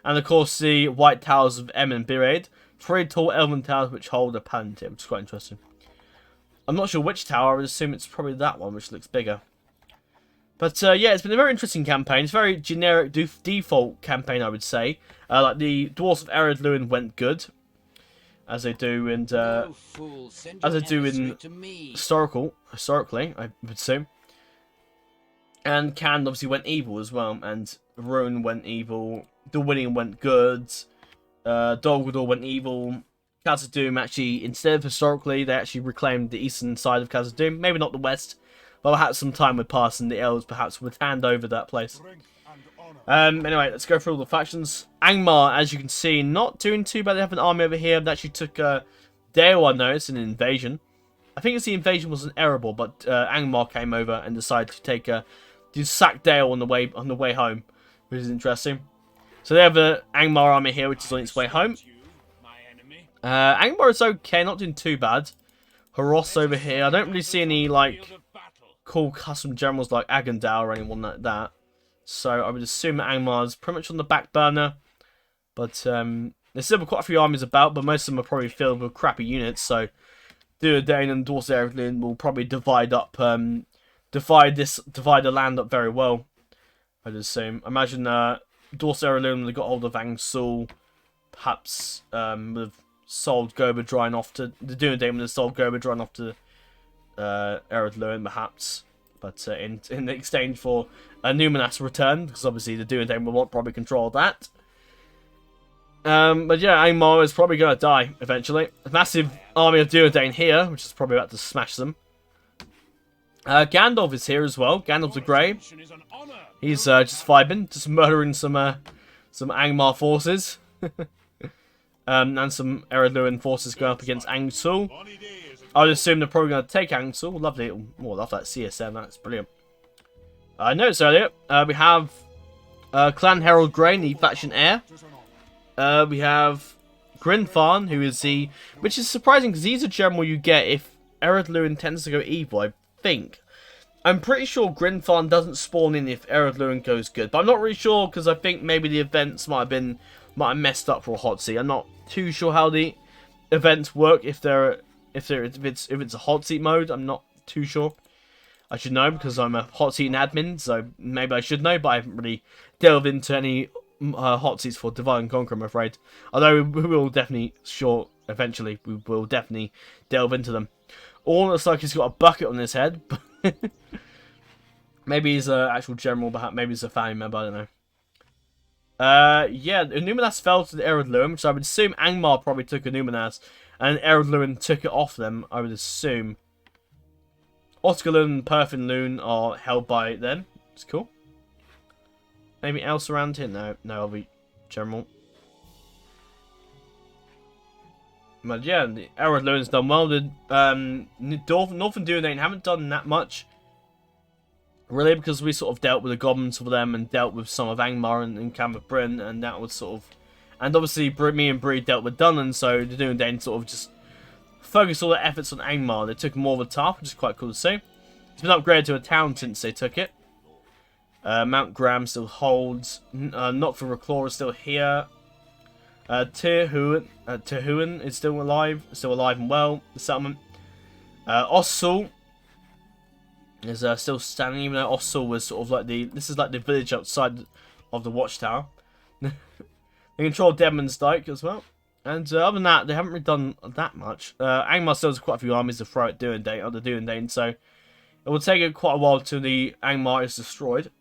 And of course, the White Towers of Em and Biraid, 3 tall Elven towers which hold a Palantir, which is quite interesting. I'm not sure which tower, I would assume it's probably that one, which looks bigger. But yeah, it's been a very interesting campaign. It's a very generic default campaign, I would say. Like the Dwarves of Ered Luin went good, as they do, and as they do in historically, I would assume. And Cand obviously went evil as well, and Ruin went evil. The Winning went good. Dol Guldur went evil. Khazad-dûm actually, instead of historically, they actually reclaimed the eastern side of Khazad-dûm. Maybe not the west, but perhaps some time would pass and the Elves perhaps would hand over that place. Anyway, let's go through all the factions. Angmar, as you can see, not doing too bad. They have an army over here that actually took Dale, I noticed, an invasion. I think it's the invasion was an Erebor, but Angmar came over and decided to take to sack Dale on the way home, which is interesting. So they have an Angmar army here, which is on its way home. Angmar is okay, not doing too bad. Haros over here. I don't really see any like cool custom generals like Agandal or anyone like that. So I would assume that Angmar is pretty much on the back burner. But there's still quite a few armies about, but most of them are probably filled with crappy units. So Duodane and Dwarves of Ered Luin will probably divide the land up very well, I'd assume. Imagine Dwarves of Ered Luin, they got hold of Angsul, perhaps with sold Goberdrine off to the Duodane, with sold Goberdrine off to Ered Luin, perhaps. But in exchange for a Numenas return, because obviously the Dunedain will probably control that. But yeah, Angmar is probably going to die eventually. A massive army of Dunedain here, which is probably about to smash them. Gandalf is here as well. Gandalf the Grey. He's just vibing, just murdering some Angmar forces. And some Eredluin forces going up against Angsul. I would assume they're probably going to take Angsul. Lovely. Oh, I love that CSM. That's brilliant. I noticed earlier, we have Clan Herald Grey, the faction heir. We have Grinfarn, who is the... Which is surprising, because he's a general you get if Eredluin tends to go evil, I think. I'm pretty sure Grinfarn doesn't spawn in if Eredluin goes good. But I'm not really sure, because I think maybe the events might have messed up for a hot seat. I'm not too sure how the events work if it's a hot seat mode. I'm not too sure. I should know because I'm a hot seat admin, so maybe I should know, but I haven't really delved into any hot seats for Divide and Conquer, I'm afraid. Although we will definitely, eventually, we will definitely delve into them. All looks like he's got a bucket on his head. Maybe he's an actual general, perhaps maybe he's a family member, I don't know. Yeah, Numenas fell to the Eredluin, so I would assume Angmar probably took a Numenas, and Eredluin took it off them, I would assume. Oscarlun and Perfenlun are held by them. It's cool. Anything else around here? No, I'll be general. But yeah, the Eredluin's done well. The Northern Dunedain haven't done that much. Really, because we sort of dealt with the goblins for them and dealt with some of Angmar and Camp of Bryn, and that was sort of... And obviously, me and Bree dealt with Dunland, so the Dunedain sort of just focused all their efforts on Angmar. They took more of a task, which is quite cool to see. It's been upgraded to a town since they took it. Mount Graham still holds. Not for Reclaw is still here. Terhuan is still alive and well. The settlement. Ossul is still standing, even though Ossul was sort of like this is like the village outside of the watchtower. They control Deadman's Dyke as well. And other than that, they haven't really done that much. Angmar still has quite a few armies to throw at the Dunedain, so it will take quite a while till the Angmar is destroyed.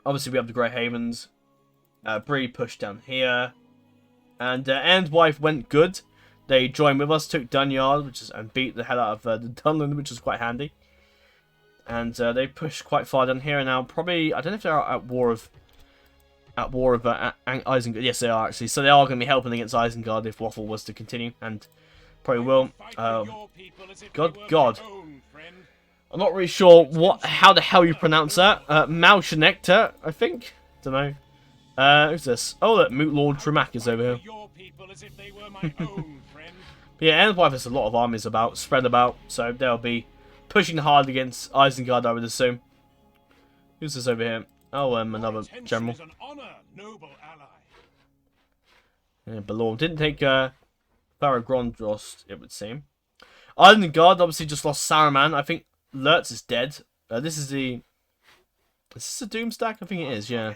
Obviously, we have the Grey Havens. Bree pushed down here. And Endwife went good. They joined with us, took Dunyard, and beat the hell out of the Dunland, which is quite handy. And they pushed quite far down here. And now, probably, I don't know if they're at war of Isengard. Yes, they are actually. So they are going to be helping against Isengard if Waffle was to continue, and probably will. God. I'm not really sure how the hell you pronounce that. Malshanecta, I think. Don't know. Who's this? Oh, look, Moot Lord Tremak is over here. Yeah, Endwife has a lot of armies spread about, so they'll be pushing hard against Isengard, I would assume. Who's this over here? Oh, another general. Yeah, Belorm didn't take Tharagrondrost, it would seem. Isengard obviously just lost Saruman. I think Lurtz is dead. This is the... Is this a Doomstack? I think it is, yeah.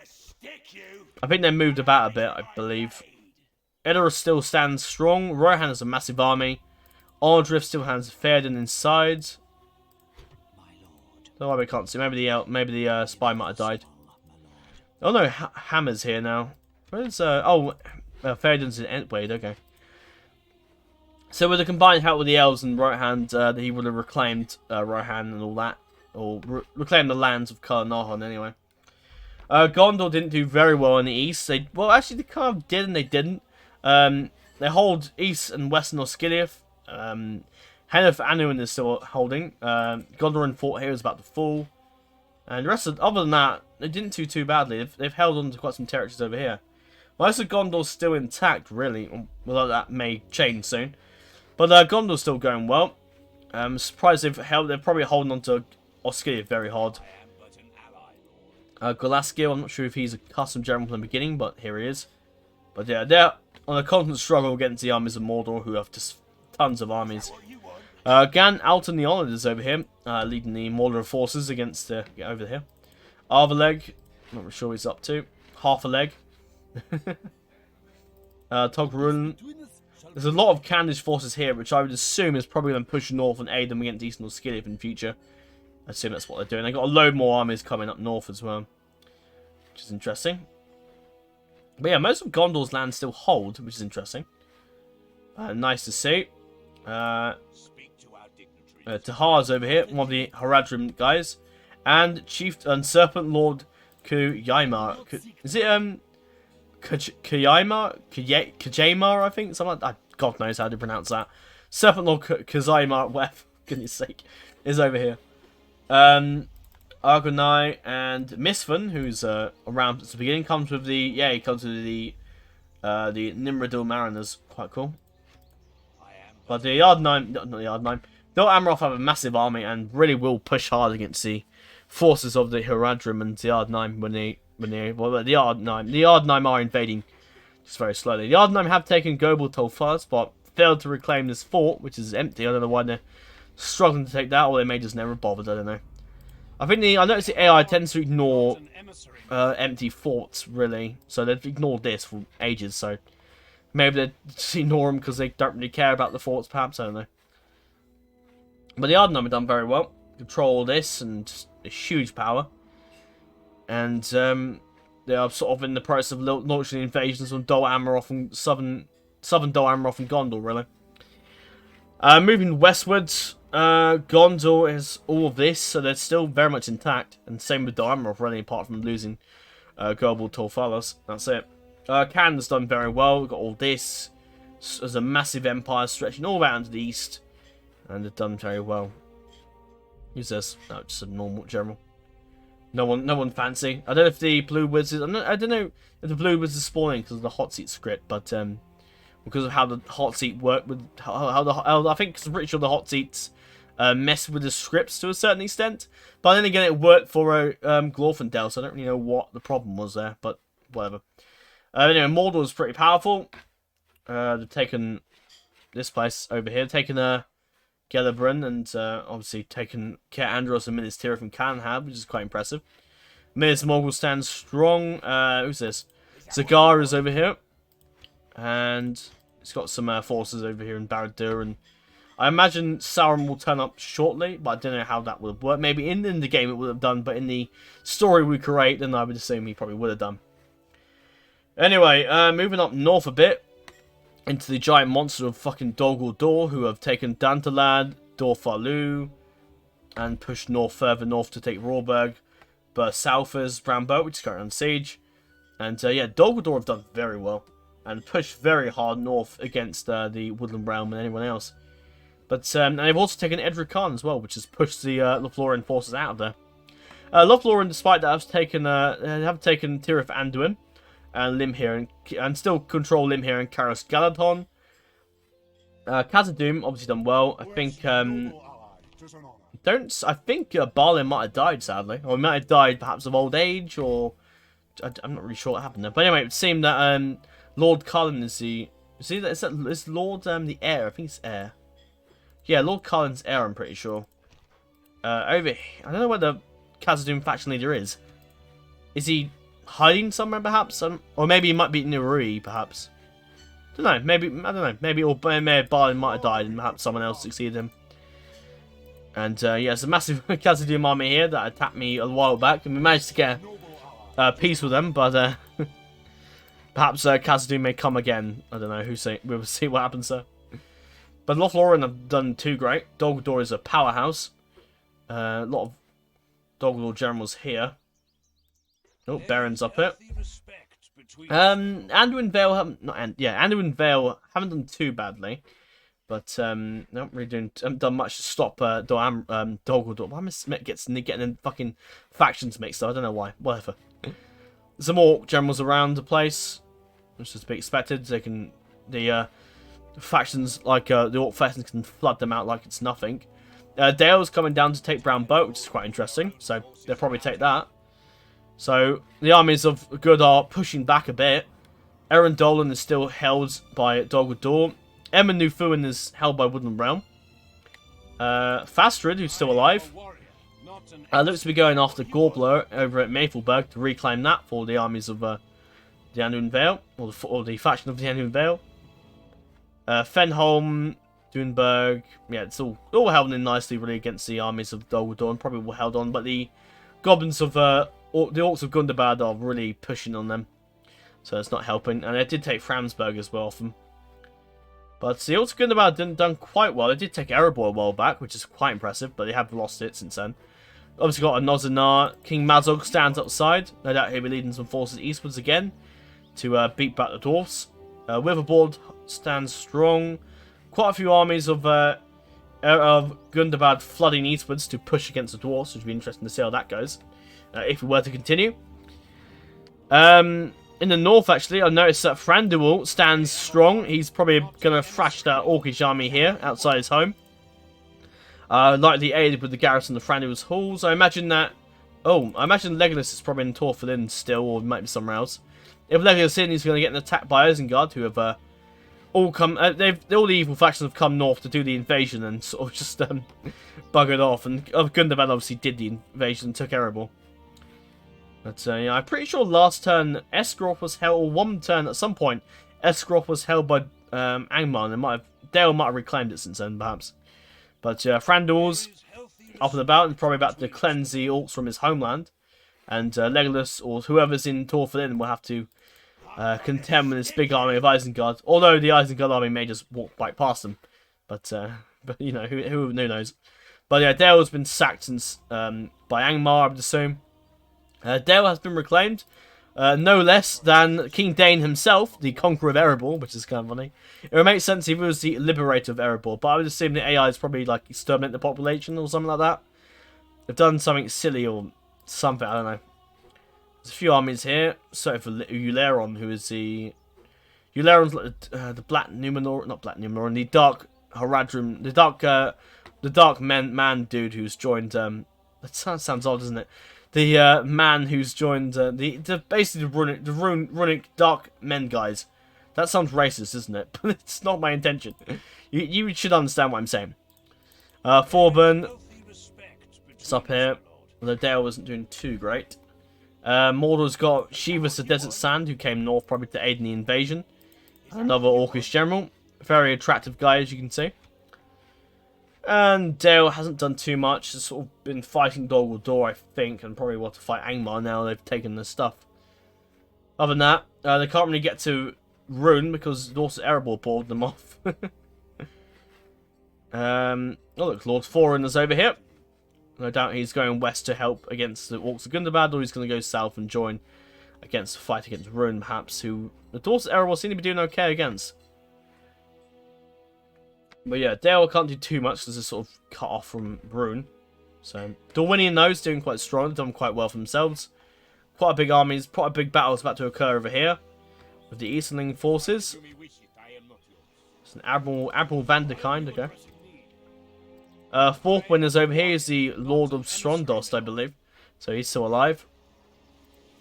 I think they moved about a bit, I believe. Edoras still stands strong. Rohan has a massive army. Aldrif still has Theoden inside. Oh, we can't see. Maybe the spy might have died. Oh no, Hammer's here now. Where's Theoden's in Entwade, okay. So with the combined help with the Elves and Rohan, he would have reclaimed Rohan and all that. Or reclaimed the lands of Carnarvon anyway. Gondor didn't do very well in the east. Well, actually, they kind of did and they didn't. They hold east and western Osgiliath. Heneth Annuin is still holding. Gondor and Fort here is about to fall. And the rest of, other than that, they didn't do too badly. They've held on to quite some territories over here. Most of Gondor's still intact, really. Although that may change soon. But Gondor's still going well. I'm surprised they've probably holding on to Osgiliath very hard. Golaskiel, I'm not sure if he's a custom general from the beginning, but here he is. But yeah, they're on a constant struggle against the armies of Mordor, who have just tons of armies. Gan Alton the Honoured is over here, leading the Mordor forces against over here. Arvaleg, not really sure what he's up to. Half a leg. Togrun. There's a lot of Candish forces here, which I would assume is probably going to push north and aid them against Eastern Osgiliath in the future. I assume that's what they're doing. They got a load more armies coming up north as well, which is interesting. But yeah, most of Gondor's land still hold, which is interesting. Nice to see. Tahar's over here, one of the Haradrim guys, and Chief and Serpent Lord Kuyaimar. Is it Kujaimar? I think something like that. God knows how to pronounce that. Serpent Lord Kuzaimar, whatever, goodness sake, is over here. Argonai and Misfun, who's around at the beginning, comes with the he comes with the Nimrodil Mariners, quite cool. But the Yardnime, not the Yardnime, Dol Amroth have a massive army and really will push hard against the forces of the Haradrim and the Yardnime the Yardnime are invading just very slowly. The Yardnime have taken Gobaltol first, but failed to reclaim this fort, which is empty. I don't know why they're struggling to take that, or they may just never bothered. I don't know. I noticed the AI tends to ignore empty forts, really. So they've ignored this for ages, so maybe they just ignore them because they don't really care about the forts, perhaps, I don't know. But the Ardenheim have done very well. Control this and a huge power. And they are sort of in the process of launching invasions on Dol Amroth and southern Dol Amroth and Gondor, really. Moving westwards, Gondor is all of this, so they're still very much intact. And same with Dol Amroth, really, apart from losing Gobel Torfalos. That's it. Canada's done very well. We've got all this. There's a massive empire stretching all around to the east. And they've done very well. Who's this? No, just a normal general. No one fancy. I don't know if the blue wizards. I don't know if the blue wizards are spawning because of the hot seat script, but because of how the hot seat work with I think I'm pretty sure the hot seats mess with the scripts to a certain extent. But then again, it worked for Glorfindel, so I don't really know what the problem was there. But whatever. Anyway, Mordor is pretty powerful. They've taken this place over here. Taken Gelebrin and obviously taken Ker Andros and Minas Tirith from Canhab, which is quite impressive. Minas Morgul stands strong. Who's this? Zagar is over here. And it's got some forces over here in Barad-dûr. And I imagine Sauron will turn up shortly, but I don't know how that would work. Maybe in the game it would have done, but in the story we create, then I would assume he probably would have done. Anyway, moving up north a bit. Into the giant monster of fucking Dol Guldur, who have taken Dantalad, Dor Falu, and pushed further north to take Rawberg, but south is Brambo, which is currently on siege. And yeah, Dol Guldur have done very well, and pushed very hard north against the Woodland Realm and anyone else. But and they've also taken Edric Khan as well, which has pushed the Lothlorien forces out of there. Lothlorien, despite that, have taken Tirith Anduin and Limhir, and still control Limhir and Karos Galadhon. Khazad-dûm obviously done well. I think Balin might have died, sadly, or he might have died perhaps of old age, or I'm not really sure what happened there. But anyway, it seemed that Lord Cullen is Lord the heir? I think it's heir. Yeah, Lord Cullen's heir. I'm pretty sure. Over here, I don't know where the Khazad-dûm faction leader is. Is he hiding somewhere, perhaps? Or maybe he might be near Rui, perhaps. I don't know. Maybe Balin might have died, and perhaps someone else succeeded him. And yeah, it's a massive Khazad-dûm army here that attacked me a while back, and we managed to get peace with them. But perhaps Khazad-dûm may come again. I don't know. We'll see what happens there. But Lothlorien have done too great. Dol Guldur is a powerhouse. A lot of Dol Guldur generals here. Oh, Baron's up it. Anduin Vale Anduin Vale haven't done too badly, but not really haven't done much to stop Dol Guldur. Why am I getting the fucking factions mixed up? I don't know why. Whatever. Some more generals around the place, which is to be expected. The factions like the Orc factions can flood them out like it's nothing. Dale's coming down to take Brown Boat, which is quite interesting. So they'll probably take that. So, the armies of good are pushing back a bit. Erin Dolan is still held by Dol Guldur. Emma Nufuin is held by Woodland Realm. Fastrid, who's still alive, looks to be going after Gorbler over at Mayfelberg to reclaim that for the armies of the Anduin Vale, or the faction of the Anduin Vale. Fenholm Dunberg. Yeah, it's all held in nicely really against the armies of Dol Guldur, probably will held on, but the goblins of the Orcs of Gundabad are really pushing on them. So it's not helping. And they did take Framsburg as well off them. But the Orcs of Gundabad didn't done quite well. They did take Erebor a while back, which is quite impressive, but they have lost it since then. Obviously got a Nozanar. King Mazog stands outside. No doubt he'll be leading some forces eastwards again to beat back the dwarfs. Witherboard stands strong. Quite a few armies of Gundabad flooding eastwards to push against the dwarfs, which would be interesting to see how that goes, if we were to continue. In the north, actually, I noticed that Thranduil stands strong. He's probably going to thrash that Orcish army here outside his home. Likely aided with the garrison of Thranduil's halls. I imagine that... Oh, I imagine Legolas is probably in Torfilin still, or might be somewhere else. If Legolas is in, he's going to get an attack by Isengard, who have all come... all the evil factions have come north to do the invasion and sort of just buggered off. And Gundabad obviously did the invasion and took Erebor. But yeah, I'm pretty sure last turn Esgaroth was held, or one turn at some point, Esgaroth was held by Angmar, and Dale might have reclaimed it since then, perhaps. But Thranduil's up and about and probably about to cleanse the Orcs from his homeland. And Legolas, or whoever's in Torfilin, will have to contend with this big army of Isengard. Although the Isengard army may just walk right past them. But you know, who knows. But yeah, Dale has been sacked since, by Angmar, I would assume. Dale has been reclaimed. No less than King Dane himself, the conqueror of Erebor, which is kind of funny. It would make sense if he was the liberator of Erebor, but I would assume the AI is probably like exterminate the population or something like that. They've done something silly or something, I don't know. There's a few armies here. So for Euleron, who is the... Euleron's like the Black Numenor, not Black Numenor, the Dark Haradrim, the Dark Man dude who's joined... that sounds odd, doesn't it? The man who's joined basically the runic dark men guys. That sounds racist, isn't it? But it's not my intention. You should understand what I'm saying. Forburn, it's up here. Although Dale wasn't doing too great. Mordor's got Shivas the Desert Sand, who came north probably to aid in the invasion. Another Orcish general, very attractive guy as you can see. And Dale hasn't done too much. He's sort of been fighting Dol Guldur, I think, and probably want to fight Angmar now they've taken the stuff. Other than that, they can't really get to Rune because also Erebor pulled them off. Oh look, Lord Thorin is over here. No doubt he's going west to help against the Orcs of Gundabad, or he's going to go south and join against the fight against Rune, perhaps, who the Dwarves of Erebor seem to be doing okay against. But yeah, Dale can't do too much because it's sort of cut off from Rune. So, Dorwinian though is doing quite strong, done quite well for themselves. Quite a big army, quite a big battle is about to occur over here with the Eastling forces. It's an Admiral Vanderkind, okay. Fourth winner's over here is the Lord of Strondost, I believe. So he's still alive.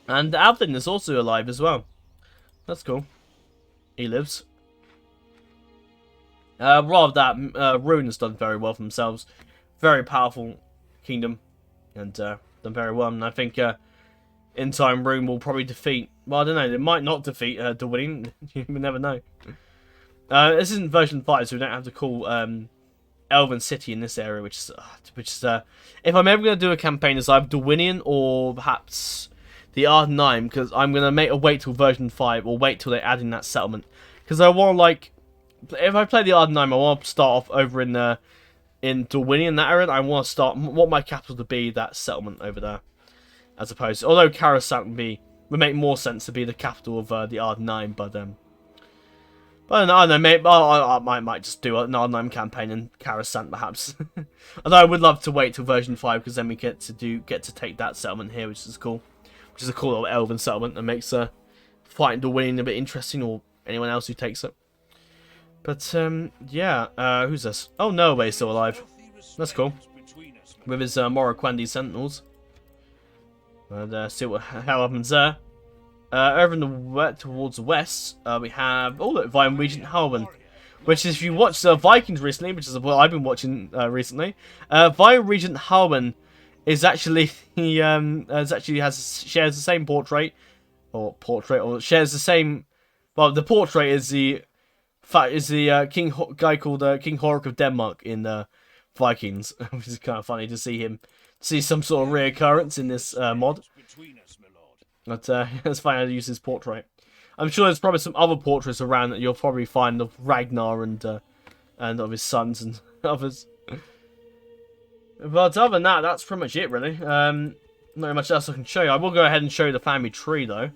And Alvin is also alive as well. That's cool. He lives. Rather that, Rune has done very well for themselves. Very powerful kingdom. And done very well. And I think in time Rune will probably defeat... Well, I don't know. They might not defeat Dorwinian. You never know. This isn't version 5, so we don't have to call Elven City in this area. Which is if I'm ever going to do a campaign, it's either Dorwinian or perhaps the Ardenheim. Because I'm going to wait till version 5 or wait till they add in that settlement. Because I want to, like... If I play the Ardenheim, I want to start off over in Dorwinian, that area. I want my capital to be that settlement over there, as opposed to, although Coruscant would make more sense to be the capital of the Ardenheim, but I don't know, maybe I might just do an Ardenheim campaign in Coruscant perhaps. Although I would love to wait till version 5 because then we get to take that settlement here, which is cool, which is a cool little Elven settlement that makes fighting Dorwinian a bit interesting, or anyone else who takes it. But, yeah, who's this? Oh, Norway's still alive. That's cool. With his Morroquendi Sentinels. And see what hell happens there. Over in the towards the west, we have, oh look, Viking Regent Halwyn. Which is, if you watched Vikings recently, which is what I've been watching recently, Viking Regent Halwyn is actually, shares the same portrait, or shares the same, well, the portrait is the fact, is the guy called King Hork of Denmark in Vikings, which is kind of funny to see him, see some sort of reoccurrence in this mod. Between us, my lord. But it's funny how to use his portrait. I'm sure there's probably some other portraits around that you'll probably find of Ragnar and of his sons and others. But other than that, that's pretty much it, really. Not much else I can show you. I will go ahead and show you the family tree, though,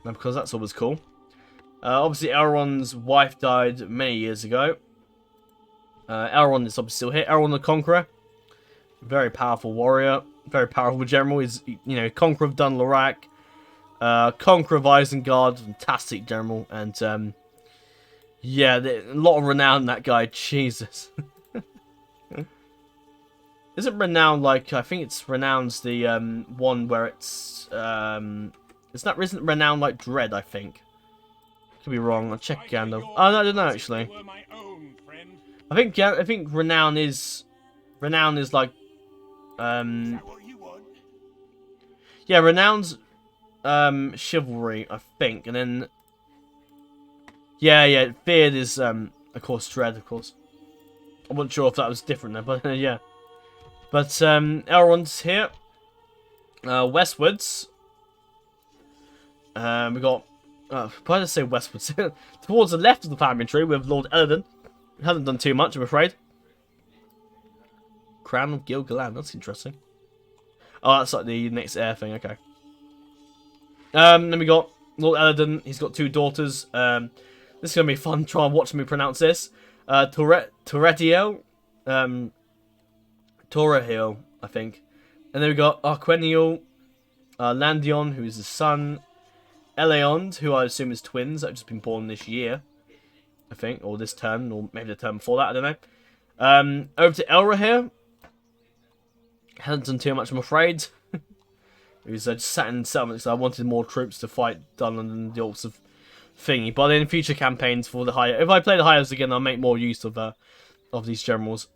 because that's always cool. Obviously, Elrond's wife died many years ago. Elrond is obviously still here. Elrond the Conqueror, very powerful warrior, very powerful general. He's, you know, Conqueror of Dunland, Conqueror of Isengard, fantastic general, and yeah, a lot of renown in that guy. Jesus. Isn't renowned like, I think it's renowned's the one where it's isn't renowned like Dread, I think. Could be wrong. I'll check Gandalf. Oh no, I don't know actually. I think renown is like yeah, renown's chivalry, I think, and then yeah, feared is of course Dread, of course. I wasn't sure if that was different there, but yeah. But Elrond's here. Westwards. We got. Why did I say westwards? Towards the left of the family tree, we have Lord Elven. Hasn't done too much, I'm afraid. Crown of Gil-galad. That's interesting. Oh, that's like the next heir thing. Okay. Then we got Lord Elladan. He's got 2 daughters. This is gonna be fun. Try and watch me pronounce this. Toretiel. Torahil, I think. And then we got Arqueniel, Landion, who is his son, Eleond, who I assume is twins that have just been born this year, I think, or this term, or maybe the term before that, I don't know. Over to Elrahir. Hasn't done too much, I'm afraid. He was just sat in settlement because I wanted more troops to fight Dunland and the Orcs of thingy. But in future campaigns for the higher, if I play the highest again, I'll make more use of these generals.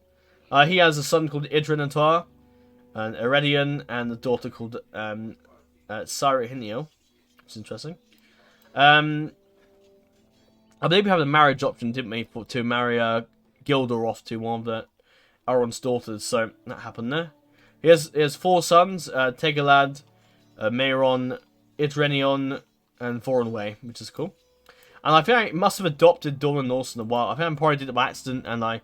He has a son called Idrinatar, an Eredion, and a daughter called Sarahinio, which is interesting. I believe we have a marriage option, didn't we, to marry Gildor off to one of the Elrond's daughters, so that happened there. He has 4 sons, Tegalad, Meiron, Idrenion, and Voronway, which is cool. And I think I must have adopted Dawn and Norse in a while. I think I probably did it by accident, and I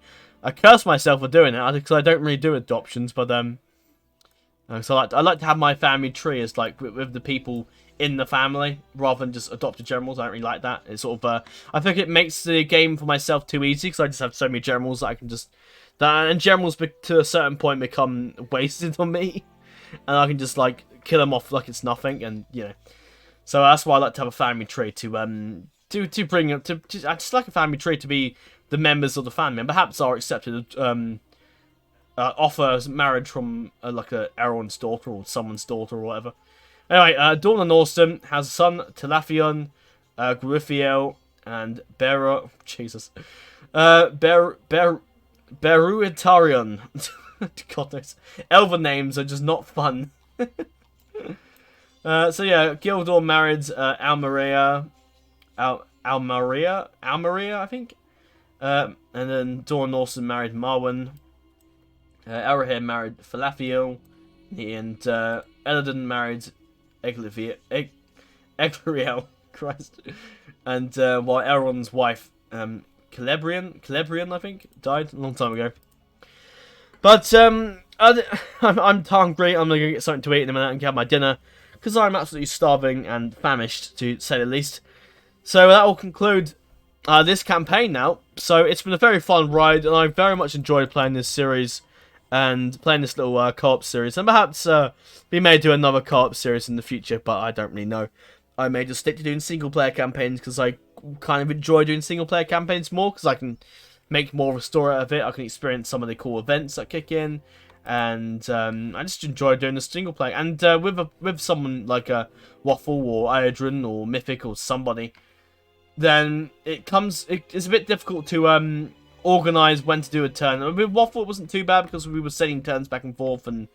cursed myself for doing it because I don't really do adoptions, but so I like to have my family tree as like with the people in the family rather than just adopted generals. I don't really like that. It's sort of I think it makes the game for myself too easy because I just have so many generals that I can just and generals to a certain point become wasted on me, and I can just like kill them off like it's nothing, and you know. So that's why I like to have a family tree to bring up to I just like a family tree to be the members of the family, and perhaps are accepted offer marriage from like a Elrond's daughter or someone's daughter or whatever. Anyway, Dawn and Austen has a son, Tilafion, Gruithiel, and Bera. Jesus, Beruitarion. God knows, Elven names are just not fun. So yeah, Gildor married Almaria, I think. And then Dawn Norson married Marwan. Elrahir married Falafiel. And Elladan married Eglariel. Christ. And while Elrond's wife, Celebrian, I think, died a long time ago. But I'm hungry. I'm going to get something to eat in a minute and have my dinner, because I'm absolutely starving and famished, to say the least. So that will conclude this campaign now. So it's been a very fun ride, and I very much enjoyed playing this series and playing this little co-op series. And perhaps we may do another co-op series in the future, but I don't really know. I may just stick to doing single-player campaigns because I kind of enjoy doing single-player campaigns more, because I can make more of a story out of it. I can experience some of the cool events that kick in, and I just enjoy doing the single-player. And with someone like a Waffle or Iodrin or Mythic or somebody, then it's a bit difficult to organise when to do a turn. With Waffle, it wasn't too bad because we were setting turns back and forth and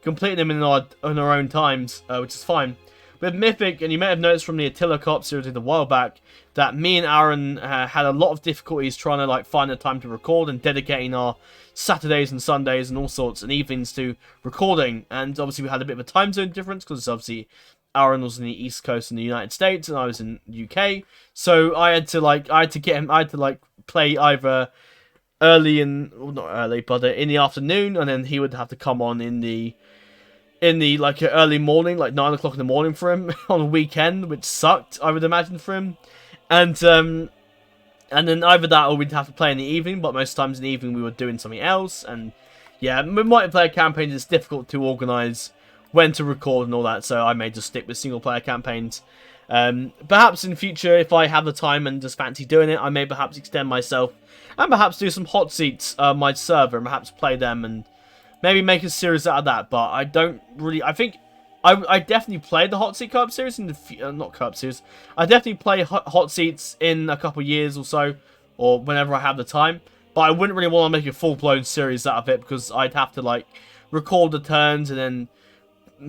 completing them in our own times, which is fine. with Mythic, and you may have noticed from the Attila Co-op series a while back, that me and Aaron had a lot of difficulties trying to like find the time to record and dedicating our Saturdays and Sundays and all sorts and evenings to recording. And obviously we had a bit of a time zone difference because obviously Aaron was in the East Coast in the United States and I was in UK. So I had to get him. I had to like play either early in, well, not early, but in the afternoon, and then he would have to come on in the like early morning, like 9 o'clock in the morning for him on a weekend, which sucked, I would imagine, for him. And then either that or we'd have to play in the evening, but most times in the evening we were doing something else. And yeah, with multiplayer campaigns it's difficult to organise when to record and all that, so I may just stick with single player campaigns. Perhaps in future, if I have the time and just fancy doing it, I may perhaps extend myself and perhaps do some hot seats on my server and perhaps play them and maybe make a series out of that. But I don't really, I think I definitely played the hot seat co-op series in the not co-op series. I definitely play hot seats in a couple of years or so, or whenever I have the time. But I wouldn't really want to make a full-blown series out of it because I'd have to like record the turns and then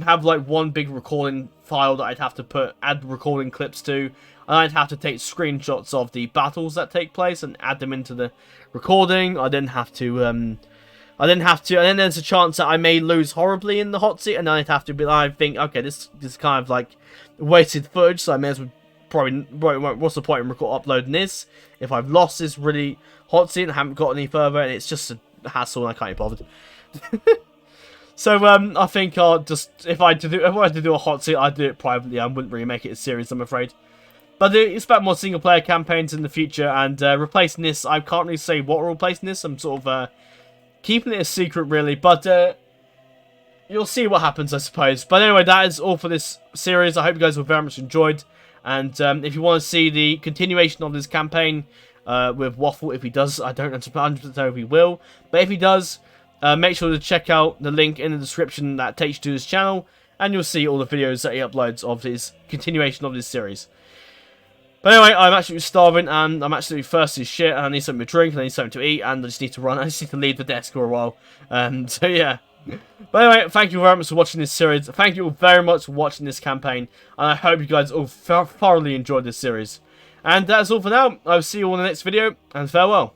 have like one big recording file that I'd have to add recording clips to, and I'd have to take screenshots of the battles that take place and add them into the recording. I then have to, and then there's a chance that I may lose horribly in the hot seat, and then I'd have to be like, I think, okay, this is kind of like wasted footage, so I may as well probably what's the point in uploading this if I've lost this really hot seat and haven't got any further, and it's just a hassle and I can't be bothered. So I think I'll just, if I had to do a hot seat, I'd do it privately. I wouldn't really make it a series, I'm afraid. But I expect more single player campaigns in the future, and replacing this, I can't really say what we're replacing this. I'm sort of keeping it a secret, really. But you'll see what happens, I suppose. But anyway, that is all for this series. I hope you guys were very much enjoyed. And if you want to see the continuation of this campaign with Waffle, if he does, I don't 100% know if he will. But if he does, make sure to check out the link in the description that takes you to his channel, and you'll see all the videos that he uploads of his continuation of this series. But anyway, I'm absolutely starving, and I'm absolutely thirsty as shit, and I need something to drink, and I need something to eat, and I just need to run. I just need to leave the desk for a while. So yeah. But anyway, thank you very much for watching this series. Thank you all very much for watching this campaign, and I hope you guys all thoroughly enjoyed this series. And that's all for now. I'll see you all in the next video, and farewell.